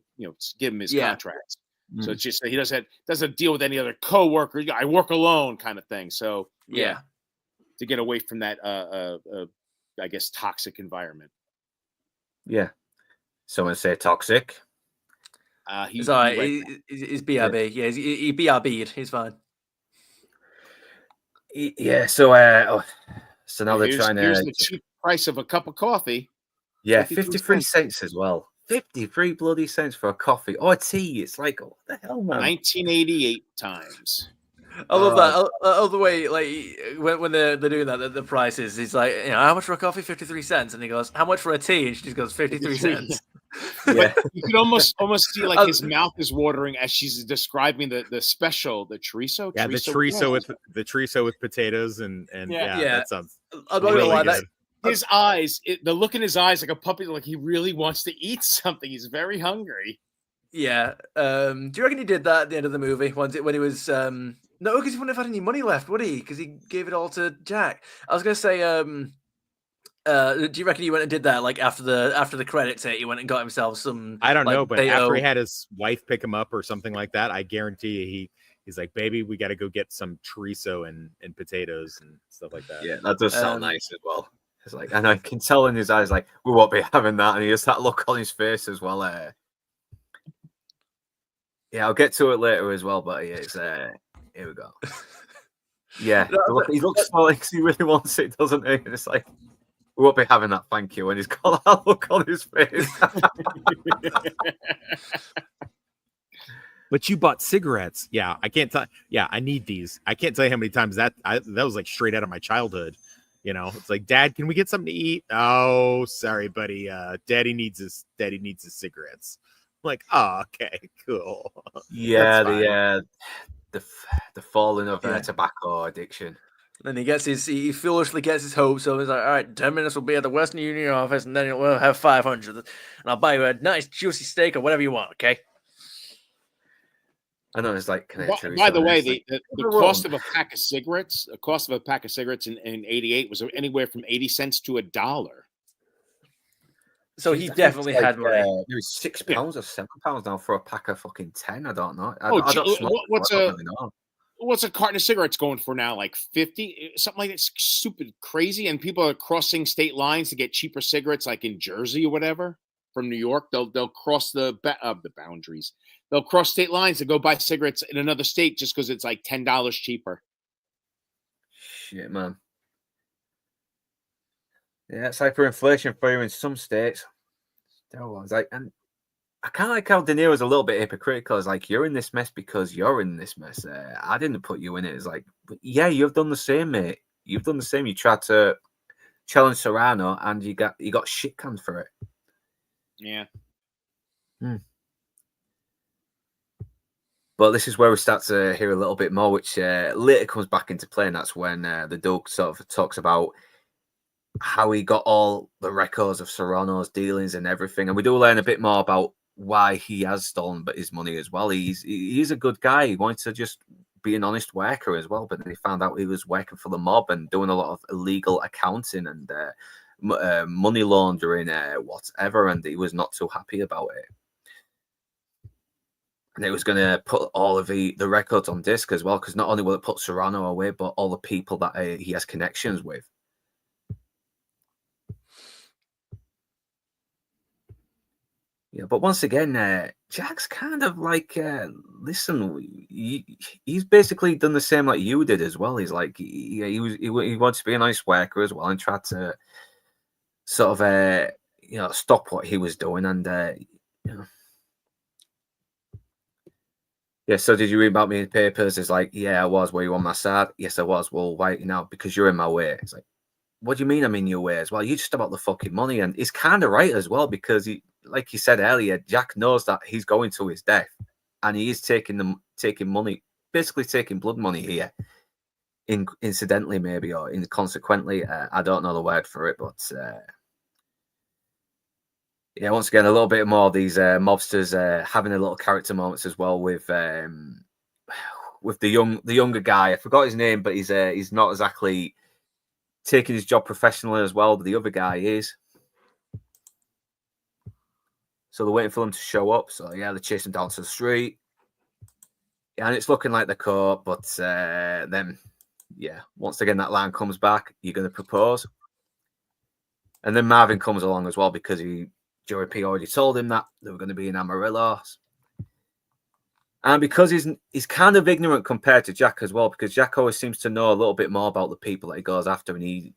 give him his contracts. Mm-hmm. So it's just he doesn't deal with any other coworker. I work alone, kind of thing. So to get away from that, I guess, toxic environment. Yeah. Someone say toxic. He's BRB. Yeah, he BRB'd. He's fine. Yeah. So now they're trying to. Here's the cheap price of a cup of coffee. Yeah, 53 cents as well. 53 bloody cents for a coffee or a tea. It's like, what the hell, man? 1988 times. I love that. I love the way, like, when they're doing that, the prices. He's like, how much for a coffee? 53 cents. And he goes, how much for a tea? And she just goes, 53 cents. Yeah. You can almost see like his mouth is watering as she's describing the special, the chorizo. Yeah, the chorizo with potatoes and yeah. that sounds I'm not really gonna lie, good. his eyes, the look in his eyes, like a puppy, like he really wants to eat something. He's very hungry. Yeah. Do you reckon he did that at the end of the movie when he was no, because he wouldn't have had any money left, would he? Because he gave it all to Jack. I was gonna say, do you reckon he went and did that like after the credits hit? He went and got himself some. I don't know, but potato. after he had his wife pick him up or something like that, I guarantee you he's like, baby, we got to go get some chorizo and potatoes and stuff like that. Yeah, that does sound nice as well. It's like, and I can tell in his eyes, like, we won't be having that, and he has that look on his face as well. Yeah, I'll get to it later as well, but yeah, it's here we go. Yeah, he looks like he really wants it, doesn't he? And it's like, we won't be having that, thank you. And he's got that look on his face. But you bought cigarettes. Yeah, I can't tell. Yeah, I need these. I can't tell you how many times that was like straight out of my childhood. You know, it's like, Dad, can we get something to eat? Oh, sorry, buddy. Daddy needs his cigarettes. I'm like, oh, okay, cool. Yeah, the falling of tobacco addiction. Then he foolishly gets his hopes up. He's like, all right, 10 minutes will be at the Western Union office, and then we'll have 500, and I'll buy you a nice juicy steak or whatever you want. Okay. I know it's like. By the way, the cost of a pack of cigarettes, in '88 was anywhere from 80 cents to $1. So he definitely had money. It was £6 or £7 now for a pack of fucking 10. I don't know. I don't smoke, what's a carton of cigarettes going for now? Like 50, something like that. Stupid, crazy, and people are crossing state lines to get cheaper cigarettes, like in Jersey or whatever. From New York, they'll cross the boundaries. They'll cross state lines to go buy cigarettes in another state just because it's like $10 cheaper. Shit, man. Yeah, it's hyperinflation for you in some states. It's like, and I kind of like how De Niro's a little bit hypocritical. It's like, you're in this mess because you're in this mess. I didn't put you in it. It's like, but yeah, you've done the same, mate. You've done the same. You tried to challenge Serrano, and you got shit canned for it. Yeah. But this is where we start to hear a little bit more, which later comes back into play, and that's when the Doug sort of talks about how he got all the records of Serrano's dealings and everything. And we do learn a bit more about why he has stolen his money as well. He's a good guy. He wanted to just be an honest worker as well, but then he found out he was working for the mob and doing a lot of illegal accounting and money laundering, whatever, and he was not too happy about it. And it was going to put all of the records on disc as well, because not only will it put Serrano away, but all the people that he has connections with. Yeah, but once again, Jack's kind of like, listen, he's basically done the same like you did as well. He's like, he wants to be a nice worker as well, and tried to sort of, stop what he was doing, and yeah. So did you read about me in the papers? It's like, yeah, I was. Were you on my side? Yes, I was. Well, why because you're in my way. It's like, what do you mean I'm in your way as well? You're just about the fucking money, and he's kind of right as well, because he, like you said earlier, Jack knows that he's going to his death, and he is taking money, basically taking blood money here, incidentally maybe, or inconsequently. I don't know the word for it, but yeah, once again, a little bit more of these mobsters having a little character moments as well with the younger guy. I forgot his name, but he's not exactly taking his job professionally as well, but the other guy is. So they're waiting for them to show up. So yeah, they chase him down to the street. Yeah, and it's looking like they're caught, but then yeah, once again that line comes back, you're going to propose. And then Marvin comes along as well, because Joey P already told him that they were going to be in Amarillo. And because he's kind of ignorant compared to Jack as well, because Jack always seems to know a little bit more about the people that he goes after, and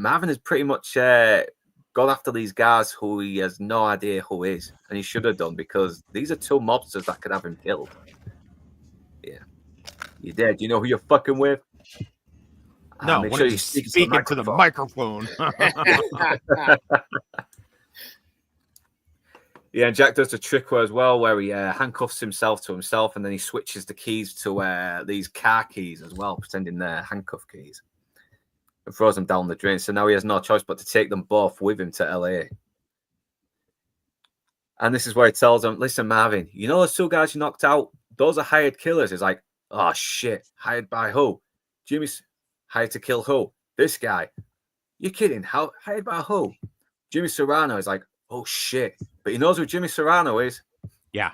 Marvin has pretty much gone after these guys who he has no idea who is, and he should have done, because these are two mobsters that could have him killed. Yeah, you're dead. You know who you're fucking with? No, make sure sure you you speak speak into the microphone. Yeah, and Jack does the trick as well, where he handcuffs himself to himself, and then he switches the keys to these car keys as well, pretending they're handcuff keys. and throws them down the drain. So now he has no choice but to take them both with him to LA. And this is where he tells them, listen, Marvin, you know those two guys you knocked out? Those are hired killers. He's like, oh, shit. Hired by who? Jimmy's hired to kill who? This guy. You're kidding. How hired by who? Jimmy Serrano is like, oh, shit. But he knows who Jimmy Serrano is. Yeah.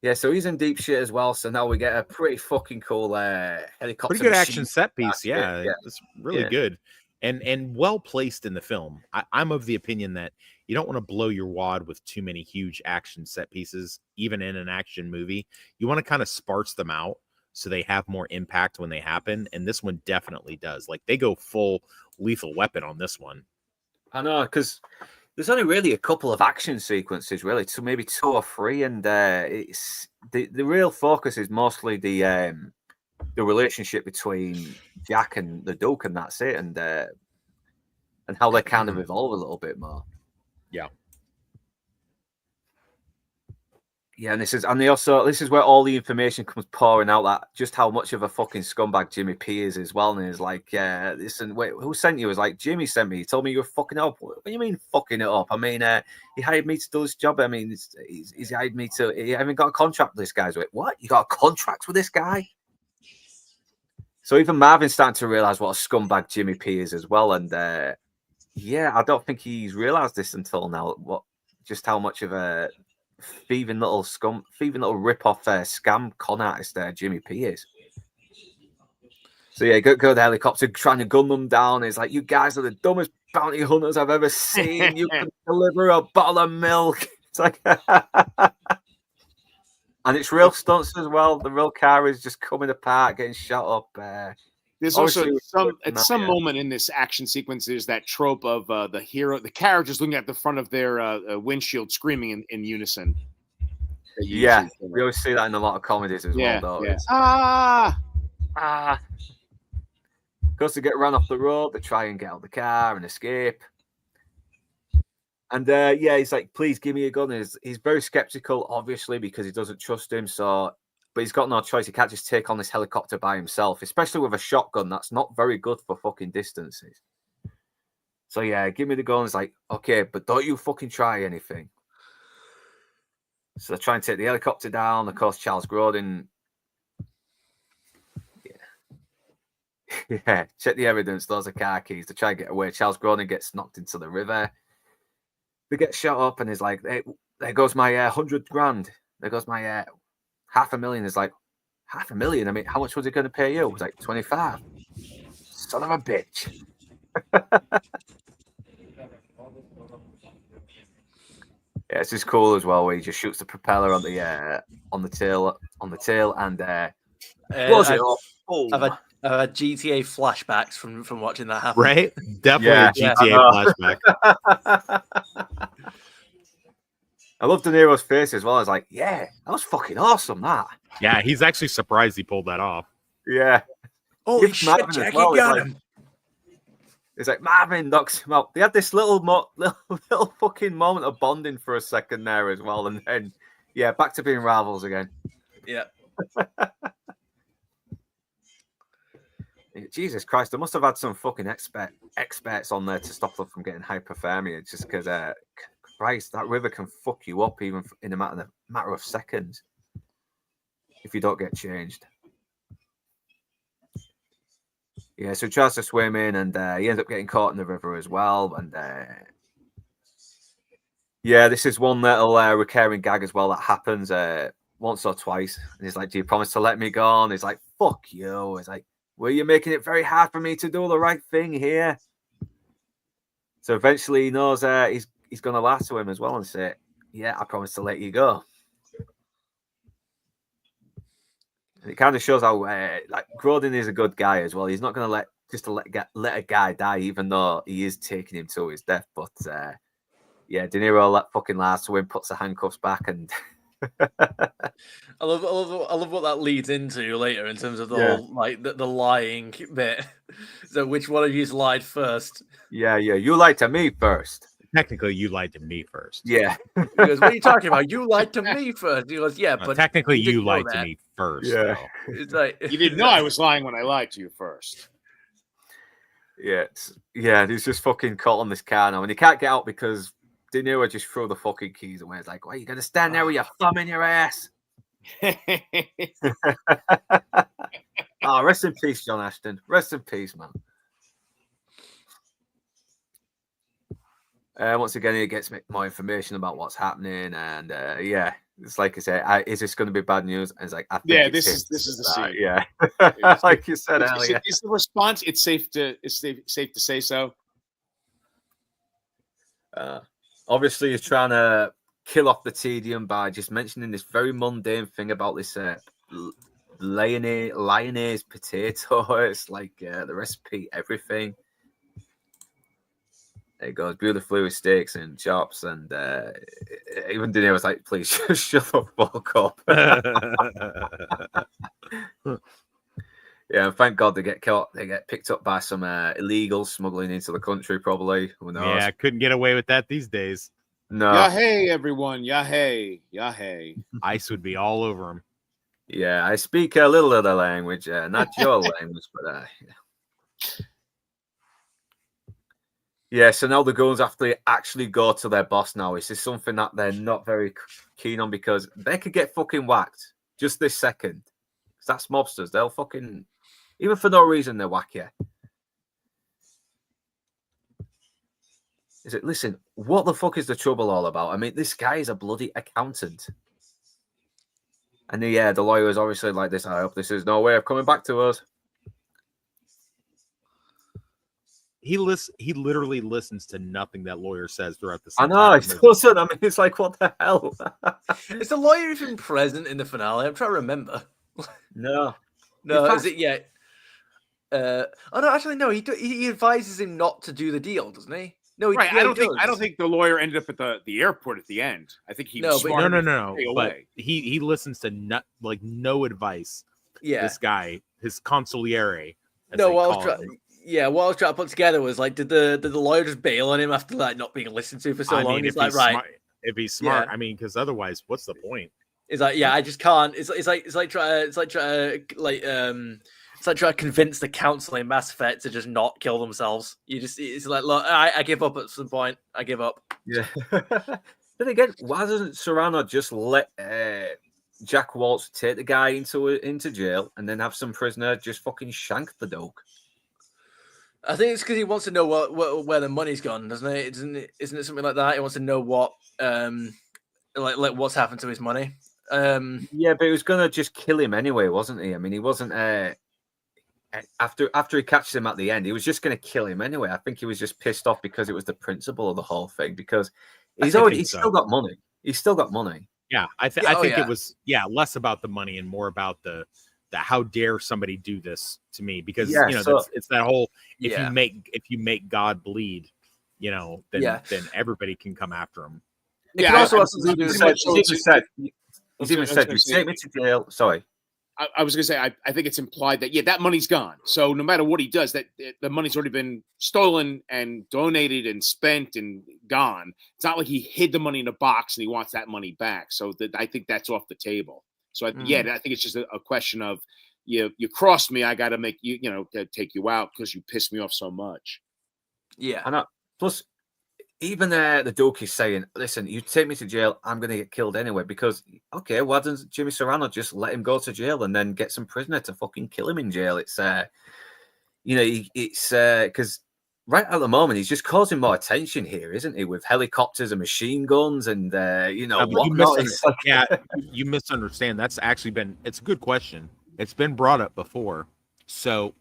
Yeah, so he's in deep shit as well. So now we get a pretty fucking cool helicopter. Pretty good machine. action set piece. Yeah. It's really good. And well placed in the film. I'm of the opinion that you don't want to blow your wad with too many huge action set pieces, even in an action movie. You want to kind of sparse them out so they have more impact when they happen. And this one definitely does. Like, they go full Lethal Weapon on this one. I know, because there's only really a couple of action sequences, really, so maybe 2 or 3, and it's the real focus is mostly the relationship between Jack and the Duke, and that's it, and how they kind of evolve a little bit more. Yeah. Yeah, and this is where all the information comes pouring out, that just how much of a fucking scumbag Jimmy P is as well. And he's like, listen, wait, who sent you? It's like, Jimmy sent me. He told me you were fucking up. What do you mean fucking it up? I mean, he hired me to do this job. I mean, he's hired me to. He haven't got a contract with this guy. Like, what? You got a contract with this guy? So even Marvin's starting to realize what a scumbag Jimmy P is as well. And yeah, I don't think he's realized this until now. Just how much of a thieving little rip-off scam con artist there Jimmy P is. So yeah, go the helicopter trying to gun them down. It's like, you guys are the dumbest bounty hunters I've ever seen. You can deliver a bottle of milk. It's like, and it's real stunts as well. The real car is just coming apart, getting shot up. There's also some moment in this action sequence, there's that trope of the characters looking at the front of their windshield screaming in unison. Yeah, we always see that in a lot of comedies as well, though. Yeah. Because they get run off the road, they try and get out of the car and escape. And he's like, please give me a gun. He's very skeptical, obviously, because he doesn't trust him. But he's got no choice. He can't just take on this helicopter by himself, especially with a shotgun. That's not very good for fucking distances. So yeah, give me the gun. It's like, okay, but don't you fucking try anything. So they're trying to take the helicopter down. Of course, Charles Grodin. Yeah, check the evidence. Those are car keys. They try and get away. Charles Grodin gets knocked into the river. They get shot up, and he's like, hey, there goes my 100 grand. There goes my $500,000. Is like, $500,000? I mean, how much was it going to pay you? It was like 25. Son of a bitch. Yeah, it's just cool as well, where he just shoots the propeller on the tail, and blows it off. Oh. I've had GTA flashbacks from watching that happen. Right? Definitely a GTA flashback. I love De Niro's face as well. I was like, yeah, that was fucking awesome, that. Yeah, he's actually surprised he pulled that off. Yeah. Holy shit, Jackie got him. It's like, Marvin knocks him out. They had this little fucking moment of bonding for a second there as well. And then, yeah, back to being rivals again. Yeah. Jesus Christ, they must have had some fucking experts on there to stop them from getting hypothermia, just because, Christ, that river can fuck you up even in a matter of seconds if you don't get changed. Yeah, so he tries to swim in, and he ends up getting caught in the river as well. And yeah, this is one little recurring gag as well that happens once or twice. And he's like, do you promise to let me go? And he's like, fuck you. He's like, well, you're making it very hard for me to do the right thing here. So eventually he knows he's going to lie to him as well and say, yeah, I promise to let you go. And it kind of shows how Grodin is a good guy as well. He's not going to let a guy die, even though he is taking him to his death. But yeah, De Niro fucking lies to him, puts the handcuffs back, and I love what that leads into later in terms of the whole the lying bit. So which one of you's lied first? Yeah, you lied to me first. Technically, you lied to me first. Yeah. He goes, what are you talking about? You lied to me first. He goes, yeah, but technically you lied to me first. Yeah. It's like, You didn't know I was lying when I lied to you first. Yeah, he's just fucking caught on this car now, and he can't get out because De Niro just threw the fucking keys away. It's like, why are you gonna stand there with your thumb in your ass? Oh, rest in peace, John Ashton. Rest in peace, man. Once again, he gets more information about what's happening, and yeah, it's like I say, is this going to be bad news? And it's like, I think this is the scene. Yeah, like you said earlier. Is the response? It's safe to say so. Obviously, he's trying to kill off the tedium by just mentioning this very mundane thing about this Lyonnaise potato. It's like the recipe, everything. It goes beautifully with steaks and chops, and even Daniel was like, "Please shut the fuck up." Yeah, and thank God they get caught. They get picked up by some illegals smuggling into the country. Probably, who knows? Yeah, couldn't get away with that these days. No. Yahey, everyone! Yahey, yahey! ICE would be all over him. Yeah, I speak a little of the language, not your language, but yeah. So now the goons actually go to their boss now. Is this something that they're not very keen on because they could get fucking whacked just this second? Because that's mobsters. They'll fucking even for no reason they whack you. Is it? Listen, what the fuck is the trouble all about? I mean, this guy is a bloody accountant. And the lawyer is obviously like this. I hope this is no way of coming back to us. He literally listens to nothing that lawyer says throughout the. I know. He doesn't. I mean, it's like, what the hell? Is the lawyer even present in the finale? I'm trying to remember. No. Is it yet? Oh no, actually no. He advises him not to do the deal, doesn't he? No, Right. yeah, I don't think the lawyer ended up at the airport at the end. I think he was smart enough to stay But away. he listens to no advice. Yeah. This guy, his consigliere. No, what I was trying to put together was like, did the lawyer just bail on him after like not being listened to for so long? He's like, right. If he's smart, Yeah. I mean, because otherwise, what's the point? It's like, yeah, I just can't. It's like trying to convince the council in Mass Effect to just not kill themselves. It's like, look, I give up at some point. I give up. Yeah. Then again, why doesn't Serrano just let Jack Waltz take the guy into jail and then have some prisoner just fucking shank the dope? I think it's because he wants to know where the money's gone, doesn't it? Isn't it something like that? He wants to know what like what's happened to his money. Yeah, but he was gonna just kill him anyway, wasn't he? I mean, he wasn't. After he catches him at the end, he was just gonna kill him anyway. I think he was just pissed off because it was the principle of the whole thing. Because he's still got money. He's still got money. Yeah, I think it was less about the money and more about the how dare somebody do this to me, because it's that whole if you make God bleed, then everybody can come after him. Yeah, He's even said, "You take me to jail." Sorry. I was going to say, I think it's implied that, that money's gone. So no matter what he does, that the money's already been stolen and donated and spent and gone. It's not like he hid the money in a box and he wants that money back. So I think that's off the table. So I think it's just a question of, you crossed me, I got to make you, take you out because you pissed me off so much. Yeah. And plus, even the Duke is saying, listen, you take me to jail, I'm going to get killed anyway. Because, okay, why doesn't Jimmy Serrano just let him go to jail and then get some prisoner to fucking kill him in jail? It's, it's because right at the moment, he's just causing more attention here, isn't he? With helicopters and machine guns and, whatnot. You misunderstand. That's actually it's a good question. It's been brought up before. So,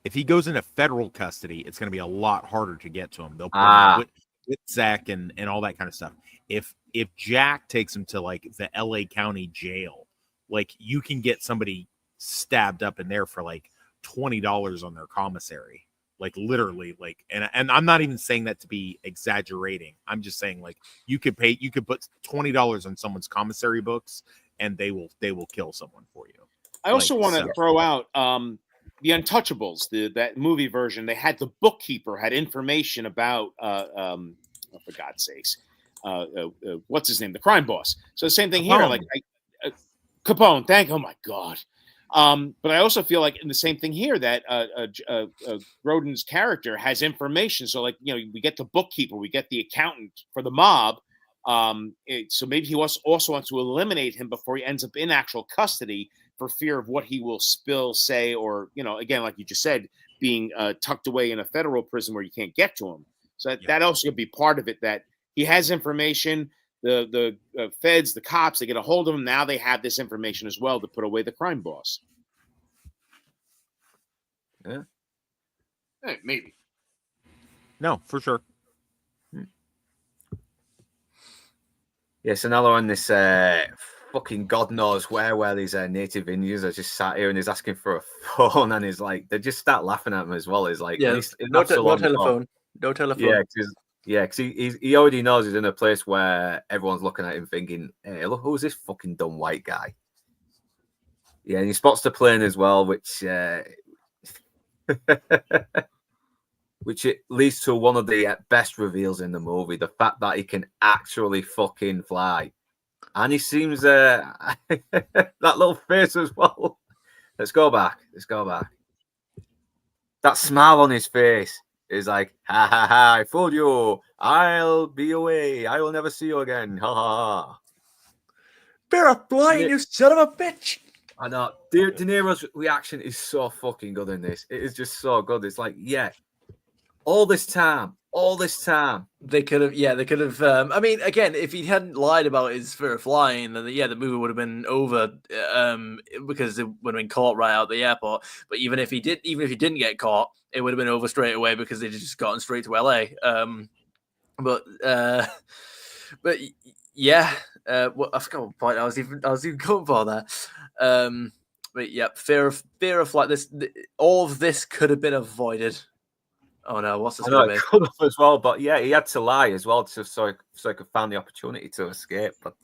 if he goes into federal custody, it's going to be a lot harder to get to him. They'll put him with Zach and all that kind of stuff. If Jack takes him to like the LA County jail, like you can get somebody stabbed up in there for like $20 on their commissary, like literally, like, and I'm not even saying that to be exaggerating. I'm just saying like you could put $20 on someone's commissary books and they will kill someone for you. I also want to throw out The Untouchables, that movie version. They had the bookkeeper had information about for God's sakes, what's his name, the crime boss. So the same thing here, like Capone. Oh my God, But I also feel like in the same thing here that Grodin's character has information. So, like, we get the bookkeeper, we get the accountant for the mob. So maybe he also wants to eliminate him before he ends up in actual custody for fear of what he will spill, say, or, again, like you just said, being tucked away in a federal prison where you can't get to him. So that also could be part of it, that he has information. The feds, the cops, they get a hold of him. Now they have this information as well to put away the crime boss. Yeah. Hey, maybe. No, for sure. Yeah, so now they're on this fucking God knows where these native Indians are just sat here, and he's asking for a phone, and he's like, they just start laughing at him as well. He's like, Yeah, no telephone. No telephone. Yeah, because he already knows he's in a place where everyone's looking at him thinking, hey, look, who's this fucking dumb white guy? Yeah, and he spots the plane as well, which which it leads to one of the best reveals in the movie, the fact that he can actually fucking fly. And he seems that little face as well. Let's go back. That smile on his face is like, ha ha ha, I fooled you. I'll be away. I will never see you again. Ha ha ha. Fear of flying, you son of a bitch. I know. De Niro's reaction is so fucking good in this. It is just so good. It's like, yeah, all this time. They could have. I mean, again, if he hadn't lied about his fear of flying, then the movie would have been over. Because it would have been caught right out the airport. But even if he didn't get caught, it would have been over straight away because they'd just gotten straight to LA. But yeah. I forgot what point I was even going for there. But yeah, fear of flight. All of this could have been avoided. Oh no, what's this going to be? Could have as well, but yeah, he had to lie as well so he could find the opportunity to escape. But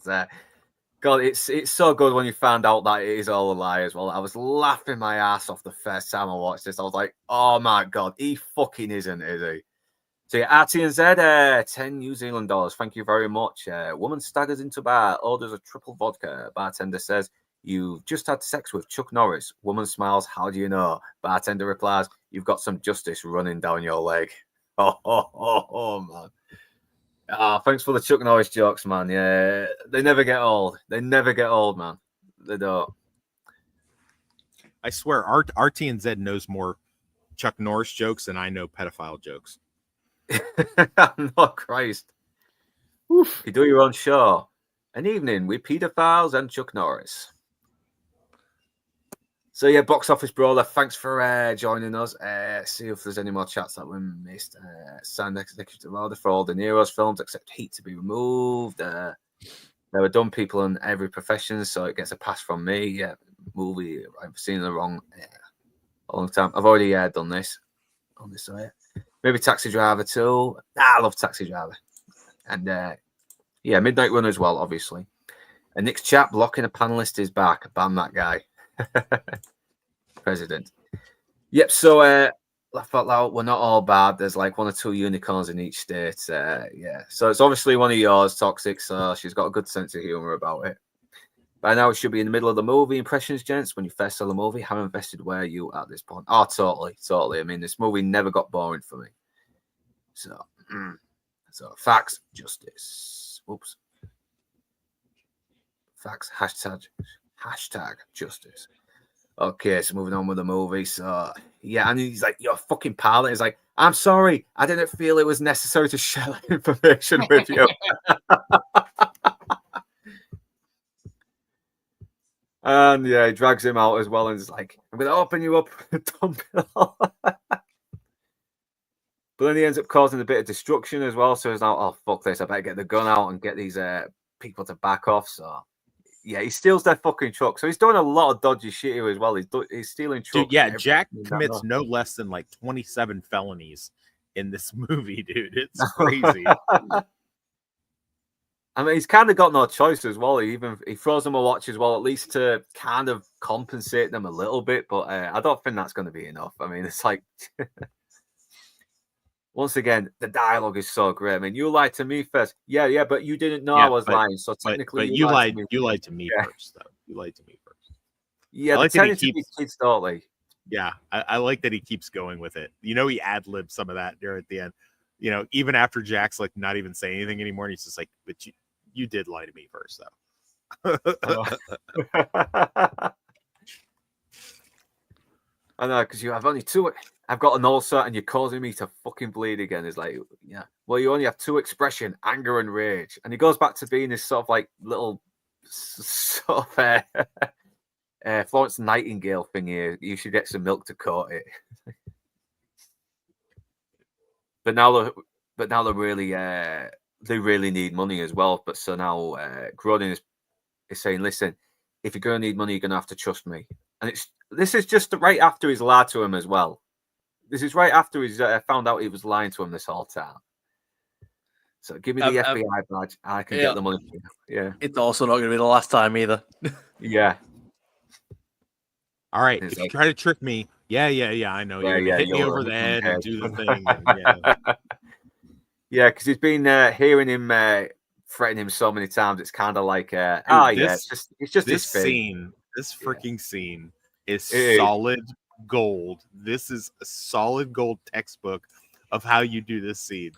God, it's so good when you find out that it is all a lie as well. I was laughing my ass off the first time I watched this. I was like, oh my God, he fucking isn't, is he? So yeah, RTNZ, 10 New Zealand dollars. Thank you very much. Woman staggers into bar, orders a triple vodka. Bartender says, you've just had sex with Chuck Norris. Woman smiles, how do you know? Bartender replies, you've got some justice running down your leg. Oh, man. Thanks for the Chuck Norris jokes, man. Yeah, they never get old. Man. They don't. I swear, RTNZ knows more Chuck Norris jokes than I know pedophile jokes. No, Christ. Oof. You do your own show. An evening with pedophiles and Chuck Norris. So yeah, Box Office Brawler, thanks for joining us. See if there's any more chats that we missed. Signed executive order for all De Niro's films except Heat to be removed. There were dumb people in every profession, so it gets a pass from me. Yeah, movie I've seen the wrong a long time. I've already done this on this site. Maybe Taxi Driver too. I love Taxi Driver. And yeah, Midnight Run as well, obviously. And Nick's chat blocking a panelist is back. Ban that guy. President. Yep, so laugh out loud, we're not all bad. There's like 1 or 2 unicorns in each state. Yeah. So it's obviously one of yours, Toxic, so she's got a good sense of humor about it. By now, it should be in the middle of the movie. Impressions, gents, when you first saw the movie, how invested were you at this point? Oh, totally. I mean, this movie never got boring for me. So facts, justice. Oops. Facts, hashtag justice. Okay, so moving on with the movie. So, yeah, and he's like, you're a fucking pilot. He's like, I'm sorry. I didn't feel it was necessary to share that information with you. And yeah, he drags him out as well and is like, I'm going to open you up and dump it all. But then he ends up causing a bit of destruction as well. So he's like, oh, fuck this. I better get the gun out and get these people to back off. So yeah, he steals their fucking truck. So he's doing a lot of dodgy shit here as well. He's stealing trucks. Dude, yeah, Jack commits no less than like 27 felonies in this movie, dude. It's crazy. I mean, he's kind of got no choice as well. He throws them a watch as well, at least to kind of compensate them a little bit. But I don't think that's going to be enough. I mean, it's like, once again, the dialogue is so great. I mean, you lied to me first. Yeah, but you didn't know I was lying. So technically, but you lied to me first, though. You lied to me first. Yeah, I they like that he tend to be keeps- kids, don't they? Yeah, I like that he keeps going with it. You know, he ad-libs some of that there at the end. You know, even after Jack's like not even saying anything anymore, and he's just like, "But you did lie to me first, though." I know, because you have only two. I've got an ulcer, and you're causing me to fucking bleed again. It's like, yeah. Well, you only have two expression: anger and rage, and he goes back to being this sort of like little sort of Florence Nightingale thing here. You should get some milk to coat it. But now they really need money as well. But so now Grodin is saying, listen, if you're going to need money, you're going to have to trust me. And this is just right after he's lied to him as well. This is right after he's found out he was lying to him this whole time. So give me the FBI badge. I can get the money. Yeah. It's also not going to be the last time either. Yeah. All right. It's If you like- try to trick me, yeah, I know. You're gonna hit me you'll over the head and do the thing. Yeah, because he's been hearing him threaten him so many times. It's kind of like, it's just this his thing. scene. This freaking scene is It is. solid gold. This is a solid gold textbook of how you do this scene.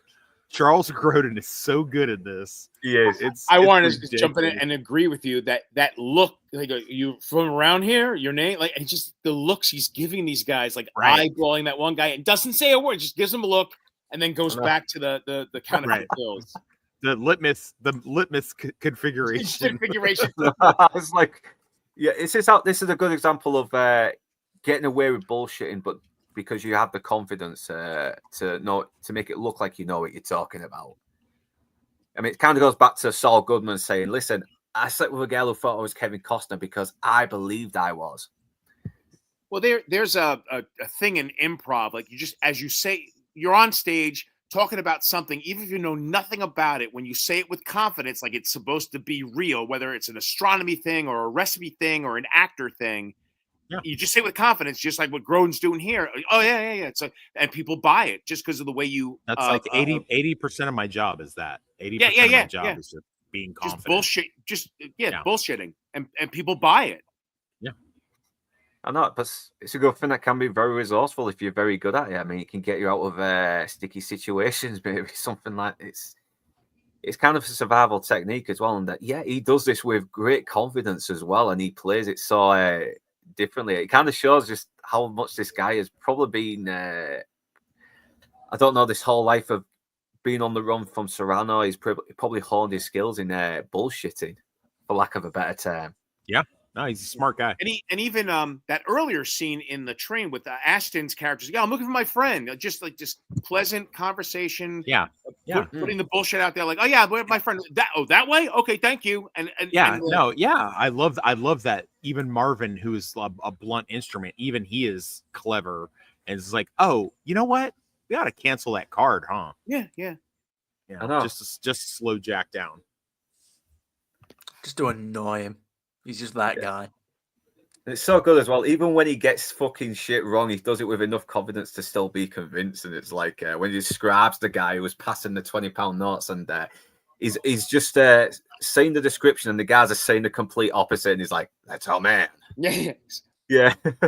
Charles Grodin is so good at this. Yes. I it's want to just jump in ridiculous. and agree with you that look, like, you from around here, your name, like, and just the looks he's giving these guys, like Right. eyeballing that one guy, and doesn't say a word, just gives him a look, and then goes I know. back to the counterfeit Right. bills. The litmus configuration. Configuration. It's like, yeah, this is a good example of getting away with bullshitting, but because you have the confidence to make it look like you know what you're talking about. I mean, it kind of goes back to Saul Goodman saying, "Listen, I slept with a girl who thought I was Kevin Costner because I believed I was." Well, there's a thing in improv, like, you just, as you say, you're on stage talking about something, even if you know nothing about it, when you say it with confidence, like it's supposed to be real, whether it's an astronomy thing or a recipe thing or an actor thing, you just say it with confidence, just like what Grodin's doing here. Oh yeah. It's like, and people buy it just because of the way you. That's like 80% of my job is that. 80% of my job is just being just confident. bullshit, bullshitting, and people buy it. I know, but it's a good thing that can be very resourceful if you're very good at it. I mean, it can get you out of sticky situations, maybe something like it's kind of a survival technique as well. And that, he does this with great confidence as well, and he plays it so differently. It kind of shows just how much this guy has probably been. I don't know, this whole life of being on the run from Serrano. He's probably honed his skills in bullshitting, for lack of a better term. Yeah. No, he's a smart guy. And even that earlier scene in the train with Ashton's characters. Yeah, I'm looking for my friend. Just pleasant conversation. Yeah. Putting the bullshit out there, like, oh yeah, where's my friend? That way? Okay, thank you. And I love that. Even Marvin, who is a blunt instrument, even he is clever and is like, oh, you know what? We ought to cancel that card, huh? Yeah. I know. Just to slow Jack down. Just to annoy him. He's just that guy. It's so good as well. Even when he gets fucking shit wrong, he does it with enough confidence to still be convinced. And it's like when he describes the guy who was passing the £20 notes, and he's just saying the description, and the guys are saying the complete opposite. And he's like, "That's our man." Yeah.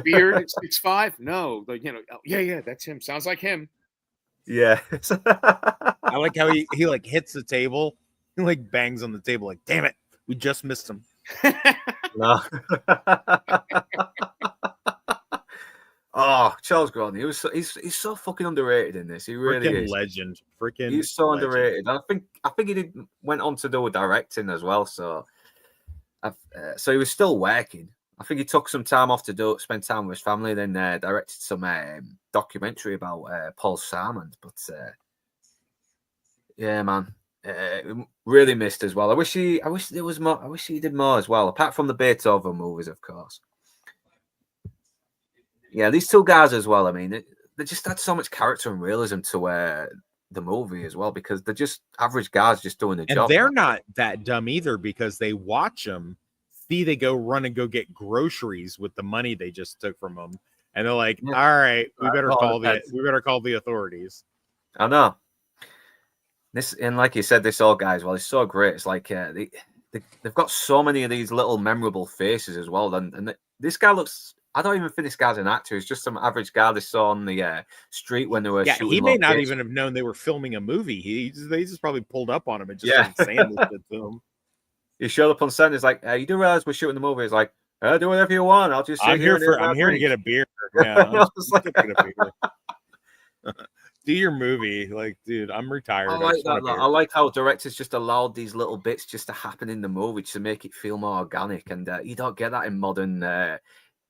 Beard at 6'5"? No, like, that's him. Sounds like him. Yeah. I like how he like hits the table, he like bangs on the table, like, damn it, we just missed him. No. Oh, Charles Grodin, he's so fucking underrated in this. He really Freaking is. legend. Freaking He's so legend. underrated. I think he went on to do directing as well. So, so he was still working. I think he took some time off to spend time with his family, then directed some documentary about Paul Salmond. But yeah, man, really missed as well. I wish there was more. I wish he did more as well, apart from the Beethoven movies, of course. Yeah, these two guys as well. I mean, they just had so much character and realism to the movie as well, because they're just average guys just doing the job. And they're not that dumb either, because they watch them, see they go run and go get groceries with the money they just took from them, and they're like, "All right, we better call the authorities." I know. This, and like you said, this old guy as well is so great. It's like they've got so many of these little memorable faces as well, and this guy looks. I don't even think this guy's an actor. He's just some average guy they saw on the street when they were shooting. He may not locations. even have known they were filming a movie. They just probably pulled up on him and just Yeah. started saying this shit to him. He showed up on set and he's like, you do realize we're shooting the movie? He's like, do whatever you want. I'll just sit I'm here and to get a beer. Yeah, I was like- get a beer. Do your movie, like, dude. I'm retired. I like that. I like how directors just allowed these little bits just to happen in the movie to make it feel more organic, and you don't get that in modern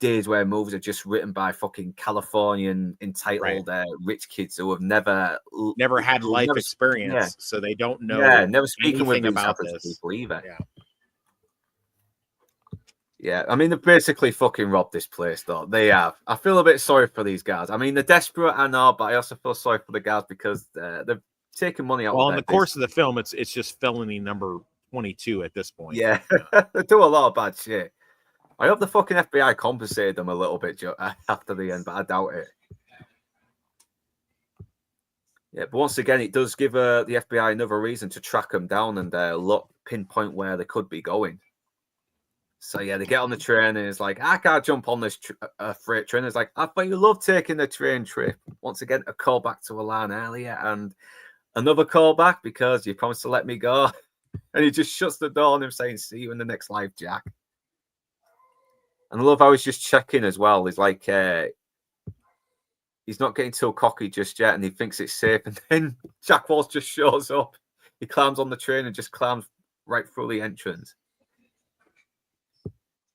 days where movies are just written by fucking Californian entitled rich kids who have never had life never, experience, so they don't know. Yeah, never speaking with anything about these this people either. Yeah. Yeah, I mean, they've basically fucking robbed this place, though. They have. I feel a bit sorry for these guys. I mean, they're desperate, I know, but I also feel sorry for the guys because they've taken money out. Well, of in the course of the film, it's just felony number 22 at this point. Yeah, they do a lot of bad shit. I hope the fucking FBI compensated them a little bit after the end, but I doubt it. Yeah, but once again, it does give the FBI another reason to track them down and pinpoint where they could be going. So yeah, they get on the train and it's like, I can't jump on this freight train. It's like, I bet you love taking the train trip. Once again, a callback to a line earlier and another callback because you promised to let me go. And he just shuts the door on him saying, see you in the next life, Jack. And I love how he's just checking as well. He's like, he's not getting too cocky just yet and he thinks it's safe. And then Jack Walsh just shows up. He climbs on the train and just climbs right through the entrance.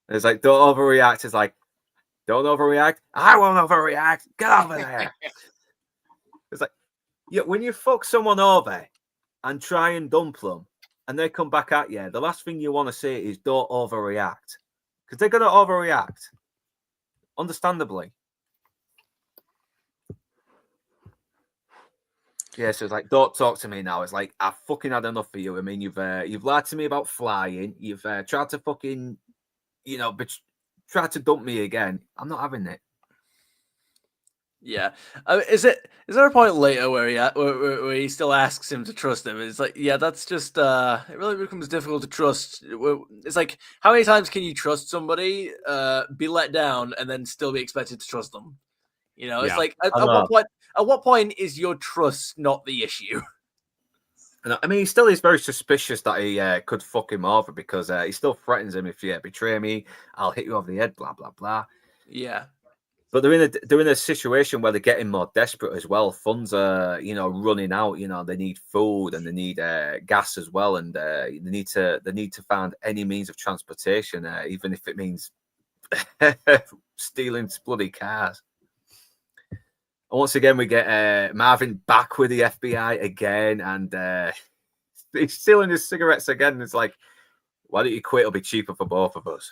It's like, don't overreact. It's like, don't overreact. I won't overreact. Get over there. It's like, yeah, when you fuck someone over and try and dump them and they come back at you, the last thing you want to say is don't overreact. Because they're going to overreact. Understandably. Yeah, so it's like, don't talk to me now. It's like, I've fucking had enough of you. I mean, you've lied to me about flying. You've tried to fucking... but try to dump me again. I'm not having it. Yeah, is there a point later where he still asks him to trust him? It's like, yeah, that's just it really becomes difficult to trust. It's like, how many times can you trust somebody, be let down, and then still be expected to trust them? It's like at what point is your trust not the issue? I mean, he still is very suspicious that he could fuck him over because he still threatens him if you betray me, I'll hit you over the head, blah, blah, blah. Yeah. But they're in a situation where they're getting more desperate as well. Funds are, running out. They need food and they need gas as well, and they need to find any means of transportation, even if it means stealing bloody cars. And once again, we get Marvin back with the FBI again, and he's stealing his cigarettes again. It's like, why don't you quit? It'll be cheaper for both of us.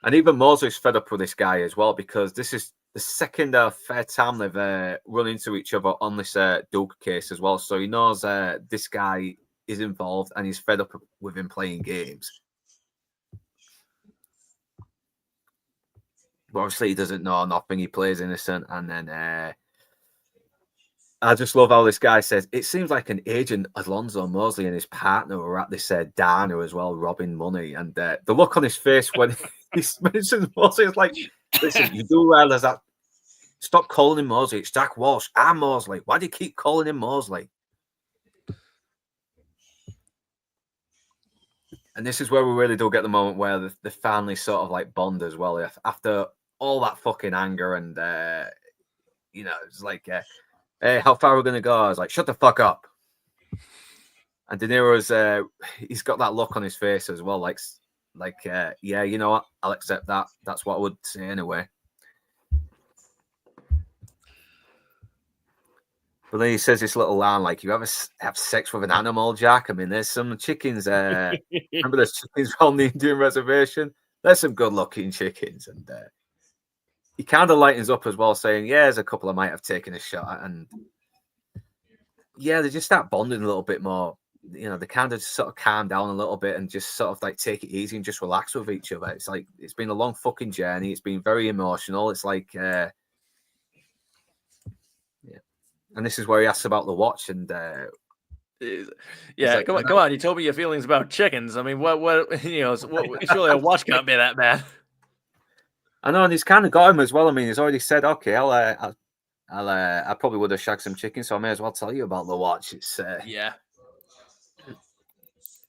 And even Mosley's fed up with this guy as well because this is the second fair time they've run into each other on this Doug case as well. So he knows this guy is involved and he's fed up with him playing games. But obviously he doesn't know nothing. He plays innocent. And then I just love how this guy says, it seems like an agent, Alonzo Mosley, and his partner were at this diner as well, robbing money. And the look on his face when he mentions Mosley is like, listen, you do realize that. Stop calling him Mosley. It's Jack Walsh. I'm Mosley. Why do you keep calling him Mosley? And this is where we really do get the moment where the family sort of like bond as well. After all that fucking anger and, it's like... hey, how far are we going to go? I was like, shut the fuck up. And De Niro's, he's got that look on his face as well. Like, yeah, you know what? I'll accept that. That's what I would say anyway. But then he says this little line, like, you ever have sex with an animal, Jack? I mean, there's some chickens. Remember there's chickens on the Indian reservation? There's some good-looking chickens. And he kind of lightens up as well, saying, yeah, there's a couple I might have taken a shot at. And yeah, they just start bonding a little bit more. They kind of just sort of calm down a little bit and just sort of like take it easy and just relax with each other. It's like, it's been a long fucking journey. It's been very emotional. It's like, yeah. And this is where he asks about the watch. And Yeah, like, come on, come on. You told me your feelings about chickens. I mean, what, surely a watch can't be that bad. I know, and he's kind of got him as well. I mean, he's already said, okay, I probably would have shagged some chicken, so I may as well tell you about the watch. It's Yeah.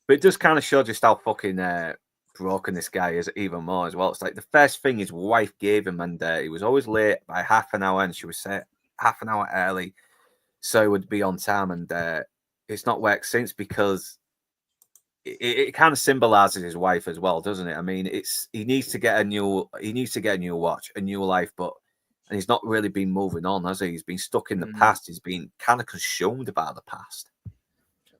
But it does kind of show just how fucking broken this guy is even more as well. It's like the first thing his wife gave him, and he was always late by half an hour, and she was set half an hour early, so he would be on time. And it's not worked since, because it kind of symbolizes his wife as well, doesn't it? I mean, he needs to get a new watch, a new life, and he's not really been moving on, has he? He's been stuck in the past. He's been kind of consumed by the past.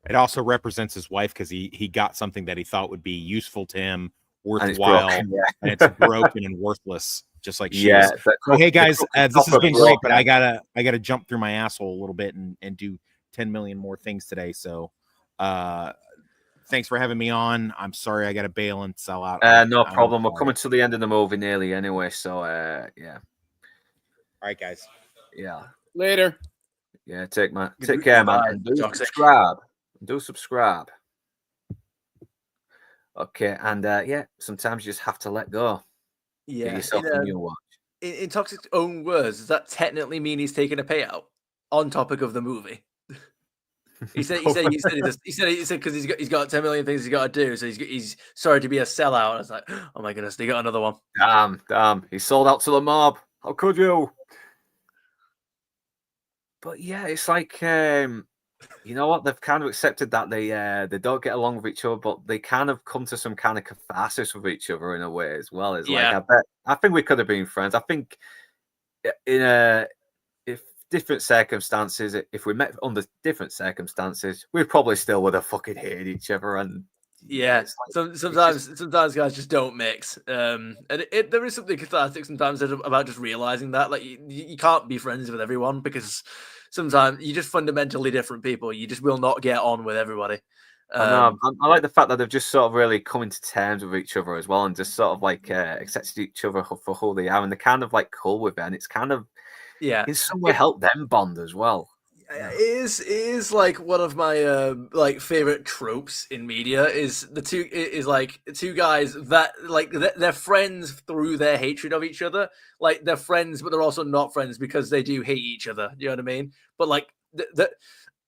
It also represents his wife, because he got something that he thought would be useful to him, And it's worthwhile, broken, yeah. and it's broken and worthless, just like she Yeah. is. So, hey guys, this has been great, but I gotta jump through my asshole a little bit and do 10 million more things today. So thanks for having me on. I'm sorry I gotta bail and sell out. No problem. We're coming to the end of the movie nearly anyway, so yeah. All right, guys. Yeah. Later. Yeah, take care, man. And do subscribe. Okay, and yeah, sometimes you just have to let go. Yeah. Get yourself a new watch. In Toxic's own words, does that technically mean he's taking a payout on topic of the movie? He said because he's got 10 million things he's got to do, so he's sorry to be a sellout. I was like, oh my goodness, they got another one. Damn, he sold out to the mob. How could you? But yeah, it's like you know what? They've kind of accepted that they don't get along with each other, but they kind of come to some kind of catharsis with each other in a way as well. It's like I think we could have been friends. I think if different circumstances, if we met under different circumstances, we probably still would have fucking hated each other. And yeah, sometimes guys just don't mix. And there is something cathartic sometimes about just realizing that, like, you can't be friends with everyone, because sometimes you're just fundamentally different people. You just will not get on with everybody. I like the fact that they've just sort of really coming to terms with each other as well, and just sort of like accepted each other for who they are, and they're kind of like cool with it, and it's kind of in some way helped them bond as well. It is like one of my like favorite tropes in media is two guys that like they're friends through their hatred of each other. Like, they're friends, but they're also not friends because they do hate each other. You know what I mean? But like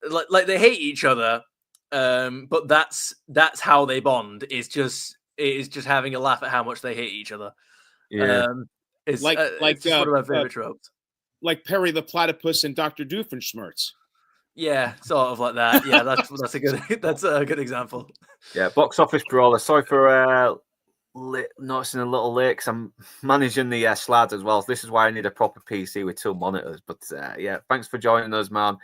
like they hate each other, but that's how they bond. Is just having a laugh at how much they hate each other. Yeah, it's one of my favorite tropes. Like Perry the Platypus and Dr. Doofenshmirtz. Yeah, sort of like that. Yeah, that's a good example. Yeah, box office brawler. Sorry for noticing a little late, because I'm managing the slides as well. So this is why I need a proper PC with 2 monitors. But yeah, thanks for joining us, man.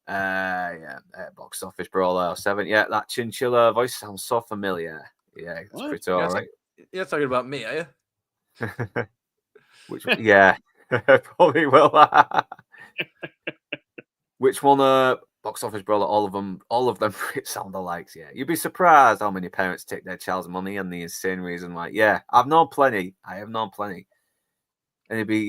Box office brawler 7. Yeah, that chinchilla voice sounds so familiar. Yeah, it's pretty all right. You're talking about me, are you? Which probably will. Which one? Box office brawler. All of them sound alike. Yeah, you'd be surprised how many parents take their child's money and the insane reason. Like, yeah, I have known plenty. And it'd be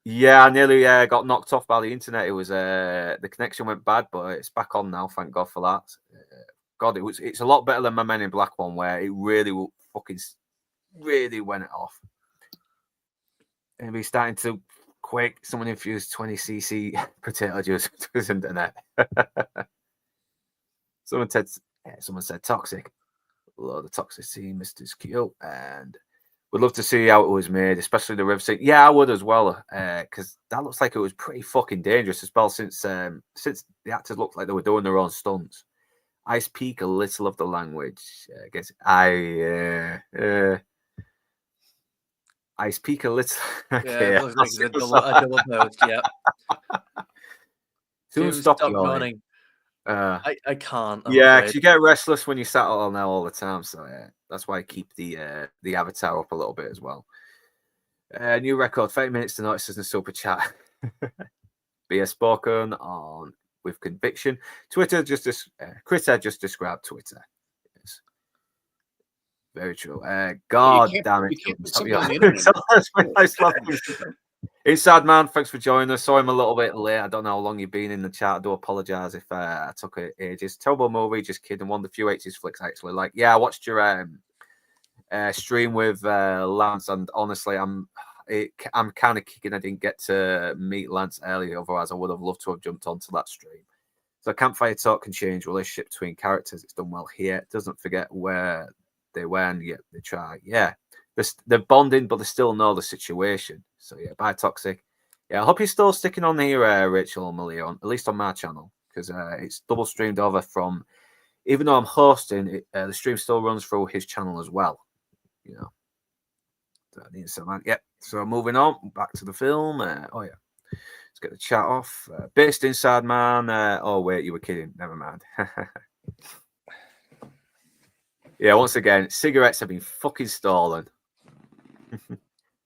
yeah, I nearly got knocked off by the internet. It was the connection went bad, but it's back on now. Thank God for that. God, it's a lot better than my Men in Black one, where it really went off. And we're starting to quake. Someone infused 20cc potato juice to his internet. Someone said toxic. Load of toxicity, Mr. Q, and would love to see how it was made, especially the river scene. Yeah, I would as well, because that looks like it was pretty fucking dangerous as well. Since the actors looked like they were doing their own stunts. I speak a little of the language. I guess I speak a little. Okay, yeah, it looks like a double post. Yeah. Soon stop yawning. I can't. Yeah, because you get restless when you sat all now all the time. So yeah, that's why I keep the avatar up a little bit as well. New record, 30 minutes to notice in the super chat. Be spoken on with conviction. Twitter Critter just described Twitter. Yes. Very true. God damn it. Inside Man, thanks for joining us. Saw him a little bit late. I don't know how long you've been in the chat. I do apologise if I took it ages. Terrible movie, just kidding. One of the few 80s flicks I actually like. Yeah, I watched your stream with Lance, and honestly, I'm kind of kicking I didn't get to meet Lance earlier. Otherwise, I would have loved to have jumped onto that stream. So Campfire Talk can change relationship between characters. It's done well here. It doesn't forget where they were, and yet they try. Yeah. They're bonding, but they still know the situation. So yeah, bye Toxic. Yeah, I hope you're still sticking on here, Rachel and Malia, at least on my channel, because it's double streamed over from. Even though I'm hosting, the stream still runs through his channel as well. You know. So I need some. Yep. So moving on back to the film. Oh yeah, let's get the chat off. Based Inside Man. Oh wait, you were kidding. Never mind. Yeah, once again, cigarettes have been fucking stolen.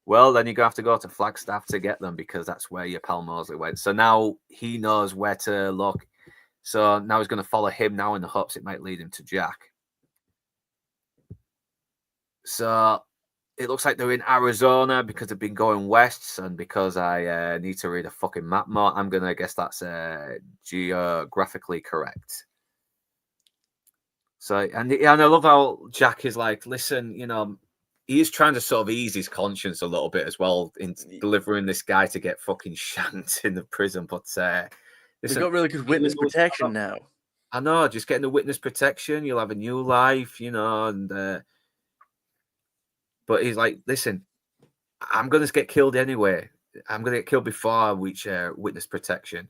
Well, then you're going to have to go to Flagstaff to get them because that's where your pal Mosley went. So now he knows where to look. So now he's going to follow him now in the hopes it might lead him to Jack. So it looks like they're in Arizona because they've been going west, and because I need to read a fucking map more, I'm going to guess that's geographically correct. So, and I love how Jack is like, listen, you know, he is trying to sort of ease his conscience a little bit as well in delivering this guy to get fucking shanked in the prison. But we've got really good witness protection now. I know, just getting the witness protection, you'll have a new life, you know. And but he's like, listen, I'm going to get killed anyway. I'm going to get killed before I reach witness protection.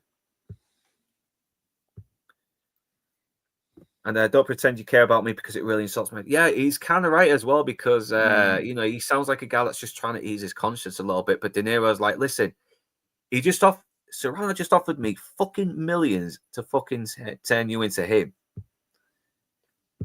And don't pretend you care about me because it really insults me. Yeah, he's kind of right as well because, you know, he sounds like a guy that's just trying to ease his conscience a little bit. But De Niro's like, listen, Serrano just offered me fucking millions to fucking turn you into him.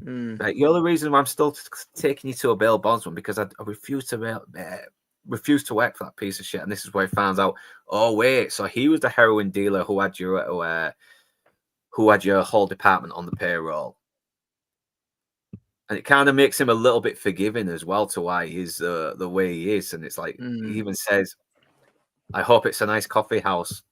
Like, you're the reason why I'm still taking you to a bail bondsman because I refuse to work for that piece of shit. And this is where he finds out, oh, wait, so he was the heroin dealer who had your whole department on the payroll. And it kind of makes him a little bit forgiving as well to why he's the way he is. And it's like, he even says, I hope it's a nice coffee house.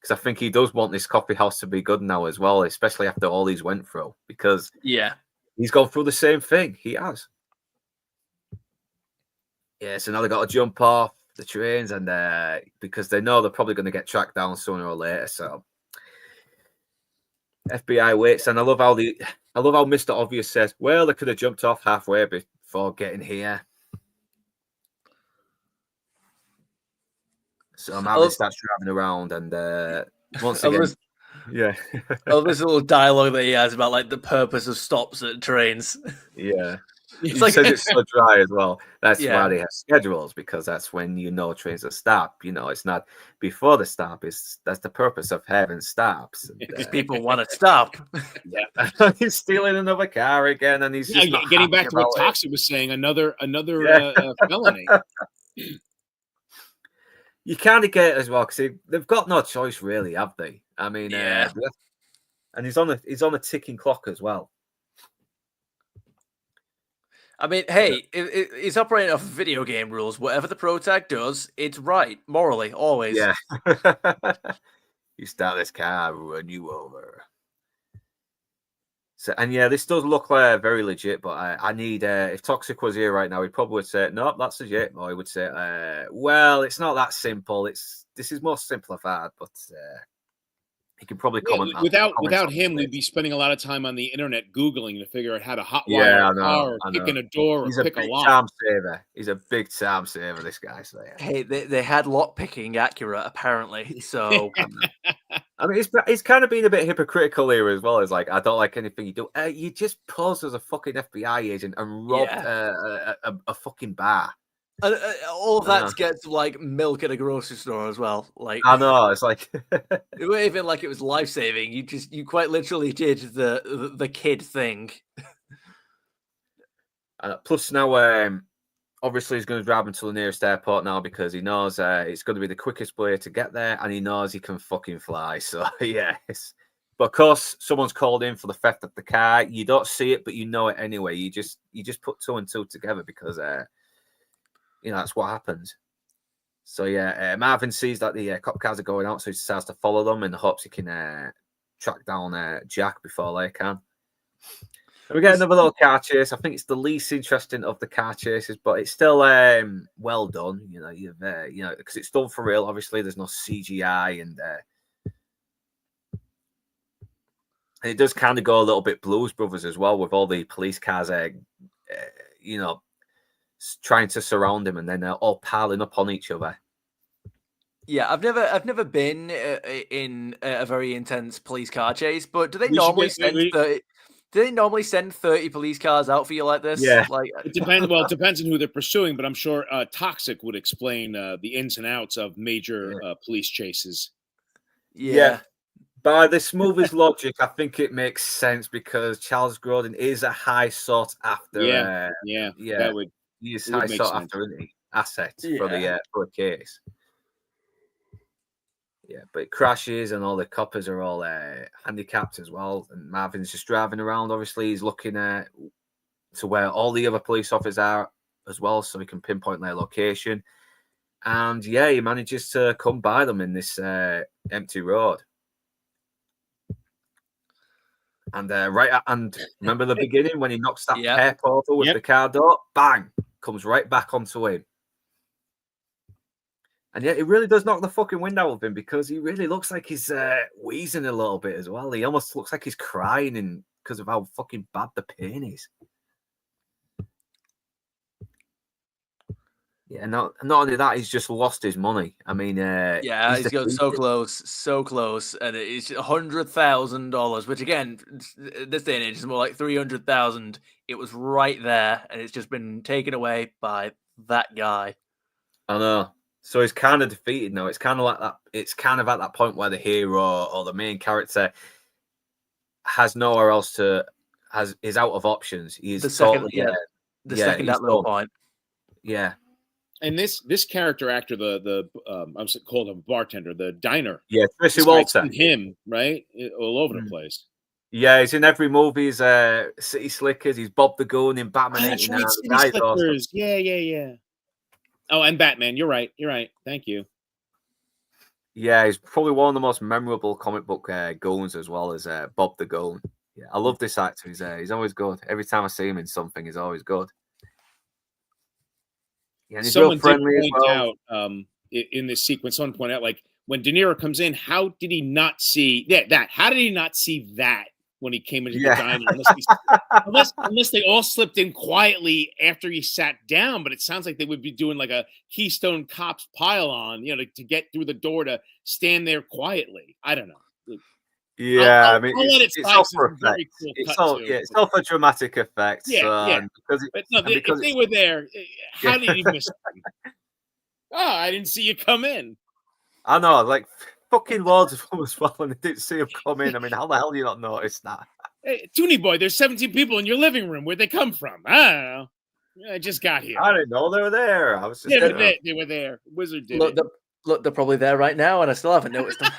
Because I think he does want this coffee house to be good now as well, especially after all he's went through. Because he's gone through the same thing. He has. Yeah, so now they got to jump off the trains, and because they know they're probably going to get tracked down sooner or later. So FBI waits, and I love how Mr. Obvious says, well, they could have jumped off halfway before getting here. So Marvin starts driving around, and once again, I love this little dialogue that he has about like the purpose of stops at trains. Yeah. He says it's so dry as well. That's why they have schedules, because that's when you know trains will stop. You know, it's not before the stop. That's the purpose of having stops. Because people want to stop. Yeah, he's stealing another car again, and he's just not getting back to what Toxic was saying. Another felony. You kind of get it as well because they've got no choice, really, have they? I mean, and he's on a ticking clock as well. I mean, hey, it's operating off video game rules. Whatever the protag does, it's right morally, always. Yeah. You start this car, I'll run you over. So, and yeah, this does look very legit, but I need, if Toxic was here right now, he probably would say, nope, that's legit. Or he would say, well, it's not that simple. This is more simplified, but he can probably comment. Without him, we'd be spending a lot of time on the internet Googling to figure out how to hotwire a car, or picking a door, or pick a lock. Time saver. He's a big time saver, this guy. So, yeah. Hey, they had lock picking accurate, apparently. So, I mean, it's kind of been a bit hypocritical here as well. It's like, I don't like anything you do. You just posed as a fucking FBI agent and robbed a fucking bar. And all of that to get like milk at a grocery store as well. Like, I know, it's like it wasn't even like it was life saving. You quite literally did the kid thing. Plus now, obviously he's going to drive him to the nearest airport now because he knows it's going to be the quickest way to get there, and he knows he can fucking fly. So yeah, but of course someone's called in for the theft of the car. You don't see it, but you know it anyway. You just put two and two together because that's what happens. So yeah, Marvin sees that the cop cars are going out, so he decides to follow them in the hopes he can track down Jack before they can. And we get another little car chase. I think it's the least interesting of the car chases, but it's still well done. Because it's done for real. Obviously, there's no CGI, and it does kind of go a little bit Blues Brothers as well, with all the police cars, trying to surround him, and then they're all piling up on each other. Yeah, I've never been in a very intense police car chase, but do they We should normally get- send we- 30? Do they normally send 30 police cars out for you like this? Yeah. Like It depends. Well, it depends on who they're pursuing, but I'm sure Toxic would explain the ins and outs of major police chases. yeah. By this movie's logic, I think it makes sense because Charles Grodin is a high sought after. Yeah. That would. He is it would high make sought sense. after, isn't he? Asset for the case. Yeah, but it crashes and all the coppers are all handicapped as well. And Marvin's just driving around. Obviously, he's looking to where all the other police officers are as well, so he can pinpoint their location. And yeah, he manages to come by them in this empty road. And and remember the beginning when he knocks that pair over with the car door? Bang! Comes right back onto him. And yet, it really does knock the fucking wind out of him because he really looks like he's wheezing a little bit as well. He almost looks like he's crying because of how fucking bad the pain is. Yeah, not only that, he's just lost his money. I mean, he's got so close, and it's $100,000, which again, this day and age is more like 300,000. It was right there, and it's just been taken away by that guy. I know. So he's kind of defeated now. It's kind of like that. It's kind of at that point where the hero or the main character has nowhere else is out of options. He's the second, totally, that little point. Yeah. And this character actor, the I'm called him bartender, the diner. Yeah, Tracy this Walter. guy's him, right? All over the place. Yeah, he's in every movie. He's City Slickers. He's Bob the Goon in Batman. That's right, City Slickers. Yeah. Oh, and Batman. You're right. Thank you. Yeah, he's probably one of the most memorable comic book goons as well as Bob the Goon. Yeah, I love this actor. He's always good. Every time I see him in something, he's always good. Yeah, and he's Someone real friendly did as point well. out in this sequence, someone pointed out, like, when De Niro comes in, how did he not see that? How did he not see that when he came into the diner? Unless they all slipped in quietly after he sat down, but it sounds like they would be doing like a Keystone Cops pile on, to get through the door to stand there quietly. I don't know. Yeah, I'll let it it's all slide, for it's a very effect. cool It's cut all too. it's all for dramatic effect. Yeah. Because But no, if they were there, how did he miss them? Oh, I didn't see you come in. I know, like fucking loads of them as well, and they didn't see him come in. I mean, how the hell do you not notice that? Hey, Toonie Boy, there's 17 people in your living room. Where'd they come from? I don't know. I just got here. I didn't know they were there. I was just They were there. Wizard did it. Look, they're probably there right now, and I still haven't noticed them.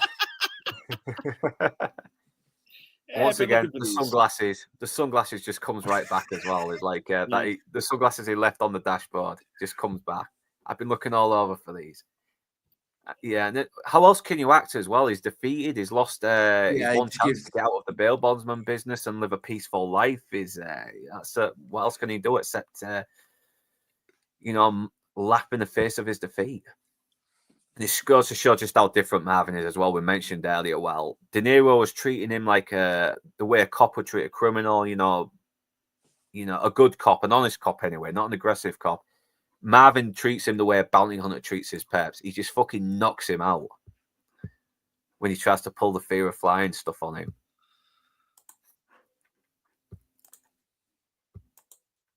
Once again, the sunglasses just comes right back as well. It's like the sunglasses he left on the dashboard just comes back. I've been looking all over for these. Yeah, and how else can you act as well? He's defeated. He's lost his one chance to get out of the bail bondsman business and live a peaceful life. What else can he do except laugh in the face of his defeat? And it goes to show just how different Marvin is as well. We mentioned earlier, well, De Niro was treating him like the way a cop would treat a criminal, a good cop, an honest cop anyway, not an aggressive cop. Marvin treats him the way a bounty hunter treats his peps. He just fucking knocks him out when he tries to pull the fear of flying stuff on him.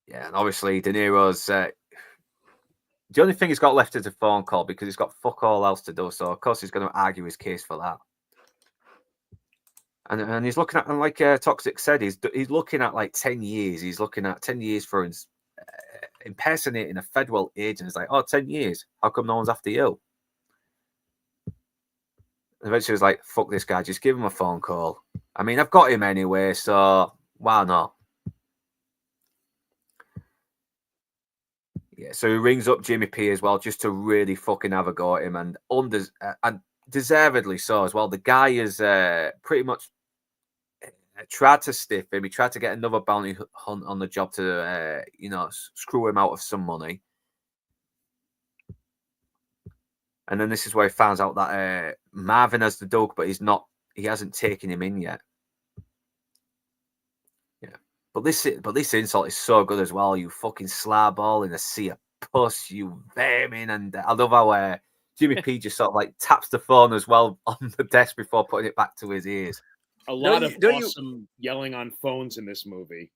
Yeah, and obviously De Niro's the only thing he's got left is a phone call because he's got fuck all else to do. So of course he's going to argue his case for that. And he's looking at, and like Toxic said, he's looking at like 10 years. He's looking at 10 years for impersonating a federal agent. It's like, 10 years. How come no one's after you? And eventually he's like, fuck this guy. Just give him a phone call. I mean, I've got him anyway, so why not? Yeah, so he rings up Jimmy P as well, just to really fucking have a go at him, and deservedly so as well. The guy is pretty much tried to stiff him. He tried to get another bounty hunt on the job to, screw him out of some money. And then this is where he finds out that Marvin has the Doug, but he hasn't taken him in yet. Yeah. But this insult is so good as well. You fucking slarball in a sea of puss, you vermin. And I love how Jimmy P just sort of like taps the phone as well on the desk before putting it back to his ears. A lot of awesome yelling on phones in this movie.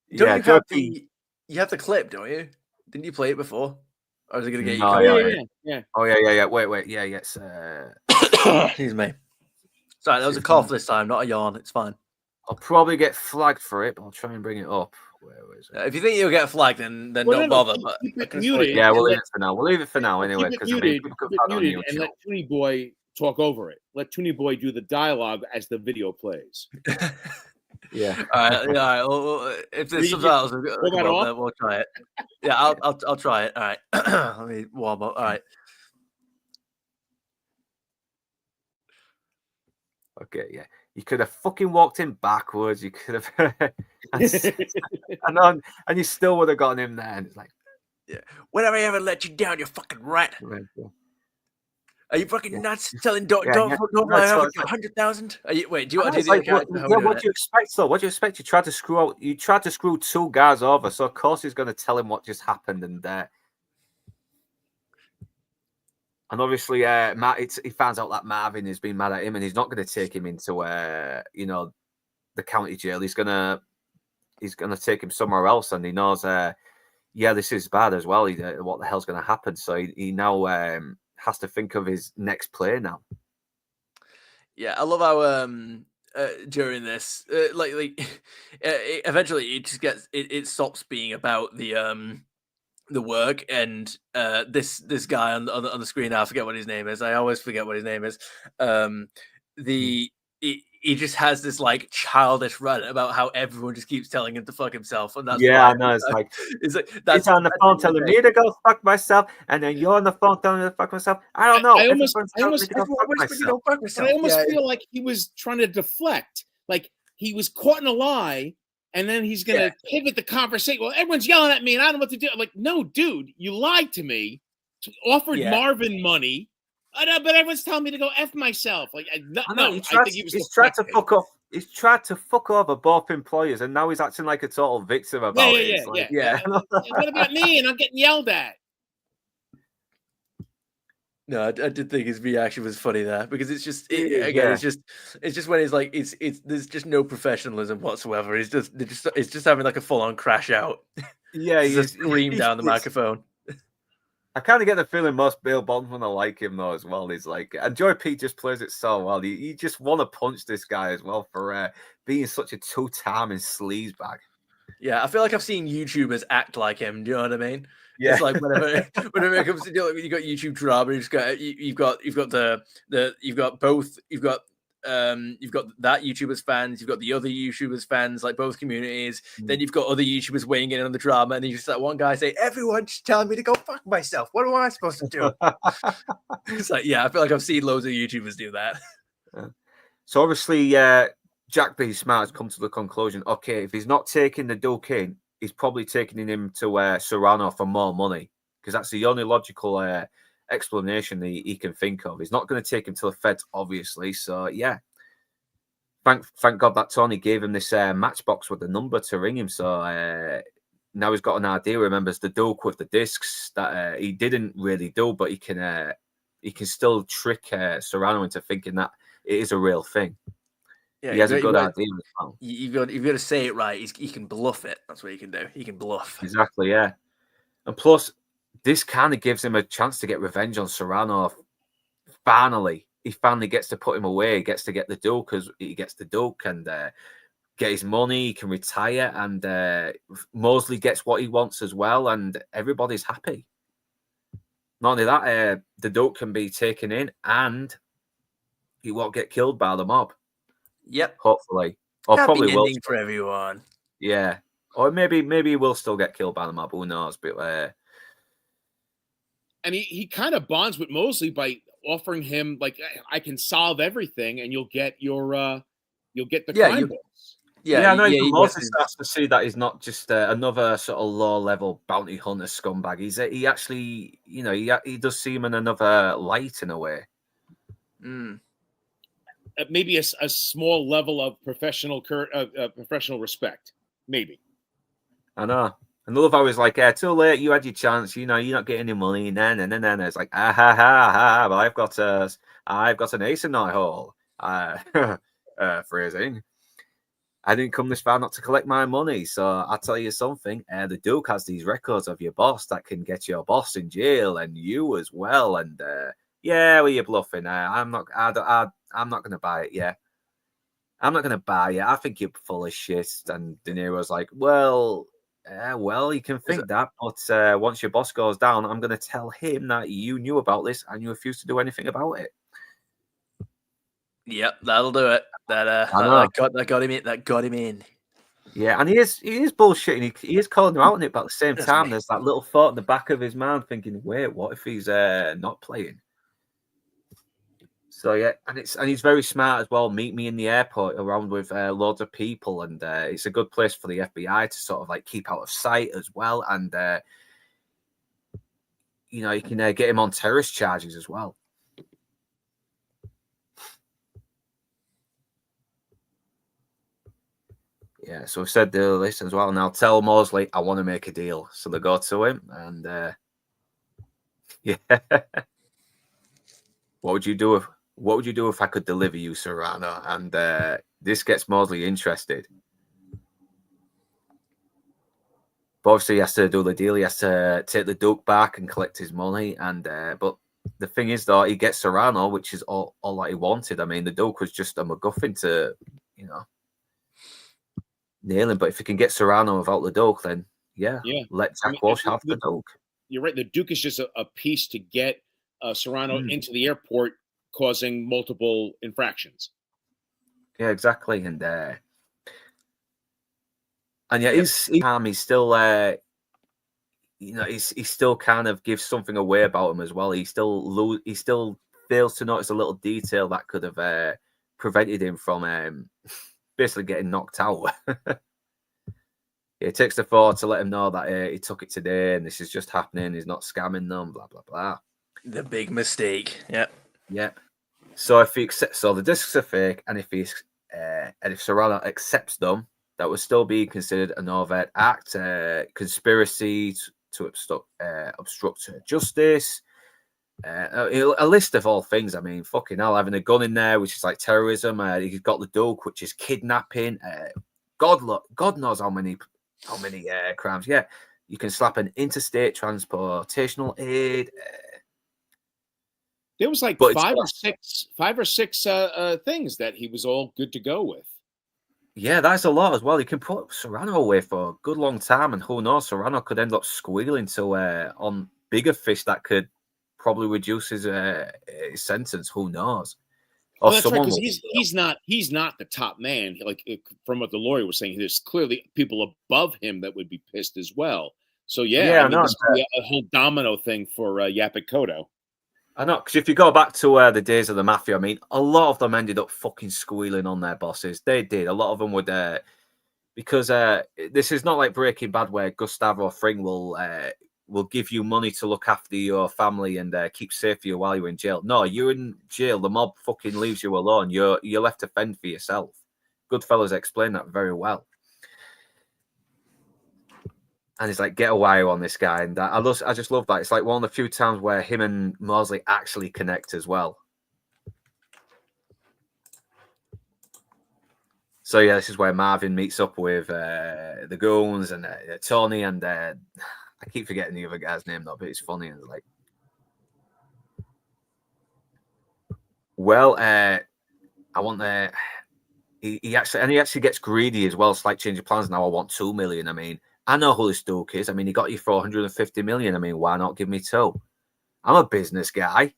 You have the clip, don't you? Didn't you play it before? Or is it going to get you? Yeah. Oh, yeah. Wait. Yeah, yes. Excuse me. Sorry, that was a cough this time, not a yawn. It's fine. I'll probably get flagged for it, but I'll try and bring it up. Where is it? If you think you'll get flagged, then don't bother. But muted. Yeah, we'll leave it for now. We'll leave it for now anyway. Keep it muted and let Toonie Boy talk over it. Let Toonie Boy do the dialogue as the video plays. Yeah. All right. Well, if there's subtitles, we'll try it. Yeah, I'll try it. All right. Let me warm up. All right. Okay, yeah. You could have fucking walked in backwards. You could have, and you still would have gotten him there. And it's like, yeah. When have I ever let you down, you fucking rat? Right, yeah. Are you fucking nuts? Telling don't I have 100,000? Wait, do you want to do the character? What do you expect though? What do you expect? You tried to screw two guys over, so of course he's going to tell him what just happened, and obviously, he finds out that Marvin has been mad at him, and he's not going to take him into the county jail. He's gonna take him somewhere else, and he knows, this is bad as well. What the hell's going to happen? So he now has to think of his next play now. Yeah, I love how during this, eventually it just gets it stops being about the work, and this guy on the screen, I forget what his name is. I always forget what his name is. He just has this like childish rant about how everyone just keeps telling him to fuck himself, and that's I know. It's like that's on the phone telling me to go fuck myself, and then you're on the phone telling me to fuck myself. I don't know. I almost feel like he was trying to deflect, like he was caught in a lie. And then he's going to pivot the conversation. Well, everyone's yelling at me and I don't know what to do. I'm like, no, dude, you lied to me, offered Marvin money, but everyone's telling me to go F myself. Like, I think he was tried to fuck off. He's tried to fuck over both employers, and now he's acting like a total victim about it. What about me? And I'm getting yelled at. No, I did think his reaction was funny there, because it's just it's just when he's like it's there's just no professionalism whatsoever. It's just having like a full on crash out. Yeah, he just screamed down the microphone. I kind of get the feeling most Bail Bondsmen are like him though as well. He's like, and Joy Pete just plays it so well. You just want to punch this guy as well for being such a two-timing sleazebag. Yeah, I feel like I've seen YouTubers act like him. Do you know what I mean? Yeah. It's like whenever it comes to you got YouTube drama, you've got that YouTuber's fans, you've got the other YouTuber's fans, like both communities. Then you've got other YouTubers weighing in on the drama, and then you just let one guy say, "Everyone's telling me to go fuck myself. What am I supposed to do?" It's like, I feel like I've seen loads of YouTubers do that. Yeah. So obviously, Jack B. Smart has come to the conclusion, okay, if he's not taking the Duke in, he's probably taking him to Serrano for more money, because that's the only logical explanation he can think of. He's not going to take him to the feds, obviously. So yeah, thank God that Tony gave him this matchbox with the number to ring him. So now he's got an idea. Remembers the Duke with the discs that he didn't really do, but he can still trick Serrano into thinking that it is a real thing. Yeah, he has a good idea as well. You've got to say it right. He can bluff it. That's what he can do. He can bluff. Exactly, yeah. And plus, this kind of gives him a chance to get revenge on Serrano. Finally, he finally gets to put him away. He gets to get the Duke, because he gets the Duke and get his money. He can retire, and Mosley gets what he wants as well, and everybody's happy. Not only that, the Duke can be taken in, and he won't get killed by the mob. Yep. Hopefully. Or happy probably will. For everyone. Yeah. Or maybe he will still get killed by the mob. Who knows? But and he kind of bonds with Mosley by offering him like, I can solve everything, and you'll get the crime boss. Yeah, I know. he Moses gets- starts to see that he's not just another sort of low-level bounty hunter scumbag. He actually, he does see him in another light in a way. Maybe a small level of professional respect, maybe. I know. And I love how he's like, too late, you had your chance, you're not getting any money. Nah. It's like, but I've got an ace in my hole. Phrasing. I didn't come this far not to collect my money. So I'll tell you something. The Duke has these records of your boss that can get your boss in jail and you as well. And well, you're bluffing. I'm not going to buy it. Yeah. I'm not going to buy it. I think you're full of shit. And De Niro's like, well, you can think that, but once your boss goes down, I'm going to tell him that you knew about this and you refused to do anything about it. Yep, that'll do it. That got him in. Yeah, and he is bullshitting. He is calling him out on it, but at the same time, there's that little thought in the back of his mind, thinking, "Wait, what if he's not playing?" So yeah, and he's very smart as well. Meet me in the airport around with loads of people, and it's a good place for the FBI to sort of like keep out of sight as well, and you can get him on terrorist charges as well. Yeah, so I've said this as well. Now tell Mosley I want to make a deal. So they go to him, and yeah, what would you do if I could deliver you, Serrano? And this gets Mosley interested. But obviously, he has to do the deal. He has to take the Duke back and collect his money. And but the thing is, though, he gets Serrano, which is all that he wanted. I mean, the Duke was just a MacGuffin to, nail him. But if he can get Serrano without the Duke, then let Jack Walsh have the Duke. You're right. The Duke is just a piece to get Serrano into the airport, causing multiple infractions. Yeah, exactly. And yeah, he's still he still kind of gives something away about him as well. He still fails to notice a little detail that could have prevented him from basically getting knocked out. It takes the thought to let him know that he took it today and this is just happening. He's not scamming them. Blah blah blah. The big mistake. Yeah. So if he accepts, the discs are fake, and if Serrano accepts them, that would still be considered an overt act, conspiracy to obstruct justice. A list of all things. I mean, fucking hell, having a gun in there, which is like terrorism. He's got the Duke, which is kidnapping. God knows how many crimes. Yeah, you can slap an interstate transportational aid. There was like five or six things that he was all good to go with. Yeah, that's a lot as well. You can put Serrano away for a good long time, and who knows, Serrano could end up squealing to on bigger fish that could probably reduce his sentence. Who knows? Oh, that's right, because he's not the top man. Like from what the lawyer was saying, there's clearly people above him that would be pissed as well. So this could be a whole domino thing for Yaphet Kotto. I know, because if you go back to the days of the mafia, I mean, a lot of them ended up fucking squealing on their bosses. They did. A lot of them would, because this is not like Breaking Bad where Gustavo Fring will give you money to look after your family and keep safe for you while you're in jail. No, you're in jail. The mob fucking leaves you alone. You're left to fend for yourself. Goodfellas explained that very well. And he's like, get a wire on this guy. And I just love that. It's like one of the few times where him and Mosley actually connect as well. So, yeah, this is where Marvin meets up with the goons and Tony. And I keep forgetting the other guy's name, though, but it's funny. And it's like, well, I want the... He actually gets greedy as well. Slight change of plans. Now I want 2 million. I mean, I know who this Duke is. I mean, he got you 450 million. I mean, why not give me 2? I'm a business guy.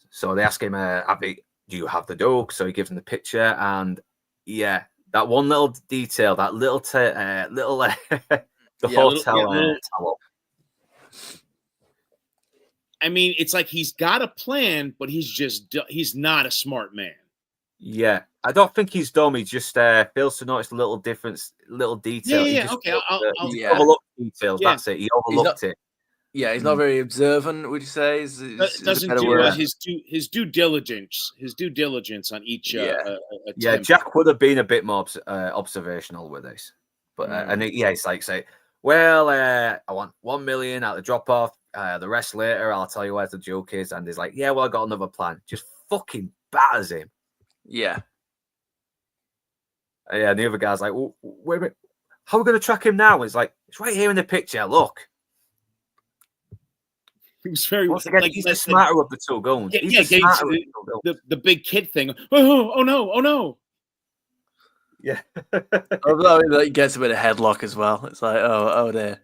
So they ask him, do you have the Duke? So he gives him the picture. And yeah, that one little detail, that little, the hotel. I mean, it's like he's got a plan, but he's not a smart man. Yeah, I don't think he's dumb. He just fails to notice little difference, little detail. Yeah. He just Okay, he Yeah. overlooked details. Yeah. That's it. He overlooked it. Yeah, he's not very observant. Would you say? Is a doesn't better do word. his due diligence on each Yeah. Yeah, attempt. Jack would have been a bit more observational with this, but it's like say, well, I want 1 million at the drop off. The rest later. I'll tell you where the joke is. And he's like, yeah, well, I got another plan. Just fucking batters him. Yeah. Yeah, and the other guy's like, well, wait a minute, how are we going to track him now? It's like, it's right here in the picture. Look. He was very Once again, he's the smarter of the two guns. He's the smarter of the two guns. The big kid thing. Oh no. Yeah. Although he gets a bit of headlock as well. It's like, oh dear.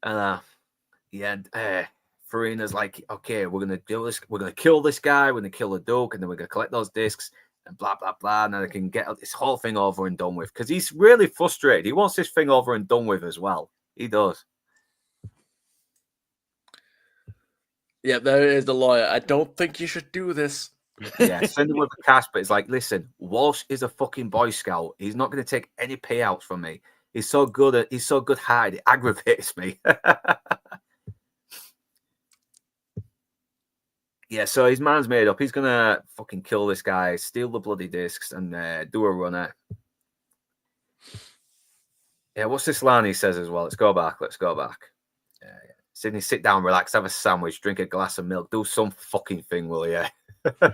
And Farina's like, okay, we're gonna do this. We're gonna kill this guy. We're gonna kill the Duke, and then we're gonna collect those discs and blah blah blah. And then I can get this whole thing over and done with because he's really frustrated. He wants this thing over and done with as well. He does. Yeah, there is the lawyer. I don't think you should do this. Yeah, send him with a cash, but it's like, listen, Walsh is a fucking Boy Scout. He's not going to take any payouts from me. He's so good-hearted. It aggravates me. Yeah, so his man's made up. He's gonna fucking kill this guy, steal the bloody discs, and do a runner. Yeah, what's this line he says as well? Let's go back. Sydney, sit down, relax, have a sandwich, drink a glass of milk, do some fucking thing, will you? I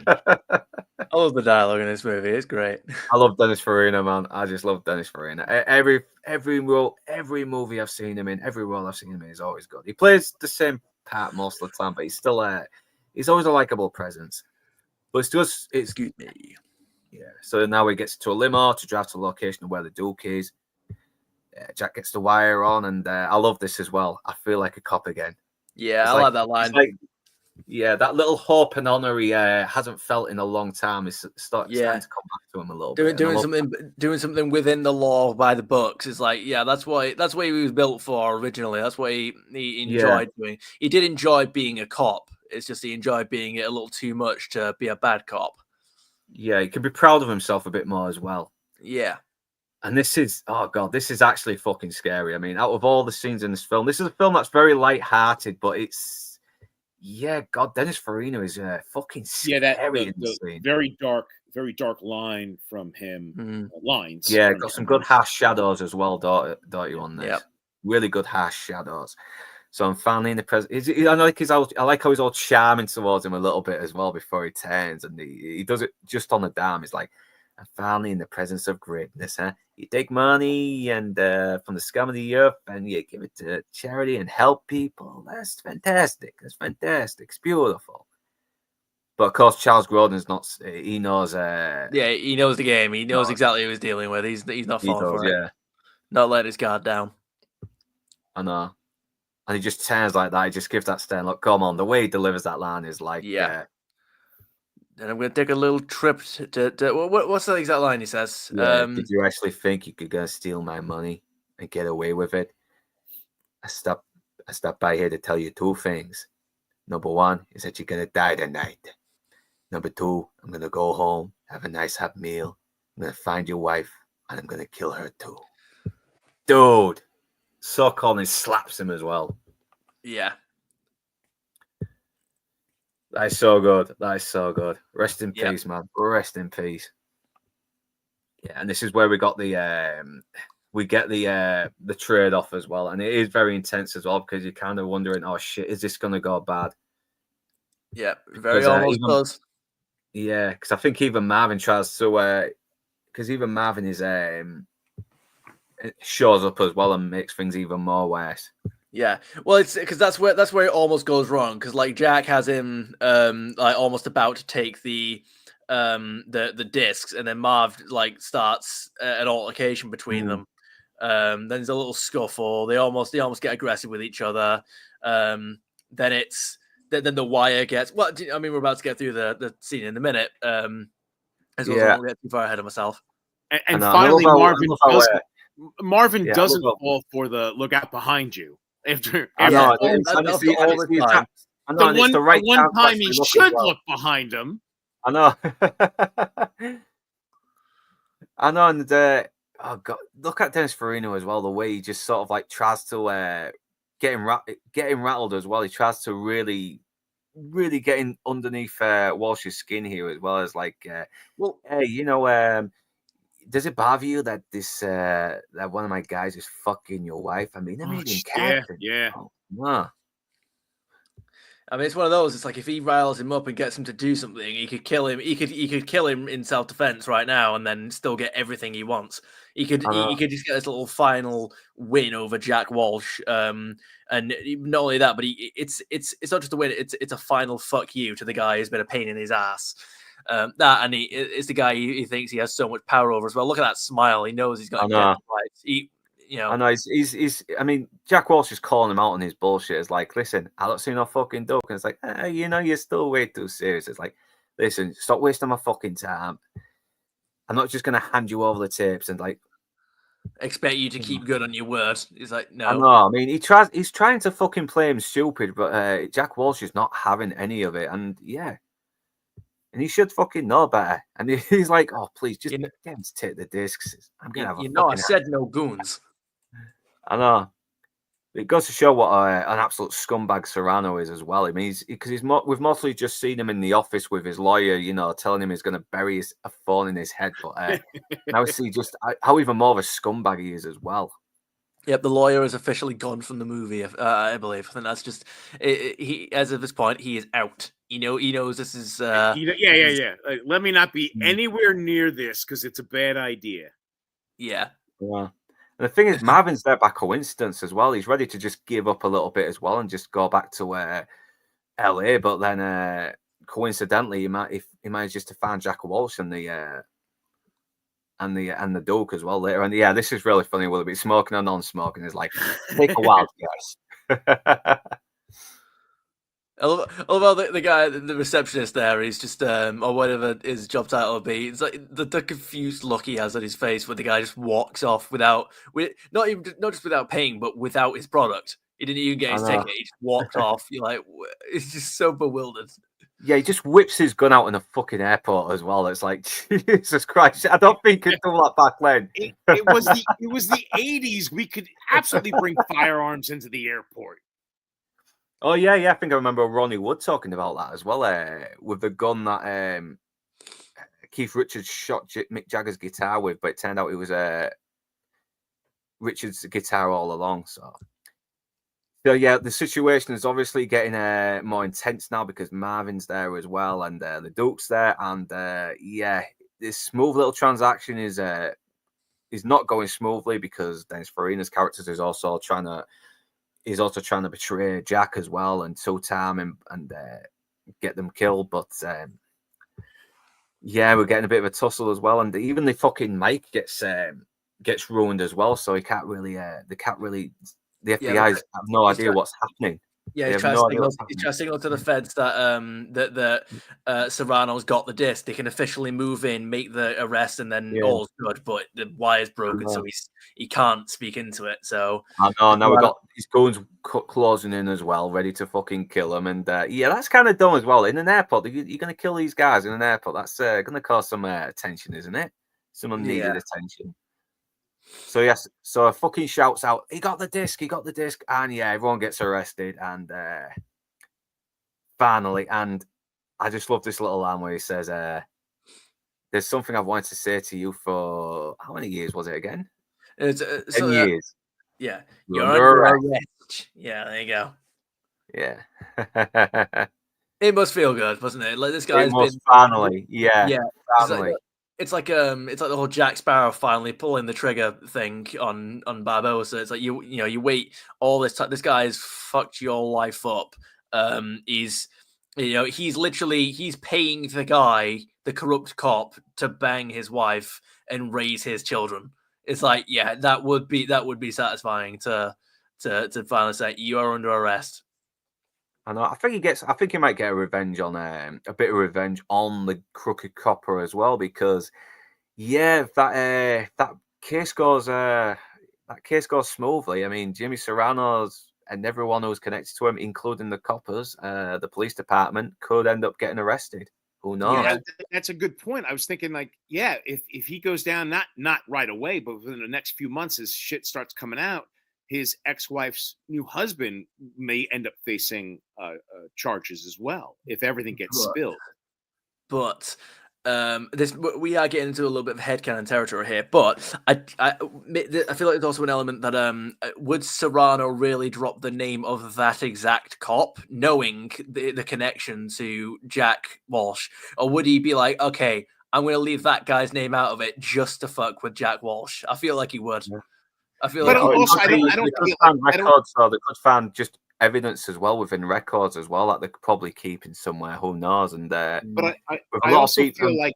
love the dialogue in this movie. It's great. I love Dennis Farina, man. I just love Dennis Farina. Every movie I've seen him in, every role I've seen him in is always good. He plays the same part most of the time, but he's still he's always a likable presence. But it's just Excuse me. Yeah. So now he gets to a limo to drive to the location of where the Duke is. Jack gets the wire on, and I love this as well. I feel like a cop again. Yeah, It's I like that line. Like, yeah, that little hope and honor he hasn't felt in a long time is starting to come back to him a little bit. Doing something within the law by the books is like, yeah, that's what he was built for originally. That's what he enjoyed doing. He did enjoy being a cop. It's just he enjoyed being it a little too much to be a bad cop. Yeah, he can be proud of himself a bit more as well. Yeah. And this is, oh God, this is actually fucking scary. I mean, out of all the scenes in this film, this is a film that's very light-hearted, but it's, yeah, God, Dennis Farina is fucking scary. Yeah, the very dark line from him. Lines. Yeah, got some good harsh shadows as well, don't you, on this? Yep. Really good harsh shadows. So I'm finally in the present. I like how he's all charming towards him a little bit as well before he turns, and he does it just on the dime. He's like, I'm finally in the presence of greatness, huh? You take money and from the scum of the earth and you give it to charity and help people. That's fantastic. It's beautiful. But of course, Charles Grodin's not. He knows. He knows the game. He knows exactly who he's dealing with. He's not falling for it. Not letting his guard down. I know. And he just turns like that. He just gives that stern look. Come on, the way he delivers that line is like, And I'm going to take a little trip to what's the exact line he says? Did you actually think you could go steal my money and get away with it? I stopped by here to tell you two things. Number one is that you're going to die tonight. Number two, I'm going to go home, have a nice hot meal. I'm going to find your wife, and I'm going to kill her too. Dude. So Colin slaps him as well. Yeah. That is so good. Rest in peace, man. Rest in peace. Yeah, and this is where we got the trade off as well, and it is very intense as well because you're kind of wondering, oh shit, is this gonna go bad? Yeah, very almost does. Yeah, because I think even Marvin tries to, because even Marvin is shows up as well and makes things even more worse. Yeah, well, it's because that's where it almost goes wrong. Because like Jack has him like almost about to take the discs, and then Marv like starts an altercation between them. Then there's a little scuffle. They almost get aggressive with each other. Then the wire gets. Well, I mean, we're about to get through the scene in a minute. As well, I won't get too far ahead of myself. And finally, Marvin doesn't fall for the look out behind you. After, I after know. Yeah, and and it's after the, and all it's the the time. exact. I know, and it's the right one time to time he actually look as should well. look behind him. I know. I know, and oh god, look at Dennis Farina as well. The way he just sort of like tries to get him rattled as well. He tries to really get in underneath Walsh's skin here as well as like, Well, hey, does it bother you that this that one of my guys is fucking your wife? I mean, I made him captain. Yeah. Oh, no. I mean, it's one of those. It's like if he riles him up and gets him to do something, he could kill him. He could kill him in self defense right now, and then still get everything he wants. He could I know. he could just get this little final win over Jack Walsh. And not only that, but it's not just a win. It's a final fuck you to the guy who's been a pain in his ass. It's the guy he thinks he has so much power over as well. Look at that smile. He knows he's got I to know. get right. I know he's. I mean, Jack Walsh is calling him out on his bullshit. It's like, listen, I don't see no fucking duck. And it's like, you're still way too serious. It's like, listen, stop wasting my fucking time. I'm not just gonna hand you over the tapes and like expect you to keep good on your word. He's like, no. I know. I mean, he's trying to fucking play him stupid, but Jack Walsh is not having any of it. And yeah, and he should fucking know better. And he's like, oh, please, just get him to take the discs. I'm gonna have a I said no goons. I know. It goes to show what an absolute scumbag Serrano is as well. I mean, we've mostly just seen him in the office with his lawyer, telling him he's going to bury a phone in his head. But now we see just how even more of a scumbag he is as well. Yep, the lawyer is officially gone from the movie. I believe. I think that's just he. As of this point, he is out. He knows this is. Yeah. Let me not be anywhere near this because it's a bad idea. Yeah. Yeah. And the thing is, Marvin's there by coincidence as well. He's ready to just give up a little bit as well and just go back to LA. But then, coincidentally, he manages to find Jack Walsh and the Duke as well later. And yeah, this is really funny. Will it be smoking or non-smoking? It's like take a wild guess. I love the guy, the receptionist there. He's just or whatever his job title will be. It's like the confused look he has on his face when the guy just walks off not just without paying, but without his product. He didn't even get his ticket. He just walked off. You're like, it's just so bewildered. Yeah, he just whips his gun out in a fucking airport as well. It's like Jesus Christ. I don't think he'd do that back then. It was the 80s. We could absolutely bring firearms into the airport. Oh yeah. I think I remember Ronnie Wood talking about that as well. With the gun that Keith Richards shot Mick Jagger's guitar with, but it turned out it was Richards' guitar all along. So yeah, the situation is obviously getting more intense now because Marvin's there as well, and the Duke's there, and yeah, this smooth little transaction is not going smoothly because Dennis Farina's character is also trying to betray Jack as well and Totam and get them killed. But yeah, we're getting a bit of a tussle as well, and even the fucking mic gets ruined as well. So he can't really, the FBI have no idea what's happening. Yeah, he's trying to signal to the feds that Serrano's got the disc. They can officially move in, make the arrest, and then all's good. But the wire's broken, so he can't speak into it. So I know. Now we've got his guns closing in as well, ready to fucking kill him. And yeah, that's kind of dumb as well. In an airport, you're going to kill these guys in an airport. That's going to cause some attention, isn't it? Some unneeded attention. So yes, so fucking shouts out, he got the disc, and yeah, everyone gets arrested, and finally, and I just love this little line where he says, "There's something I've wanted to say to you for how many years was it again? It's 10 years. Yeah, you're under arrest. Yeah, there you go. Yeah, it must feel good, wasn't it? Like this guy's been finally, finally. It's like the whole Jack Sparrow finally pulling the trigger thing on Barbosa. It's like you wait all this time. This guy's fucked your life up. He's paying the guy, the corrupt cop, to bang his wife and raise his children. It's like, yeah, that would be satisfying to finally say you are under arrest. I know. I think he might get a revenge on a bit of revenge on the crooked copper as well, because yeah, that case goes smoothly. I mean, Jimmy Serrano's and everyone who's connected to him, including the coppers, the police department, could end up getting arrested. Who knows? Yeah, that's a good point. I was thinking, like, yeah, if he goes down, not right away, but within the next few months, as shit starts coming out, his ex-wife's new husband may end up facing charges as well if everything gets spilled. But we are getting into a little bit of headcanon territory here. But I feel like there's also an element that would Serrano really drop the name of that exact cop, knowing the connection to Jack Walsh, or would he be like, okay, I'm going to leave that guy's name out of it just to fuck with Jack Walsh? I feel like he would. Yeah. I feel But like he would. also, I don't they could feel find like- I don't- records, though. They could find just evidence as well within records as well that they could probably keep in somewhere. Who knows? And But with a I lot of also people- feel like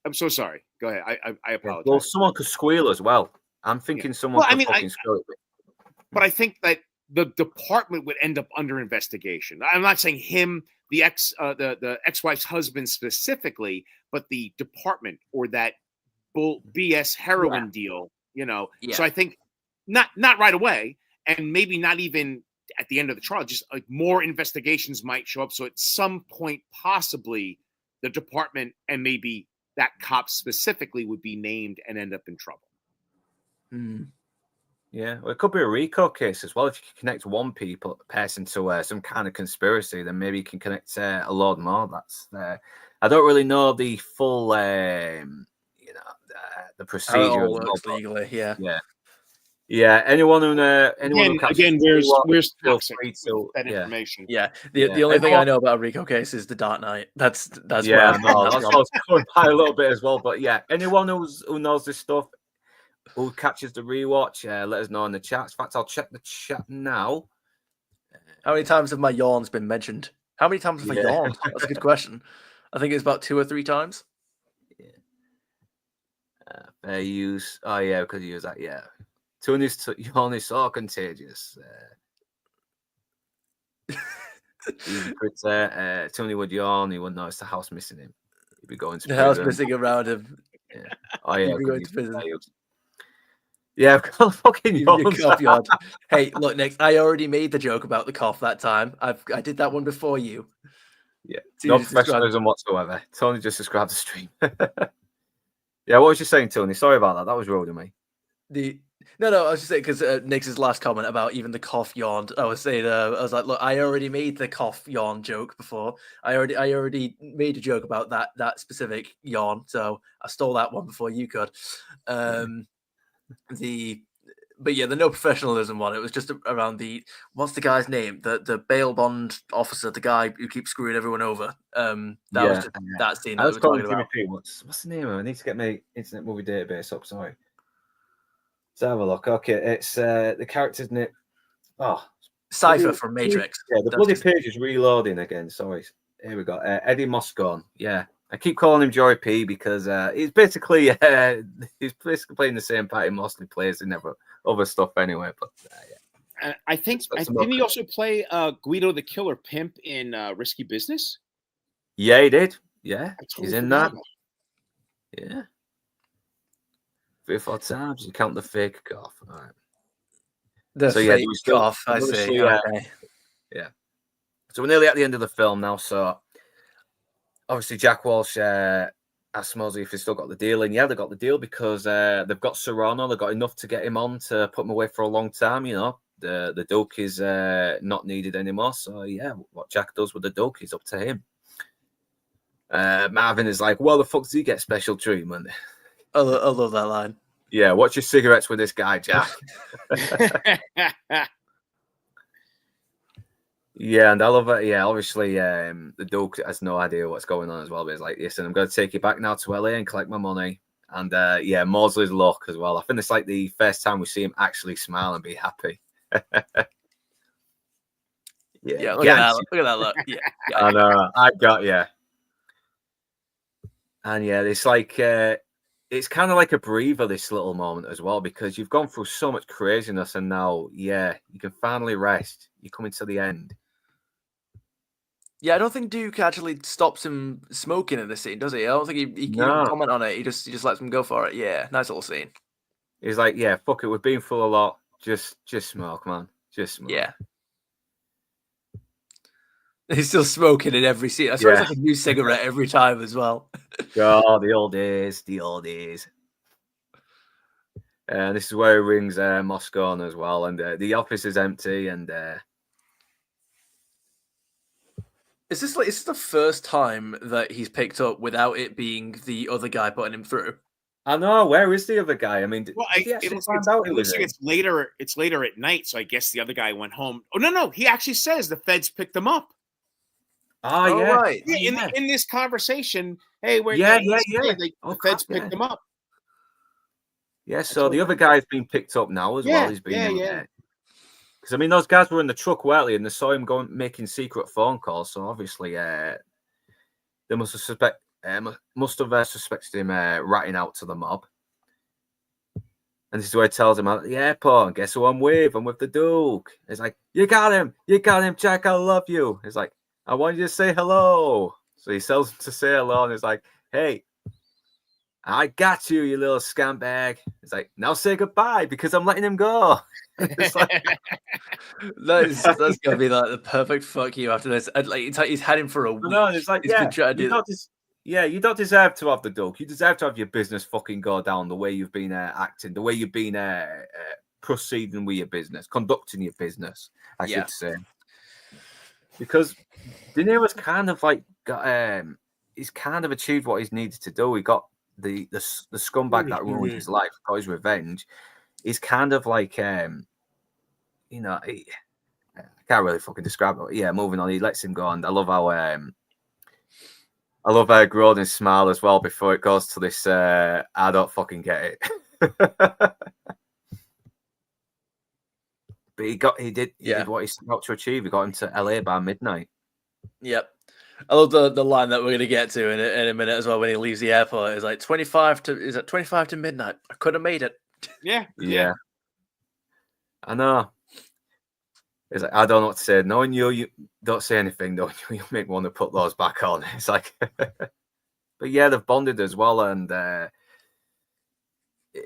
I'm so sorry. Go ahead. I apologize. well, someone could squeal as well. I'm thinking someone Well, I could mean, fucking squeal. But I think that the department would end up under investigation. I'm not saying him, the ex-wife's husband specifically, but the department or that BS heroin deal. Yeah. So I think not right away, and maybe not even at the end of the trial. Just like more investigations might show up. So at some point, possibly the department and maybe that cop specifically would be named and end up in trouble. Yeah, well, it could be a RICO case as well. If you can connect one person to some kind of conspiracy, then maybe you can connect a lot more. That's I don't really know the full, the procedure. How it all as well, works but- legally, yeah. Yeah. Anyone who Again, where's feel toxic free to that yeah. information? Yeah, Yeah. the only thing I Everyone- know about a RICO case is the Dark Knight. That's Yeah, where no, that's what I was going by a little bit as well. But yeah, anyone who knows this stuff, who catches the rewatch, let us know in the chat. In fact, I'll check the chat now. How many times have my yawns been mentioned? How many times have I Yeah. yawned? That's a good question. I think it's about 2 or 3 times. Fair use. Oh yeah, because you use that. Yeah, Tony's only so contagious. Easy critter. Tony would yawn. He wouldn't notice the house missing him. He'd be going to The house prison. missing around him. Oh yeah, He'd be going 'cause to prison. he's- Yeah, I've got a fucking You yawn. cough yawn. Hey, look, Nick, I already made the joke about the cough that time. I did that one before you. Yeah, So no you just described- professionalism whatsoever. Tony just described the stream. Yeah, what was you saying, Tony? Sorry about that. That was rude of me. No, I was just saying because Nick's last comment about even the cough yawned. I was saying, I was like, look, I already made the cough yawn joke before. I already made a joke about that specific yawn, so I stole that one before you could. But yeah, the no professionalism one. It was just around what's the guy's name? The bail bond officer, the guy who keeps screwing everyone over. That was just that scene. I That was we were calling talking Jimmy about. P. What's the name of it? I need to get my Internet Movie Database up. Sorry. Let's have a look. Okay, it's the character's name. Oh, Cypher from Matrix. Yeah, the That's bloody just- page is reloading again. Sorry. Here we go. Eddie Moscone. Yeah, I keep calling him Joey P because he's basically playing the same part he mostly plays in other stuff anyway. But I think That's didn't he also play Guido the Killer Pimp in Risky Business? yeah, he did. Yeah, I totally he's in forgot that. about Yeah. 3 or 4 times. You count the fake cough. All right. The So, yeah, fake we still- cough. I see. obviously, Okay. So we're nearly at the end of the film now. So obviously Jack Walsh asked Mosey if he's still got the deal. And yeah, they got the deal because they've got Serrano. They've got enough to get him on to put him away for a long time. You know, the doke is not needed anymore. So yeah, what Jack does with the doke is up to him. Marvin is like, well, the fuck does he get special treatment? I love that line. Yeah, watch your cigarettes with this guy, Jack. it. Yeah, and I love it. Yeah, obviously, the Doke has no idea what's going on as well. But he's like, listen, I'm going to take you back now to LA and collect my money. And yeah, Mosley's luck as well. I think it's like the first time we see him actually smile and be happy. Yeah, look at that. Look at that look. Yeah. I know. I got you. And yeah, it's like it's kind of like a breather, this little moment as well, because you've gone through so much craziness, and now, yeah, you can finally rest. You're coming to the end. Yeah, I don't think Duke actually stops him smoking in this scene, does he? I don't think he No. doesn't comment on it. He just lets him go for it. Yeah, nice little scene. He's like, yeah, fuck it. We've been through a lot. Just smoke, man. Just smoke. Yeah. He's still smoking in every scene. I swear Yeah. it's like a new cigarette every time as well. Oh, the old days, the old days. And this is where he rings Moscone as well, and the office is empty. And Is this the first time that he's picked up without it being the other guy putting him through? I know, where is the other guy? I mean, Well, did he it actually looks, find it's, out it it looks was like him? it's later. It's later at night, so I guess the other guy went home. Oh no, he actually says the feds picked him up. Oh, Oh, yeah. right. Yeah, in this conversation, hey, where Yeah. the Oh, feds crap, picked him up. Yeah, so the other guy's been picked up now as well. He's been because I mean, those guys were in the truck, weren't they? And they saw him going making secret phone calls. So obviously, they must have suspected him ratting out to the mob. And this is where he tells him at the airport, and guess who I'm with? I'm with the Duke. He's like, you got him, Jack. I love you. He's like, I want you to say hello. So he tells him to say hello, and he's like, hey, I got you, you little scumbag. He's like, now say goodbye because I'm letting him go. It's like, That's gonna be like the perfect fuck you after this. And, like, it's like he's had him for a week. no, it's like, He's been trying to do you don't deserve to have the Duke. You deserve to have your business fucking go down the way you've been acting, the way you've been proceeding with your business, conducting your business, I should say. Because De Niro's kind of like got, he's kind of achieved what he's needed to do. He got the scumbag that ruined his life, got his revenge. He's kind of like, I can't really fucking describe it. Yeah, moving on. He lets him go, and I love how Grodin's smile as well before it goes to this. I don't fucking get it. But he did what he set out to achieve. He got him to LA by midnight. Yep. I love the line that we're going to get to in a minute as well when he leaves the airport. It's like 25 to midnight. I could have made it. Yeah. I know. It's like, I don't know what to say. Knowing you don't say anything, don't you? You make me want to put those back on. It's like, but yeah, they've bonded as well, and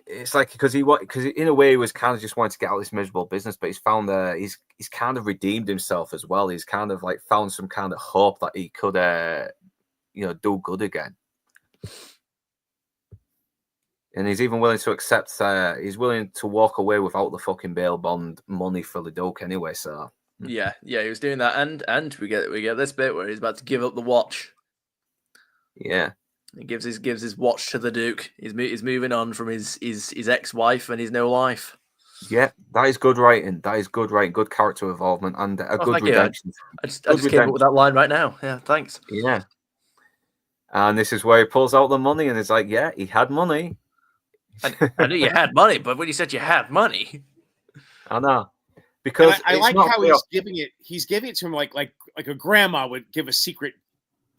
it's like because in a way he was kind of just wanting to get out of this miserable business, but he's found he's kind of redeemed himself as well. He's kind of like found some kind of hope that he could do good again. And he's even willing to accept. He's willing to walk away without the fucking bail bond money for the Duke anyway. So yeah, he was doing that, and we get this bit where he's about to give up the watch. Yeah, he gives his watch to the Duke. He's moving on from his ex-wife and his no life. Yeah, that is good writing. Good character involvement, and a good redemption. I just came up with that line right now. Yeah, thanks. Yeah, and this is where he pulls out the money, and it's like, yeah, he had money. I knew you had money, but when you said you had money, I know, because I like how he's giving it to him like a grandma would give a secret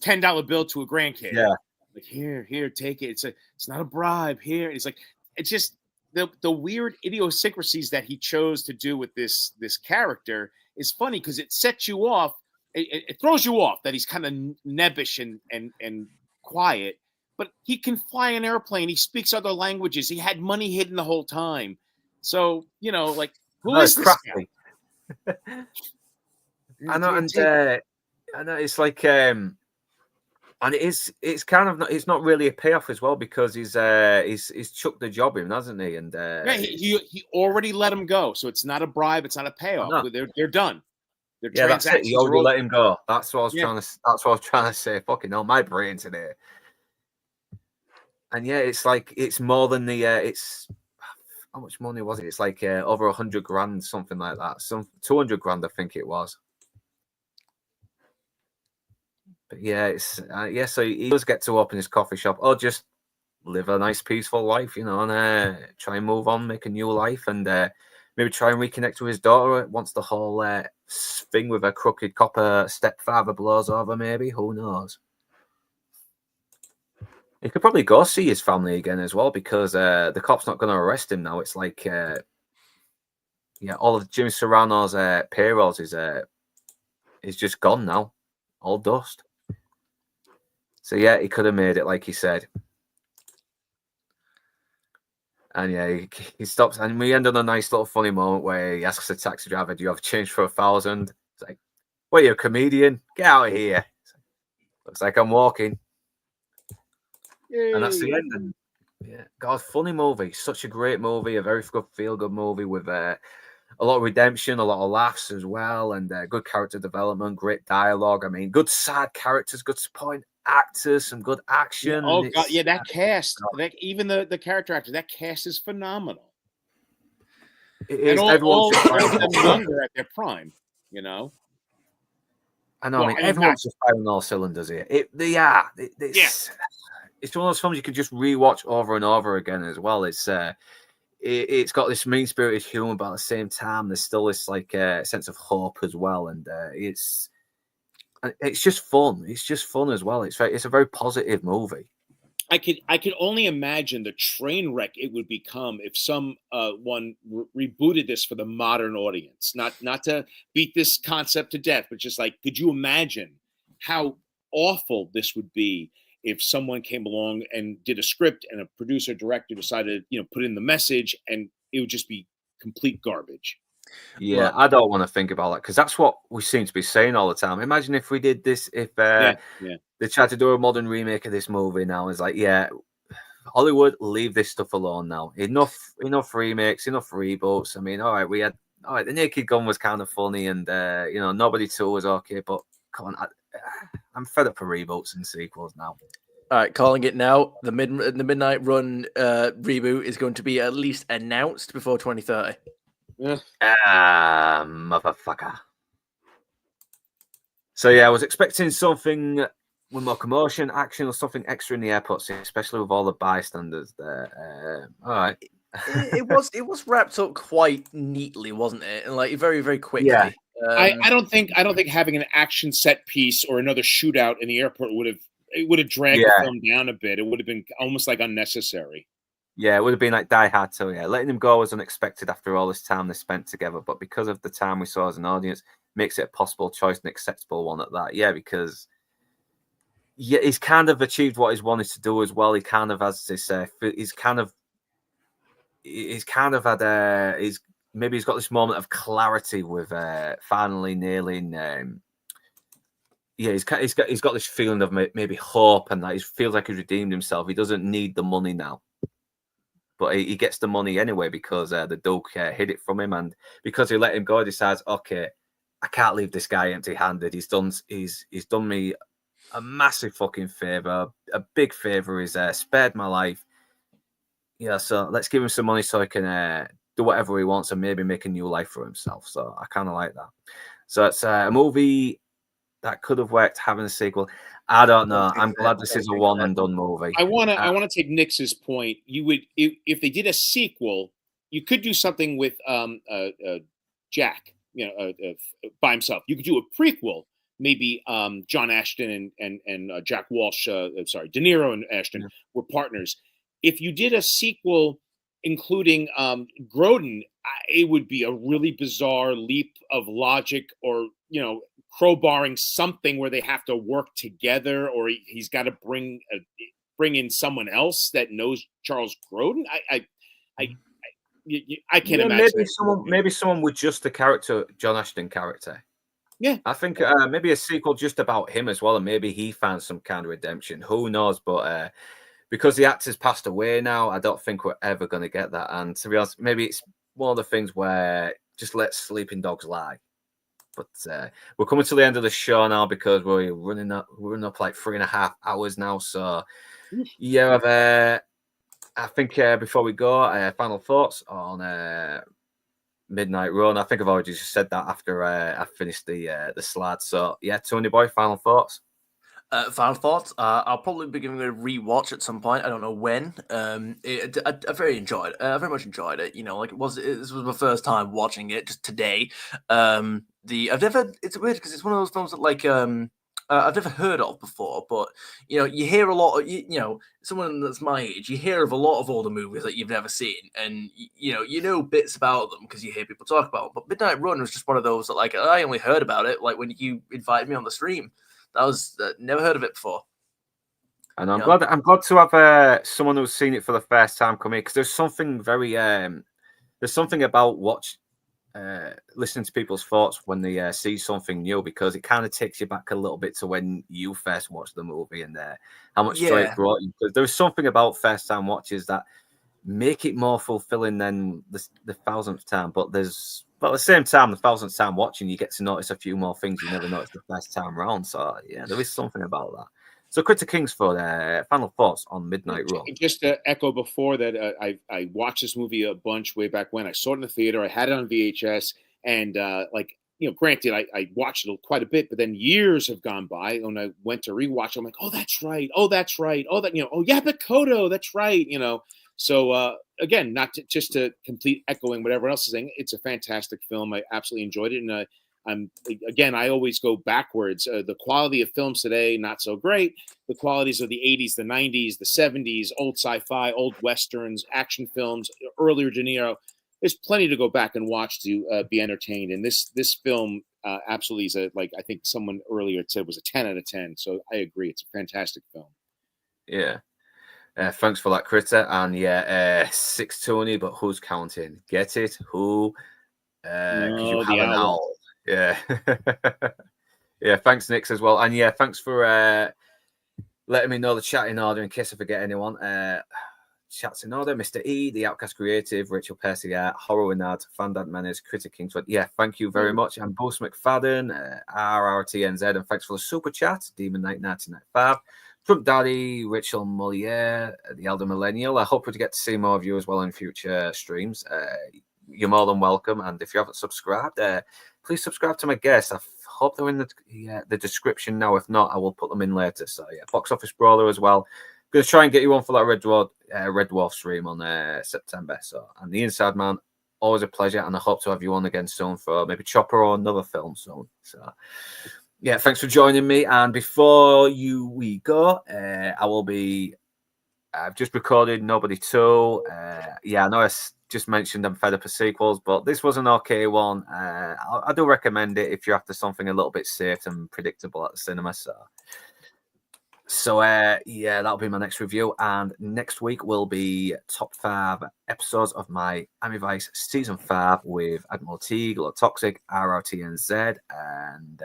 $10 bill to a grandkid. Yeah, like here, take it. It's not a bribe. Here, it's like it's just the weird idiosyncrasies that he chose to do with this character is funny because it sets you off. It throws you off that he's kind of nebbish and quiet. But he can fly an airplane. He speaks other languages. He had money hidden the whole time. So, like, who is this guy? I know, and I know it's like, and it's kind of it's not really a payoff as well because he's chucked the job in, hasn't he? And he already let him go, so it's not a bribe. It's not a payoff. They're done. That's it. He already let him go. That's what I was trying to. That's what I was trying to say. Fucking hell, my brain today. And yeah, it's like it's more than the it's how much money was it? It's like over 100 grand, something like that. Some 200 grand, I think it was. But yeah, it's so he does get to open his coffee shop or just live a nice, peaceful life, and try and move on, make a new life, and maybe try and reconnect with his daughter once the whole thing with a crooked copper stepfather blows over. Maybe, who knows? He could probably go see his family again as well because the cop's not going to arrest him now. It's like, all of Jimmy Serrano's payrolls is just gone now, all dust. So yeah, he could have made it like he said. And yeah, he stops, and we end on a nice little funny moment where he asks the taxi driver, "Do you have change for 1,000?" It's like, "What, are you a comedian? Get out of here!" Looks like I'm walking, and that's the end. And yeah, God, funny movie, such a great movie, a very good feel-good movie with a lot of redemption, a lot of laughs as well, and good character development, great dialogue. I mean, good side characters, good supporting actors, some good action. Oh God, yeah, that cast, that even the character actor, that cast is phenomenal. It And is. all Everyone's just of them firing younger at their prime, you know. I know. Well, I mean, I mean, everyone's just firing all cylinders here. It's one of those films you could just rewatch over and over again as well. It's got this mean-spirited humor, but at the same time, there's still this like sense of hope as well, and it's just fun. It's just fun as well. It's a very positive movie. I could only imagine the train wreck it would become if one rebooted this for the modern audience. Not to beat this concept to death, but just like, could you imagine how awful this would be if someone came along and did a script and a producer director decided, put in the message, and it would just be complete garbage. Yeah, I don't want to think about that because that's what we seem to be saying all the time. Imagine if we did this, if they tried to do a modern remake of this movie now. It's like, yeah, Hollywood, leave this stuff alone now. Enough remakes, enough reboots. I mean, all right, the Naked Gun was kind of funny, and Nobody 2 was okay, but come on, I'm fed up for reboots and sequels now. All right, calling it now. The Midnight Run reboot is going to be at least announced before 2030. Motherfucker. So yeah, I was expecting something with more commotion, action, or something extra in the airport scene, especially with all the bystanders there. All right. it was wrapped up quite neatly, wasn't it? And like very, very quickly. Yeah. I don't think having an action set piece or another shootout in the airport would have dragged the film down a bit. It would have been almost like unnecessary. Yeah, it would have been like Die Hard 2. Yeah, letting him go was unexpected after all this time they spent together, but because of the time we saw as an audience, makes it a possible choice, an acceptable one at that. Yeah, because he's kind of achieved what he's wanted to do as well. He kind of has this. He's kind of had. Maybe he's got this moment of clarity with finally nailing. He's got this feeling of maybe hope, and that he feels like he's redeemed himself. He doesn't need the money now. But he gets the money anyway because the Duke hid it from him, and because he let him go, he decides, okay, I can't leave this guy empty-handed. He's done me a massive fucking favor, a big favor. He's spared my life. Yeah, so let's give him some money so he can do whatever he wants and maybe make a new life for himself. So I kind of like that. So it's a movie that could have worked having a sequel. I don't know. I'm glad this is a one and done movie. I want to take Nix's point. You would, if they did a sequel, you could do something with Jack, by himself. You could do a prequel, maybe John Ashton and Jack Walsh. De Niro and Ashton were partners. If you did a sequel including Grodin, it would be a really bizarre leap of logic, or crowbarring something where they have to work together, or he's got to bring in someone else that knows Charles Grodin. I can't imagine. Maybe someone with just the character, John Ashton character. Yeah, I think maybe a sequel just about him as well, and maybe he found some kind of redemption. Who knows? But because the actor's passed away now, I don't think we're ever going to get that. And to be honest, maybe it's one of the things where just let sleeping dogs lie. But we're coming to the end of the show now because we're running up like 3.5 hours now. So yeah, I think before we go, final thoughts on Midnight Run. I think I've already just said that after I finished the slide. So yeah, Tony boy, final thoughts. Final thoughts. I'll probably be giving it a rewatch at some point. I don't know when. I very enjoyed it. I very much enjoyed it. This was my first time watching it just today. It's weird because it's one of those films that I've never heard of before, but you hear a lot of someone that's my age, you hear of a lot of older movies that you've never seen, and you know bits about them because you hear people talk about them. But Midnight Run was just one of those that I only heard about it when you invited me on the stream. That was never heard of it before. And I'm Yeah. glad to have someone who's seen it for the first time come in, because there's something very there's something about listening to people's thoughts when they see something new, because it kind of takes you back a little bit to when you first watched the movie and how much joy Yeah. it brought you. Because there's something about first time watches that make it more fulfilling than the thousandth time. But at the same time, the thousandth time watching, you get to notice a few more things you never noticed the first time round. So yeah, there is something about that. So, Critter Kingsford, final thoughts on Midnight Run. Just to echo before that, I watched this movie a bunch way back when. I saw it in the theater. I had it on VHS, and granted, I watched it quite a bit, but then years have gone by. When I went to rewatch, I'm like, oh, that's right. Oh, that's right. Oh, that oh, Yaphet Kotto, that's right. So again, not just to complete echoing whatever else is saying, it's a fantastic film. I absolutely enjoyed it, and I always go backwards. The quality of films today, not so great. The qualities of the 80s, the 90s, the 70s, old sci-fi, old westerns, action films, earlier De Niro. There's plenty to go back and watch to be entertained. And this film absolutely is I think someone earlier said was a 10 out of 10. So I agree. It's a fantastic film. Yeah. Thanks for that, Critter. And yeah, 6 Tony, but who's counting? Get it? Who? Because you have the an owl. owl. Yeah. Yeah, thanks, Nix, as well. And yeah, thanks for letting me know the chat in order in case I forget anyone. Chats in order: Mr. E, The Outcast Creative, Rachel Persier, Horror-Winard, Fandad Menace, Critter Kingsford. Yeah, thank you very much. And Bruce McFadden, RRTNZ, and thanks for the super chat, Demon Knight 1995. Trump Daddy, Rachel Mollier, The Elder Millennial. I hope we get to see more of you as well in future streams. You're more than welcome. And if you haven't subscribed, please subscribe to my guests. I hope they're in the description now. If not, I will put them in later. So yeah, Box Office Brawler as well. Going to try and get you on for that Red Dwarf stream on September. So, and The Inside Man, always a pleasure. And I hope to have you on again soon for maybe Chopper or another film soon. So yeah, thanks for joining me. And before we go, I've just recorded Nobody 2. Yeah, I know I just mentioned I'm fed up of sequels, but this was an okay one. I do recommend it if you're after something a little bit safe and predictable at the cinema. So yeah, that'll be my next review. And next week will be top 5 episodes of my Miami Vice season 5 with Admiral T, Glow Toxic, RRTNZ, and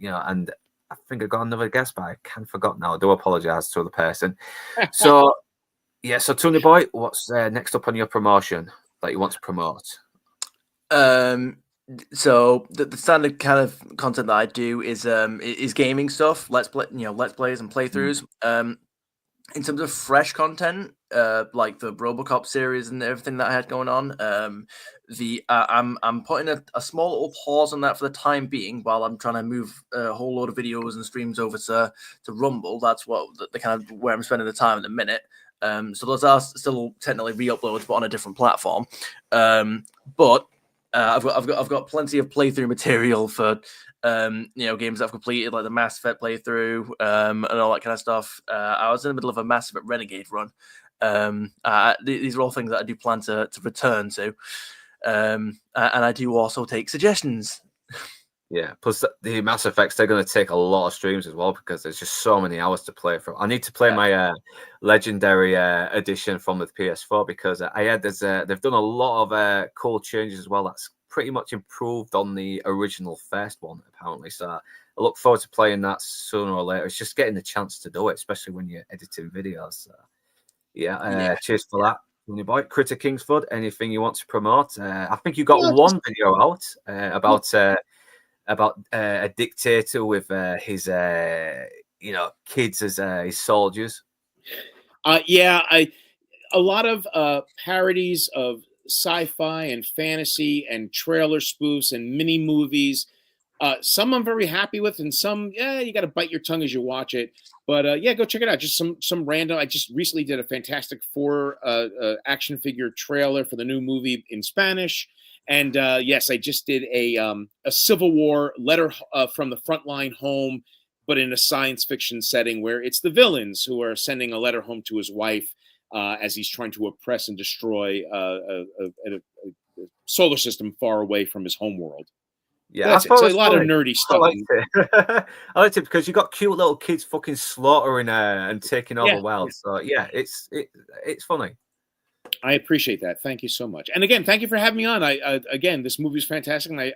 and I think I got another guest, but I can't forget now. I do apologize to the person. So yeah, so Tony Boy, what's next up on your promotion that you want to promote? So the standard kind of content that I do is gaming stuff, let's plays and playthroughs. In terms of fresh content, like the RoboCop series and everything that I had going on, I'm putting a small little pause on that for the time being while I'm trying to move a whole load of videos and streams over to Rumble. That's what the kind of where I'm spending the time at the minute. So those are still technically re-uploads, but on a different platform. But I've got plenty of playthrough material for games that I've completed, like the Mass Effect playthrough and all that kind of stuff. I was in the middle of a Mass Effect Renegade run. These are all things that I do plan to return to, and I do also take suggestions. Yeah, plus the Mass Effects, they're going to take a lot of streams as well because there's just so many hours to play from. I need to play my Legendary edition from the PS4 because they've done a lot of cool changes as well. That's pretty much improved on the original first one, apparently. So I look forward to playing that sooner or later. It's just getting the chance to do it, especially when you're editing videos. So, cheers for that. Boy, Critter Kingsford, anything you want to promote? I think you got one video out about a dictator with his kids as his soldiers. A lot of parodies of sci-fi and fantasy and trailer spoofs and mini movies. Some I'm very happy with, and some you got to bite your tongue as you watch it. But go check it out. Just some random. I just recently did a Fantastic Four action figure trailer for the new movie in Spanish. And yes, I just did a Civil War letter from the front line home, but in a science fiction setting where it's the villains who are sending a letter home to his wife as he's trying to oppress and destroy a solar system far away from his home world. Yeah, That's I it. thought So it a was lot of funny. nerdy I stuff. liked it. I liked it because you got cute little kids fucking slaughtering and taking over Yeah, the world. So yeah, it's funny. I appreciate that. Thank you so much. And again, thank you for having me on. Again, this movie is fantastic, and I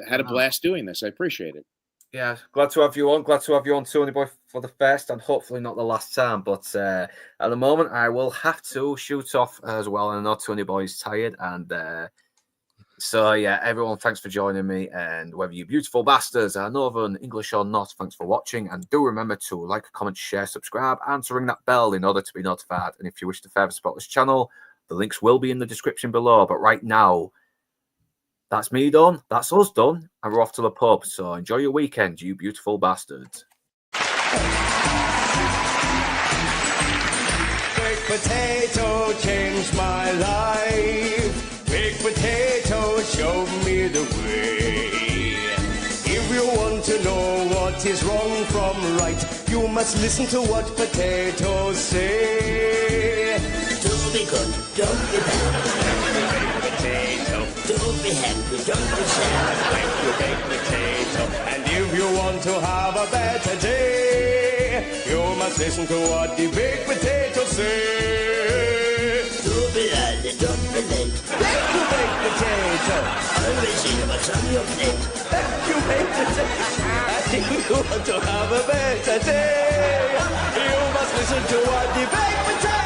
had a blast doing this. I appreciate it. Yeah, glad to have you on. Glad to have you on, Tony Boy, for the first and hopefully not the last time. But at the moment, I will have to shoot off as well. And I know Tony Boy is tired. And so, yeah, everyone, thanks for joining me. And whether you beautiful bastards are Northern English or not, thanks for watching. And do remember to like, comment, share, subscribe, and to ring that bell in order to be notified. And if you wish to further support this channel, the links will be in the description below. But right now, that's me done. That's us done. And we're off to the pub. So enjoy your weekend, you beautiful bastards. Baked potato changed my life. Baked potato showed me the way. If you want to know what is wrong from right, you must listen to what potatoes say. Don't be good, don't be bad. Baked potato, Don't be happy, don't be sad. thank you, baked potato. And if you want to have a better day, you must listen to what the baked potatoes say. Don't be early, don't be late. Thank you, baked potato. Always eat what's on your plate. Thank you, baked potato. And if you want to have a better day, you must listen to what the baked potato